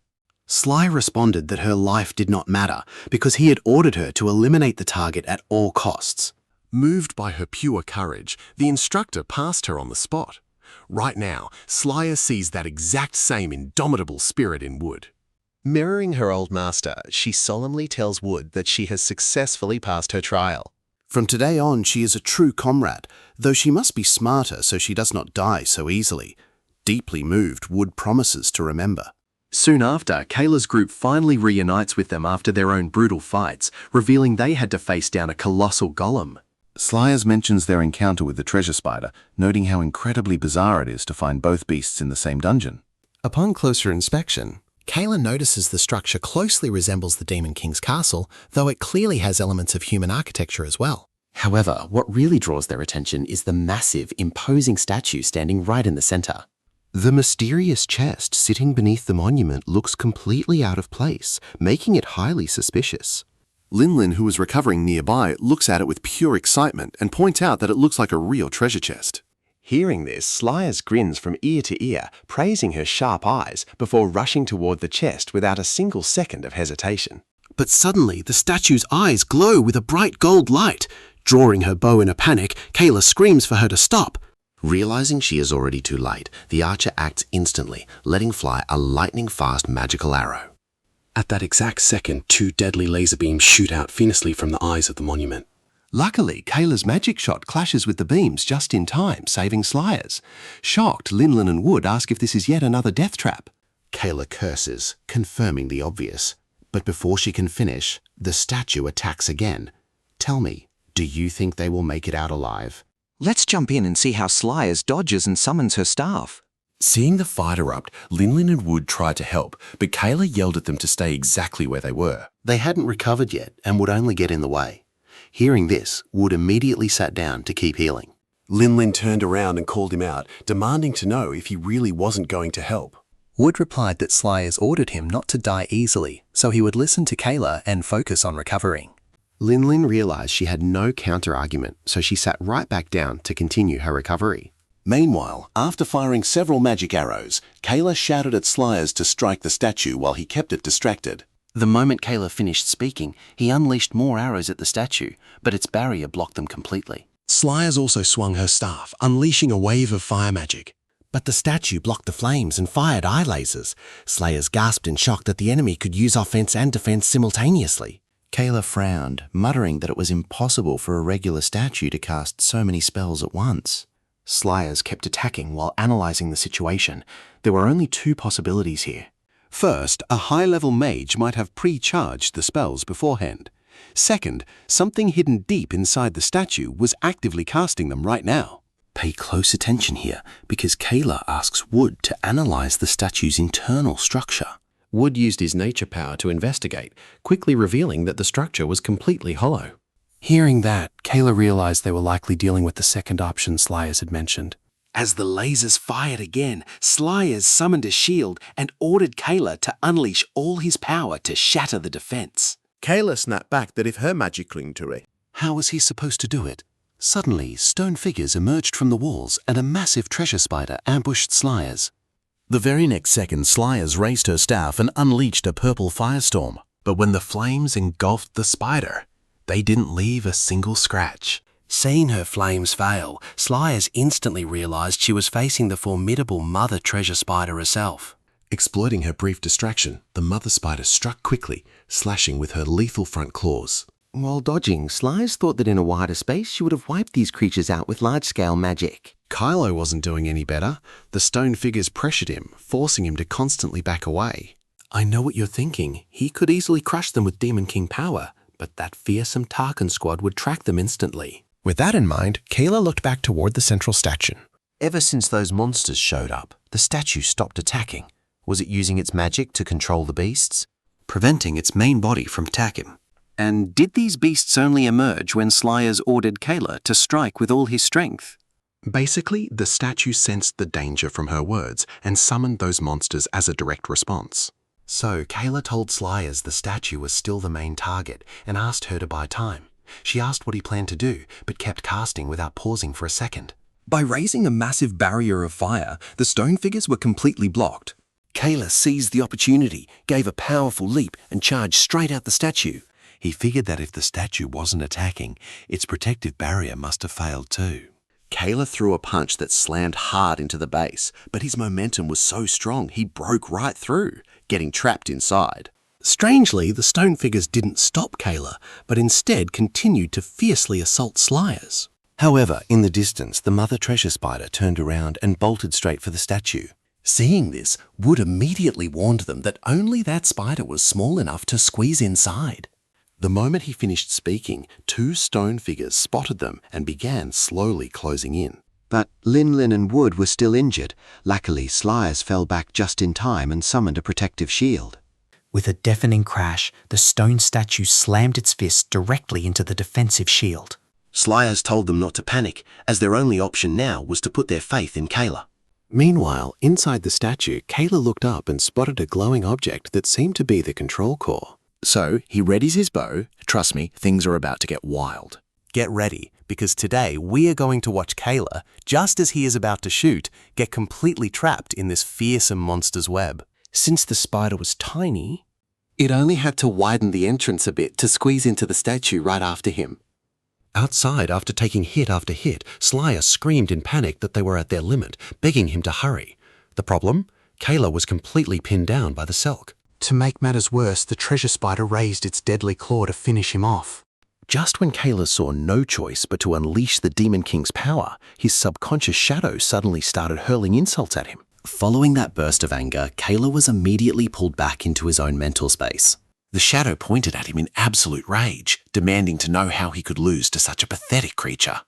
Sly responded that her life did not matter because he had ordered her to eliminate the target at all costs. Moved by her pure courage, the instructor passed her on the spot. Right now, Slayer sees that exact same indomitable spirit in Wood. Mirroring her old master, she solemnly tells Wood that she has successfully passed her trial. From today on, she is a true comrade, though she must be smarter so she does not die so easily. Deeply moved, Wood promises to remember. Soon after, Kayla's group finally reunites with them after their own brutal fights, revealing they had to face down a colossal golem. Slyers mentions their encounter with the treasure spider, noting how incredibly bizarre it is to find both beasts in the same dungeon. Upon closer inspection, Kayla notices the structure closely resembles the Demon King's castle, though it clearly has elements of human architecture as well. However, what really draws their attention is the massive, imposing statue standing right in the center. The mysterious chest sitting beneath the monument looks completely out of place, making it highly suspicious. Linlin, who is recovering nearby, looks at it with pure excitement and points out that it looks like a real treasure chest. Hearing this, Slyers grins from ear to ear, praising her sharp eyes before rushing toward the chest without a single second of hesitation. But suddenly, the statue's eyes glow with a bright gold light. Drawing her bow in a panic, Kayla screams for her to stop. Realizing she is already too late, the archer acts instantly, letting fly a lightning-fast magical arrow. At that exact second, 2 deadly laser beams shoot out fiercely from the eyes of the monument. Luckily, Kayla's magic shot clashes with the beams just in time, saving Slyers. Shocked, Linlin and Wood ask if this is yet another death trap. Kayla curses, confirming the obvious. But before she can finish, the statue attacks again. Tell me, do you think they will make it out alive? Let's jump in and see how Slyers dodges and summons her staff. Seeing the fight erupt, Linlin and Wood tried to help, but Kayla yelled at them to stay exactly where they were. They hadn't recovered yet and would only get in the way. Hearing this, Wood immediately sat down to keep healing. Linlin turned around and called him out, demanding to know if he really wasn't going to help. Wood replied that Slyers ordered him not to die easily, so he would listen to Kayla and focus on recovering. Linlin realized she had no counter-argument, so she sat right back down to continue her recovery. Meanwhile, after firing several magic arrows, Kayla shouted at Slyers to strike the statue while he kept it distracted. The moment Kayla finished speaking, he unleashed more arrows at the statue, but its barrier blocked them completely. Slyers also swung her staff, unleashing a wave of fire magic. But the statue blocked the flames and fired eye lasers. Slayers gasped in shock that the enemy could use offense and defense simultaneously. Kayla frowned, muttering that it was impossible for a regular statue to cast so many spells at once. Slyers kept attacking while analyzing the situation. There were only 2 possibilities here. First, a high-level mage might have pre-charged the spells beforehand. Second, something hidden deep inside the statue was actively casting them right now. Pay close attention here, because Kayla asks Wood to analyze the statue's internal structure. Wood used his nature power to investigate, quickly revealing that the structure was completely hollow. Hearing that, Kayla realized they were likely dealing with the second option Slyers had mentioned. As the lasers fired again, Slyers summoned a shield and ordered Kayla to unleash all his power to shatter the defense. Kayla snapped back that if her magic clung to it. How was he supposed to do it? Suddenly, stone figures emerged from the walls and a massive treasure spider ambushed Slyers. The very next second, Slyers raised her staff and unleashed a purple firestorm. But when the flames engulfed the spider, they didn't leave a single scratch. Seeing her flames fail, Slyers instantly realized she was facing the formidable mother treasure spider herself. Exploiting her brief distraction, the mother spider struck quickly, slashing with her lethal front claws. While dodging, Slyers thought that in a wider space she would have wiped these creatures out with large-scale magic. Kylo wasn't doing any better. The stone figures pressured him, forcing him to constantly back away. I know what you're thinking. He could easily crush them with Demon King power, but that fearsome Tarkin squad would track them instantly. With that in mind, Kayla looked back toward the central statue. Ever since those monsters showed up, the statue stopped attacking. Was it using its magic to control the beasts? Preventing its main body from attacking. And did these beasts only emerge when Slyers ordered Kayla to strike with all his strength? Basically, the statue sensed the danger from her words and summoned those monsters as a direct response. So Kayla told Slyers the statue was still the main target and asked her to buy time. She asked what he planned to do, but kept casting without pausing for a second. By raising a massive barrier of fire, the stone figures were completely blocked. Kayla seized the opportunity, gave a powerful leap, and charged straight at the statue. He figured that if the statue wasn't attacking, its protective barrier must have failed too. Kayla threw a punch that slammed hard into the base, but his momentum was so strong he broke right through, getting trapped inside. Strangely, the stone figures didn't stop Kayla, but instead continued to fiercely assault Slyers. However, in the distance, the mother treasure spider turned around and bolted straight for the statue. Seeing this, Wood immediately warned them that only that spider was small enough to squeeze inside. The moment he finished speaking, two stone figures spotted them and began slowly closing in. But Linlin and Wood were still injured. Luckily, Slyers fell back just in time and summoned a protective shield. With a deafening crash, the stone statue slammed its fist directly into the defensive shield. Slyers told them not to panic, as their only option now was to put their faith in Kayla. Meanwhile, inside the statue, Kayla looked up and spotted a glowing object that seemed to be the control core. So he readies his bow. Trust me, things are about to get wild. Get ready, because today we are going to watch Kayla, just as he is about to shoot, get completely trapped in this fearsome monster's web. Since the spider was tiny, it only had to widen the entrance a bit to squeeze into the statue right after him. Outside, after taking hit after hit, Slyers screamed in panic that they were at their limit, begging him to hurry. The problem? Kayla was completely pinned down by the Selk. To make matters worse, the treasure spider raised its deadly claw to finish him off. Just when Kayla saw no choice but to unleash the Demon King's power, his subconscious shadow suddenly started hurling insults at him. Following that burst of anger, Kayla was immediately pulled back into his own mental space. The shadow pointed at him in absolute rage, demanding to know how he could lose to such a pathetic creature.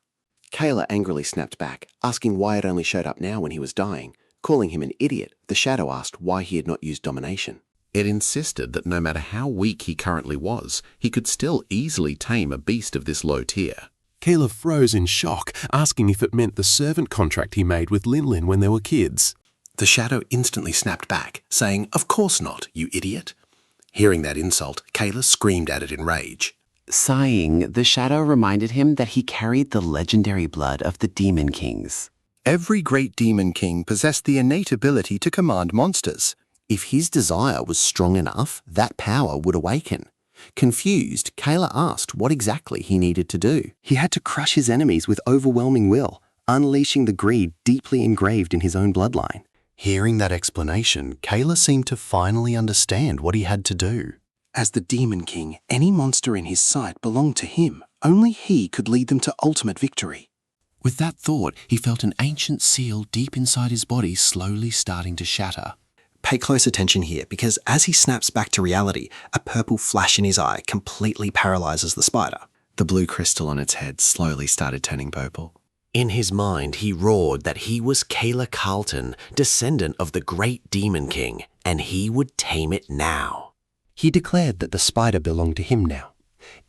Kayla angrily snapped back, asking why it only showed up now when he was dying. Calling him an idiot, the shadow asked why he had not used domination. It insisted that no matter how weak he currently was, he could still easily tame a beast of this low tier. Kayla froze in shock, asking if it meant the servant contract he made with Linlin when they were kids. The shadow instantly snapped back, saying, "Of course not, you idiot." Hearing that insult, Kayla screamed at it in rage. Sighing, the shadow reminded him that he carried the legendary blood of the Demon Kings. Every great Demon King possessed the innate ability to command monsters. If his desire was strong enough, that power would awaken. Confused, Kayla asked what exactly he needed to do. He had to crush his enemies with overwhelming will, unleashing the greed deeply engraved in his own bloodline. Hearing that explanation, Kayla seemed to finally understand what he had to do. As the Demon King, any monster in his sight belonged to him. Only he could lead them to ultimate victory. With that thought, he felt an ancient seal deep inside his body slowly starting to shatter. Pay close attention here, because as he snaps back to reality, a purple flash in his eye completely paralyzes the spider. The blue crystal on its head slowly started turning purple. In his mind, he roared that he was Kayla Carlton, descendant of the great Demon King, and he would tame it now. He declared that the spider belonged to him now.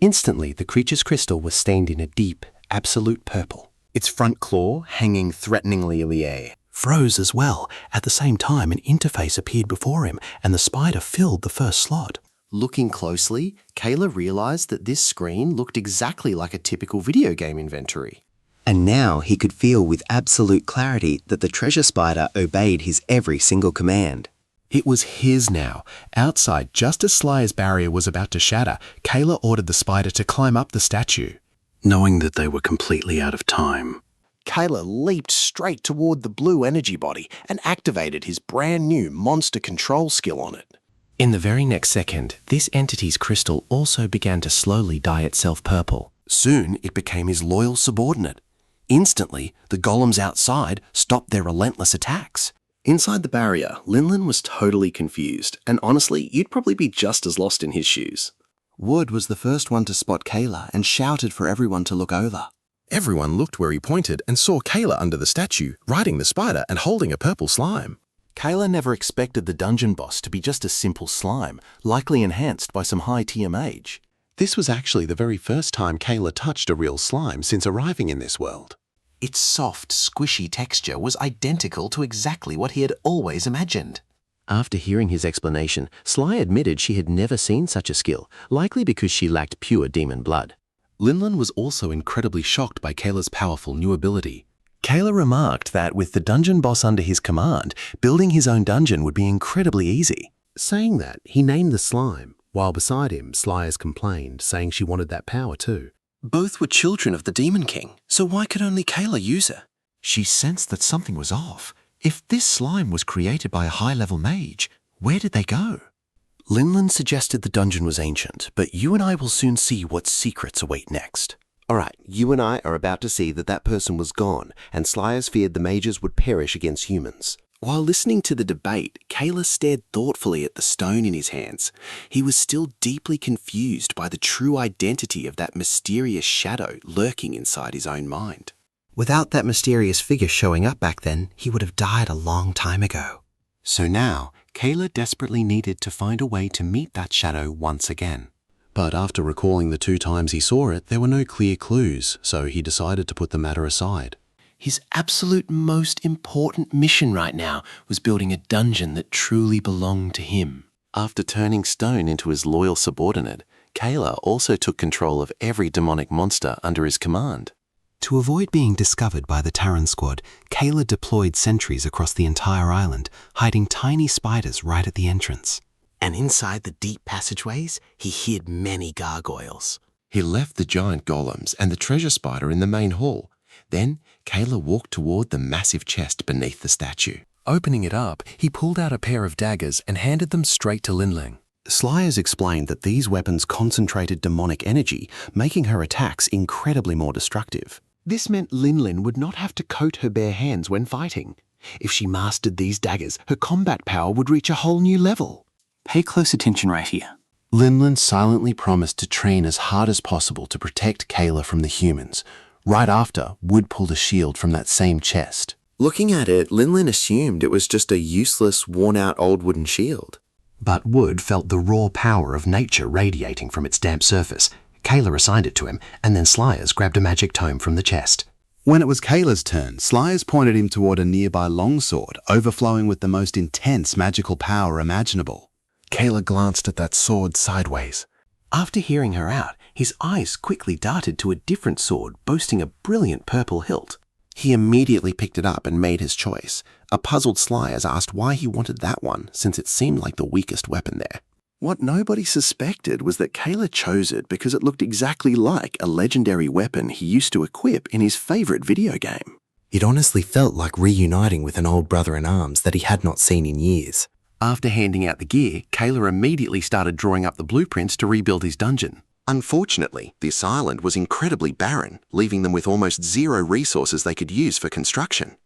Instantly, the creature's crystal was stained in a deep, absolute purple. Its front claw, hanging threateningly in the air, froze as well. At the same time, an interface appeared before him, and the spider filled the first slot. Looking closely, Kayla realized that this screen looked exactly like a typical video game inventory. And now he could feel with absolute clarity that the treasure spider obeyed his every single command. It was his now. Outside, just as Slyer's barrier was about to shatter, Kayla ordered the spider to climb up the statue. Knowing that they were completely out of time, Kayla leaped straight toward the blue energy body and activated his brand new monster control skill on it. In the very next second, this entity's crystal also began to slowly dye itself purple. Soon, it became his loyal subordinate. Instantly, the golems outside stopped their relentless attacks. Inside the barrier, Linlin was totally confused, and honestly, you'd probably be just as lost in his shoes. Wood was the first one to spot Kayla and shouted for everyone to look over. Everyone looked where he pointed and saw Kayla under the statue, riding the spider and holding a purple slime. Kayla never expected the dungeon boss to be just a simple slime, likely enhanced by some high-tier mage. This was actually the very first time Kayla touched a real slime since arriving in this world. Its soft, squishy texture was identical to exactly what he had always imagined. After hearing his explanation, Sly admitted she had never seen such a skill, likely because she lacked pure demon blood. Linlin was also incredibly shocked by Kayla's powerful new ability. Kayla remarked that with the dungeon boss under his command, building his own dungeon would be incredibly easy. Saying that, he named the slime, while beside him, Slyers complained, saying she wanted that power too. Both were children of the Demon King, so why could only Kayla use her? She sensed that something was off. If this slime was created by a high-level mage, where did they go? Linlin suggested the dungeon was ancient, but you and I will soon see what secrets await next. Alright, you and I are about to see that person was gone, and Slyers feared the mages would perish against humans. While listening to the debate, Kayla stared thoughtfully at the stone in his hands. He was still deeply confused by the true identity of that mysterious shadow lurking inside his own mind. Without that mysterious figure showing up back then, he would have died a long time ago. So now, Kayla desperately needed to find a way to meet that shadow once again. But after recalling the 2 times he saw it, there were no clear clues, so he decided to put the matter aside. His absolute most important mission right now was building a dungeon that truly belonged to him. After turning Stone into his loyal subordinate, Kayla also took control of every demonic monster under his command. To avoid being discovered by the Terran squad, Kayla deployed sentries across the entire island, hiding tiny spiders right at the entrance. And inside the deep passageways, he hid many gargoyles. He left the giant golems and the treasure spider in the main hall. Then, Kayla walked toward the massive chest beneath the statue. Opening it up, he pulled out a pair of daggers and handed them straight to Linling. Slyers explained that these weapons concentrated demonic energy, making her attacks incredibly more destructive. This meant Linlin would not have to coat her bare hands when fighting. If she mastered these daggers, her combat power would reach a whole new level. Pay close attention right here. Linlin silently promised to train as hard as possible to protect Kayla from the humans. Right after, Wood pulled a shield from that same chest. Looking at it, Linlin assumed it was just a useless, worn-out old wooden shield. But Wood felt the raw power of nature radiating from its damp surface. Kayla assigned it to him, and then Slyers grabbed a magic tome from the chest. When it was Kayla's turn, Slyers pointed him toward a nearby longsword, overflowing with the most intense magical power imaginable. Kayla glanced at that sword sideways. After hearing her out, his eyes quickly darted to a different sword boasting a brilliant purple hilt. He immediately picked it up and made his choice. A puzzled Slyers asked why he wanted that one, since it seemed like the weakest weapon there. What nobody suspected was that Kayla chose it because it looked exactly like a legendary weapon he used to equip in his favorite video game. It honestly felt like reuniting with an old brother-in-arms that he had not seen in years. After handing out the gear, Kayla immediately started drawing up the blueprints to rebuild his dungeon. Unfortunately, this island was incredibly barren, leaving them with almost zero resources they could use for construction.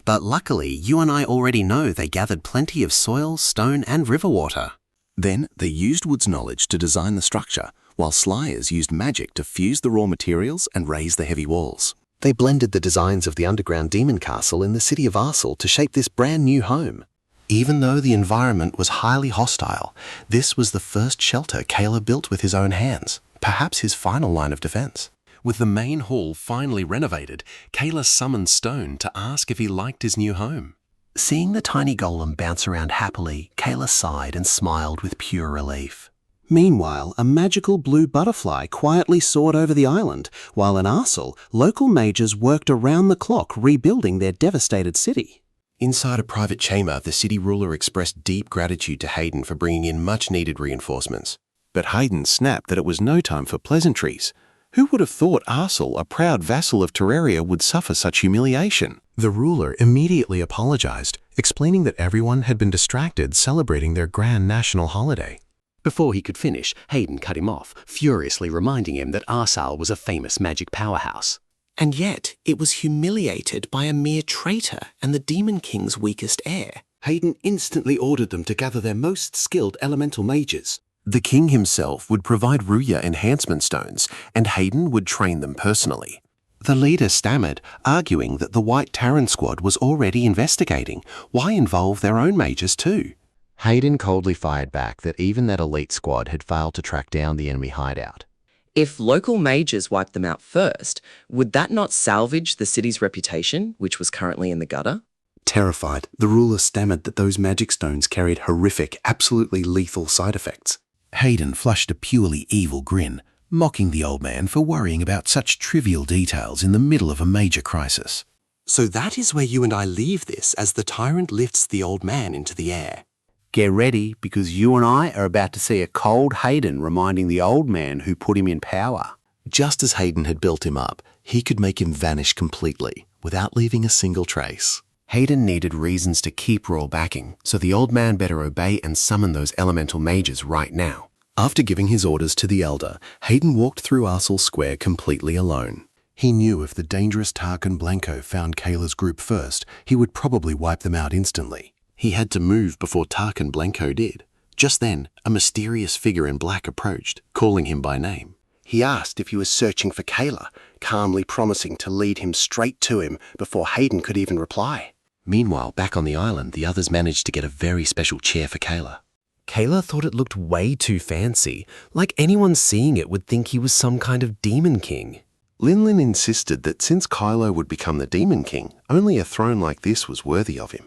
But luckily, you and I already know they gathered plenty of soil, stone, and river water. Then they used Wood's knowledge to design the structure, while Slyers used magic to fuse the raw materials and raise the heavy walls. They blended the designs of the underground demon castle in the city of Arsel to shape this brand new home. Even though the environment was highly hostile, this was the first shelter Kayla built with his own hands, perhaps his final line of defense. With the main hall finally renovated, Kayla summoned Stone to ask if he liked his new home. Seeing the tiny golem bounce around happily, Kayla sighed and smiled with pure relief. Meanwhile, a magical blue butterfly quietly soared over the island, while in Arsel, local mages worked around the clock rebuilding their devastated city. Inside a private chamber, the city ruler expressed deep gratitude to Hayden for bringing in much-needed reinforcements. But Hayden snapped that it was no time for pleasantries. Who would have thought Arsel, a proud vassal of Terraria, would suffer such humiliation? The ruler immediately apologized, explaining that everyone had been distracted celebrating their grand national holiday. Before he could finish, Hayden cut him off, furiously reminding him that Arsal was a famous magic powerhouse. And yet, it was humiliated by a mere traitor and the Demon King's weakest heir. Hayden instantly ordered them to gather their most skilled elemental mages. The king himself would provide Ruya enhancement stones, and Hayden would train them personally. The leader stammered, arguing that the White Terran squad was already investigating. Why involve their own mages too? Hayden coldly fired back that even that elite squad had failed to track down the enemy hideout. If local mages wiped them out first, would that not salvage the city's reputation, which was currently in the gutter? Terrified, the ruler stammered that those magic stones carried horrific, absolutely lethal side effects. Hayden flushed a purely evil grin, mocking the old man for worrying about such trivial details in the middle of a major crisis. So that is where you and I leave this as the tyrant lifts the old man into the air. Get ready, because you and I are about to see a cold Hayden reminding the old man who put him in power. Just as Hayden had built him up, he could make him vanish completely, without leaving a single trace. Hayden needed reasons to keep royal backing, so the old man better obey and summon those elemental mages right now. After giving his orders to the elder, Hayden walked through Arsel Square completely alone. He knew if the dangerous Tarkin Blanco found Kayla's group first, he would probably wipe them out instantly. He had to move before Tarkin Blanco did. Just then, a mysterious figure in black approached, calling him by name. He asked if he was searching for Kayla, calmly promising to lead him straight to him before Hayden could even reply. Meanwhile, back on the island, the others managed to get a very special chair for Kayla. Kayla thought it looked way too fancy, like anyone seeing it would think he was some kind of demon king. Linlin insisted that since Kylo would become the Demon King, only a throne like this was worthy of him.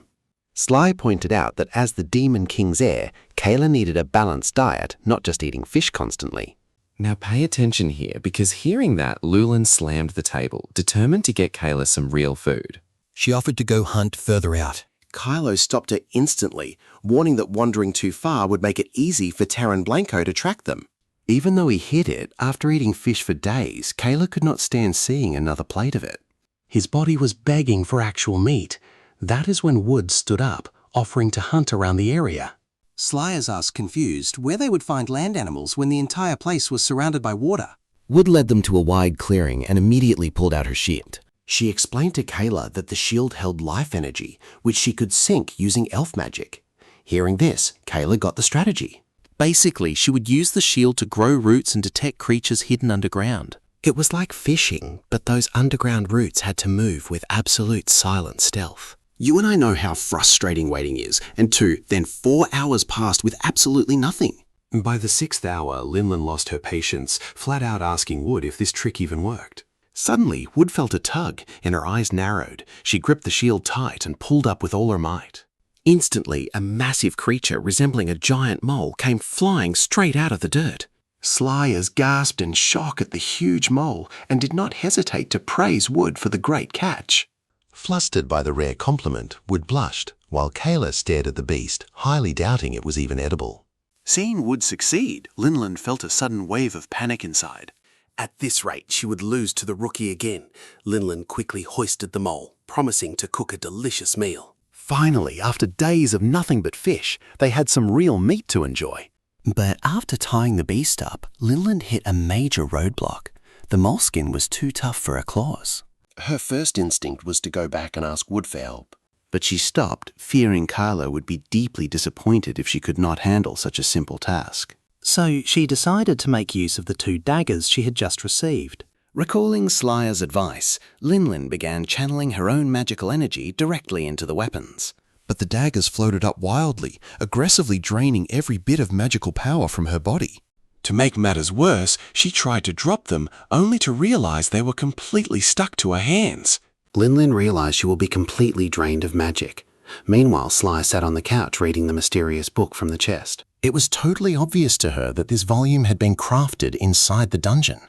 Sly pointed out that as the Demon King's heir, Kayla needed a balanced diet, not just eating fish constantly. Now pay attention here, because hearing that, Lulin slammed the table, determined to get Kayla some real food. She offered to go hunt further out. Kylo stopped her instantly, warning that wandering too far would make it easy for Terran Blanco to track them. Even though he hid it, after eating fish for days, Kayla could not stand seeing another plate of it. His body was begging for actual meat. That is when Wood stood up, offering to hunt around the area. Slyers asked, confused, where they would find land animals when the entire place was surrounded by water. Wood led them to a wide clearing and immediately pulled out her shield. She explained to Kayla that the shield held life energy, which she could sync using elf magic. Hearing this, Kayla got the strategy. Basically, she would use the shield to grow roots and detect creatures hidden underground. It was like fishing, but those underground roots had to move with absolute silent stealth. You and I know how frustrating waiting is, and then 4 hours passed with absolutely nothing. By the 6th hour, Linlin lost her patience, flat out asking Wood if this trick even worked. Suddenly, Wood felt a tug, and her eyes narrowed. She gripped the shield tight and pulled up with all her might. Instantly, a massive creature resembling a giant mole came flying straight out of the dirt. Slyers gasped in shock at the huge mole and did not hesitate to praise Wood for the great catch. Flustered by the rare compliment, Wood blushed, while Kayla stared at the beast, highly doubting it was even edible. Seeing Wood succeed, Linlin felt a sudden wave of panic inside. At this rate, she would lose to the rookie again. Linlin quickly hoisted the mole, promising to cook a delicious meal. Finally, after days of nothing but fish, they had some real meat to enjoy. But after tying the beast up, Linlin hit a major roadblock. The moleskin was too tough for her claws. Her first instinct was to go back and ask Wood for help, but she stopped, fearing Carla would be deeply disappointed if she could not handle such a simple task. So she decided to make use of the 2 daggers she had just received. Recalling Slyer's advice, Linlin began channeling her own magical energy directly into the weapons. But the daggers floated up wildly, aggressively draining every bit of magical power from her body. To make matters worse, she tried to drop them, only to realize they were completely stuck to her hands. Linlin realized she will be completely drained of magic. Meanwhile, Sly sat on the couch reading the mysterious book from the chest. It was totally obvious to her that this volume had been crafted inside the dungeon.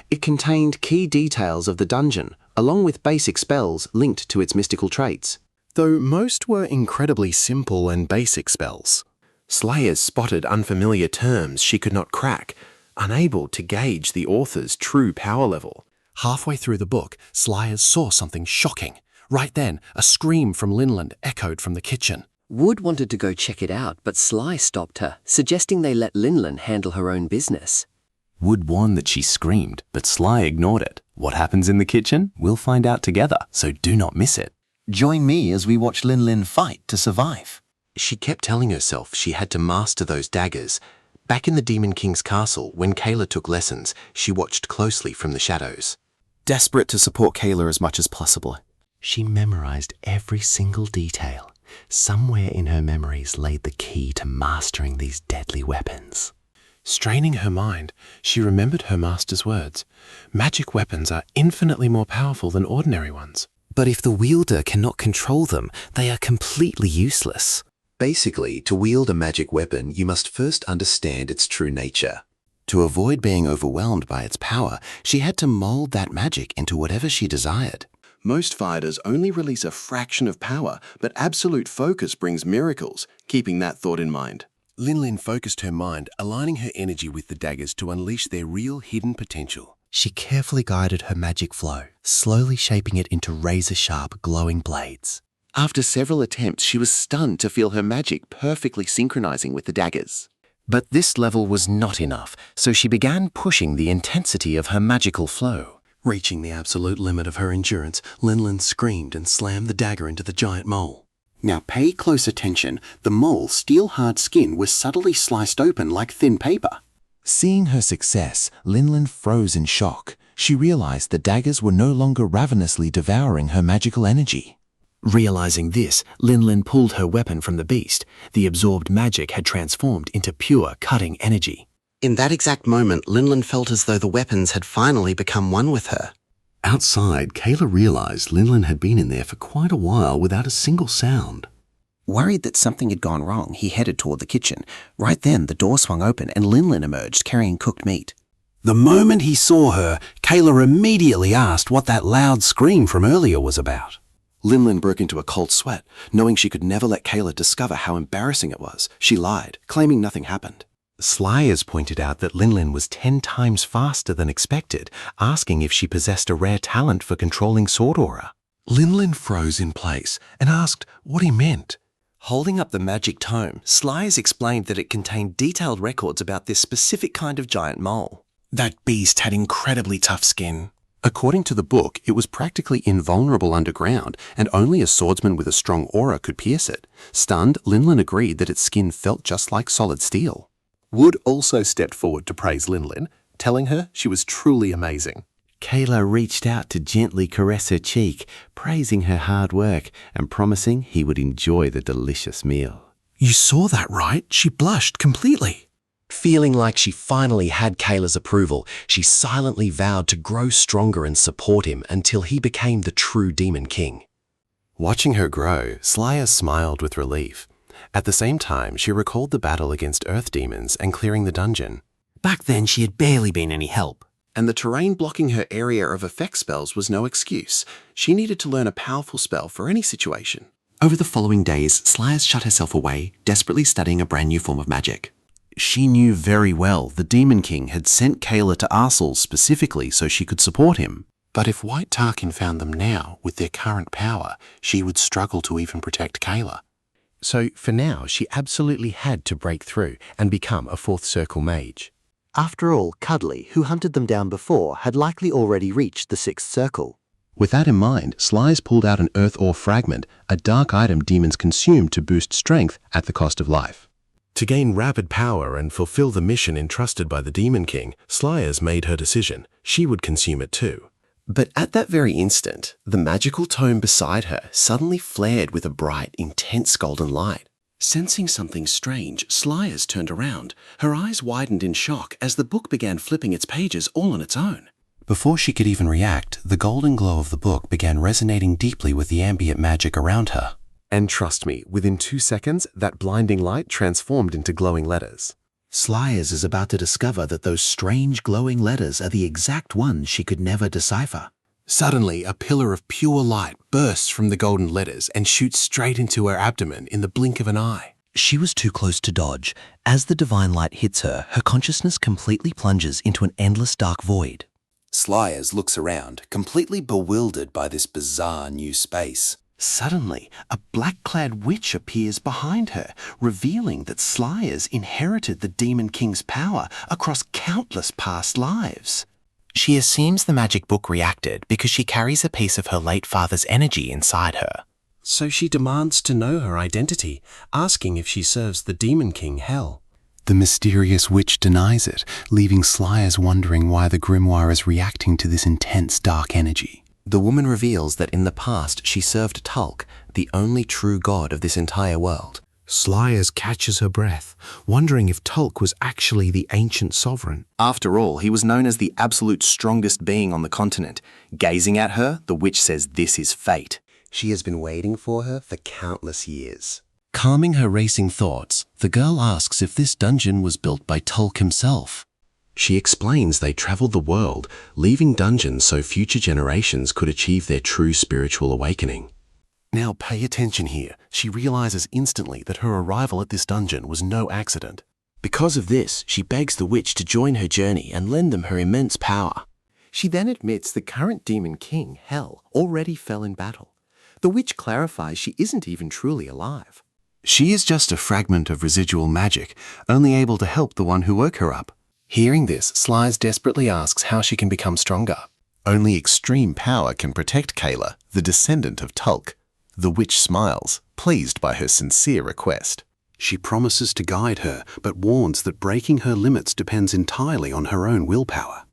It contained key details of the dungeon, along with basic spells linked to its mystical traits. though most were incredibly simple and basic spells. Slayers spotted unfamiliar terms she could not crack, unable to gauge the author's true power level. Halfway through the book, Slayers saw something shocking. Right then, a scream from Linland echoed from the kitchen. Wood wanted to go check it out, but Sly stopped her, suggesting they let Linlin handle her own business. Wood warned that she screamed, but Sly ignored it. What happens in the kitchen? We'll find out together, so do not miss it. Join me as we watch Linlin fight to survive. She kept telling herself she had to master those daggers. Back in the Demon King's castle, when Kayla took lessons, she watched closely from the shadows. Desperate to support Kayla as much as possible, She memorized every single detail. Somewhere in her memories lay the key to mastering these deadly weapons. Straining her mind, she remembered her master's words. Magic weapons are infinitely more powerful than ordinary ones. But if the wielder cannot control them, they are completely useless. Basically, to wield a magic weapon, you must first understand its true nature. To avoid being overwhelmed by its power, she had to mold that magic into whatever she desired. Most fighters only release a fraction of power, but absolute focus brings miracles, keeping that thought in mind. Linlin focused her mind, aligning her energy with the daggers to unleash their real hidden potential. She carefully guided her magic flow, slowly shaping it into razor-sharp, glowing blades. After several attempts, she was stunned to feel her magic perfectly synchronizing with the daggers. But this level was not enough, so she began pushing the intensity of her magical flow. Reaching the absolute limit of her endurance, Linlin screamed and slammed the dagger into the giant mole. Now pay close attention. The mole's steel-hard skin was subtly sliced open like thin paper. Seeing her success, Linlin froze in shock. She realized the daggers were no longer ravenously devouring her magical energy. Realizing this, Linlin pulled her weapon from the beast. The absorbed magic had transformed into pure cutting energy. In that exact moment, Linlin felt as though the weapons had finally become one with her. Outside, Kayla realized Linlin had been in there for quite a while without a single sound. Worried that something had gone wrong, he headed toward the kitchen. Right then, the door swung open and Linlin emerged carrying cooked meat. The moment he saw her, Kayla immediately asked what that loud scream from earlier was about. Linlin broke into a cold sweat. Knowing she could never let Kayla discover how embarrassing it was, she lied, claiming nothing happened. Slayers pointed out that Linlin was 10 times faster than expected, asking if she possessed a rare talent for controlling sword aura. Linlin froze in place and asked what he meant. Holding up the magic tome, Slayers explained that it contained detailed records about this specific kind of giant mole. That beast had incredibly tough skin. According to the book, it was practically invulnerable underground, and only a swordsman with a strong aura could pierce it. Stunned, Linlin agreed that its skin felt just like solid steel. Wood also stepped forward to praise Linlin, telling her she was truly amazing. Kayla reached out to gently caress her cheek, praising her hard work and promising he would enjoy the delicious meal. You saw that, right? She blushed completely. Feeling like she finally had Kayla's approval, she silently vowed to grow stronger and support him until he became the true Demon King. Watching her grow, Slayers smiled with relief. At the same time, she recalled the battle against earth demons and clearing the dungeon. Back then, she had barely been any help. And the terrain blocking her area of effect spells was no excuse. She needed to learn a powerful spell for any situation. Over the following days, Slayers shut herself away, desperately studying a brand new form of magic. She knew very well the Demon King had sent Kayla to Arsel specifically so she could support him. But if White Tarkin found them now, with their current power, she would struggle to even protect Kayla. So for now, she absolutely had to break through and become a fourth circle mage. After all, Cuddly, who hunted them down before, had likely already reached the sixth circle. With that in mind, Slayers pulled out an earth ore fragment, a dark item demons consume to boost strength at the cost of life. To gain rapid power and fulfill the mission entrusted by the Demon King, Slayers made her decision. She would consume it too. But at that very instant, the magical tome beside her suddenly flared with a bright, intense golden light. Sensing something strange, Slayers turned around. Her eyes widened in shock as the book began flipping its pages all on its own. Before she could even react, the golden glow of the book began resonating deeply with the ambient magic around her. And trust me, within 2 seconds, that blinding light transformed into glowing letters. Slayers is about to discover that those strange glowing letters are the exact ones she could never decipher. Suddenly, a pillar of pure light bursts from the golden letters and shoots straight into her abdomen in the blink of an eye. She was too close to dodge. As the divine light hits her, her consciousness completely plunges into an endless dark void. Slyers looks around, completely bewildered by this bizarre new space. Suddenly, a black-clad witch appears behind her, revealing that Slyers inherited the Demon King's power across countless past lives. She assumes the magic book reacted because she carries a piece of her late father's energy inside her. So she demands to know her identity, asking if she serves the Demon King hell. The mysterious witch denies it, leaving Slyers wondering why the grimoire is reacting to this intense dark energy. The woman reveals that in the past she served Tulk, the only true god of this entire world. Slyers catches her breath, wondering if Tulk was actually the ancient sovereign. After all, he was known as the absolute strongest being on the continent. Gazing at her, the witch says this is fate. She has been waiting for her for countless years. Calming her racing thoughts, the girl asks if this dungeon was built by Tulk himself. She explains they traveled the world, leaving dungeons so future generations could achieve their true spiritual awakening. Now pay attention here. She realizes instantly that her arrival at this dungeon was no accident. Because of this, she begs the witch to join her journey and lend them her immense power. She then admits the current Demon King, Hell, already fell in battle. The witch clarifies she isn't even truly alive. She is just a fragment of residual magic, only able to help the one who woke her up. Hearing this, Slyers desperately asks how she can become stronger. Only extreme power can protect Kayla, the descendant of Tulk. The witch smiles, pleased by her sincere request. She promises to guide her, but warns that breaking her limits depends entirely on her own willpower.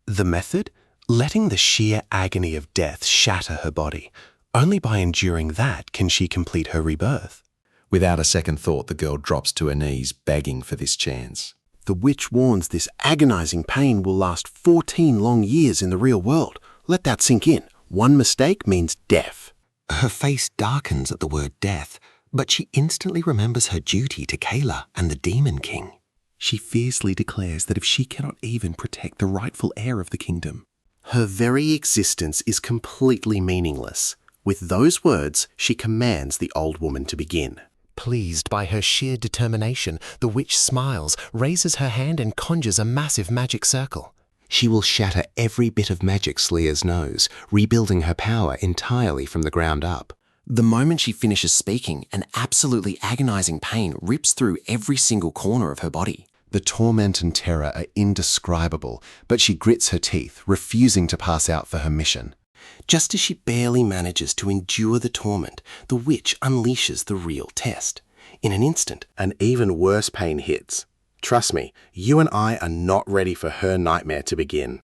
The method? Letting the sheer agony of death shatter her body. Only by enduring that can she complete her rebirth. Without a second thought, the girl drops to her knees, begging for this chance. The witch warns this agonizing pain will last 14 long years in the real world. Let that sink in. One mistake means death. Her face darkens at the word death, but she instantly remembers her duty to Kayla and the Demon King. She fiercely declares that if she cannot even protect the rightful heir of the kingdom, her very existence is completely meaningless. With those words, she commands the old woman to begin. Pleased by her sheer determination, the witch smiles, raises her hand and conjures a massive magic circle. She will shatter every bit of magic Slyers knows, rebuilding her power entirely from the ground up. The moment she finishes speaking, an absolutely agonizing pain rips through every single corner of her body. The torment and terror are indescribable, but she grits her teeth, refusing to pass out for her mission. Just as she barely manages to endure the torment, the witch unleashes the real test. In an instant, an even worse pain hits. Trust me, you and I are not ready for her nightmare to begin.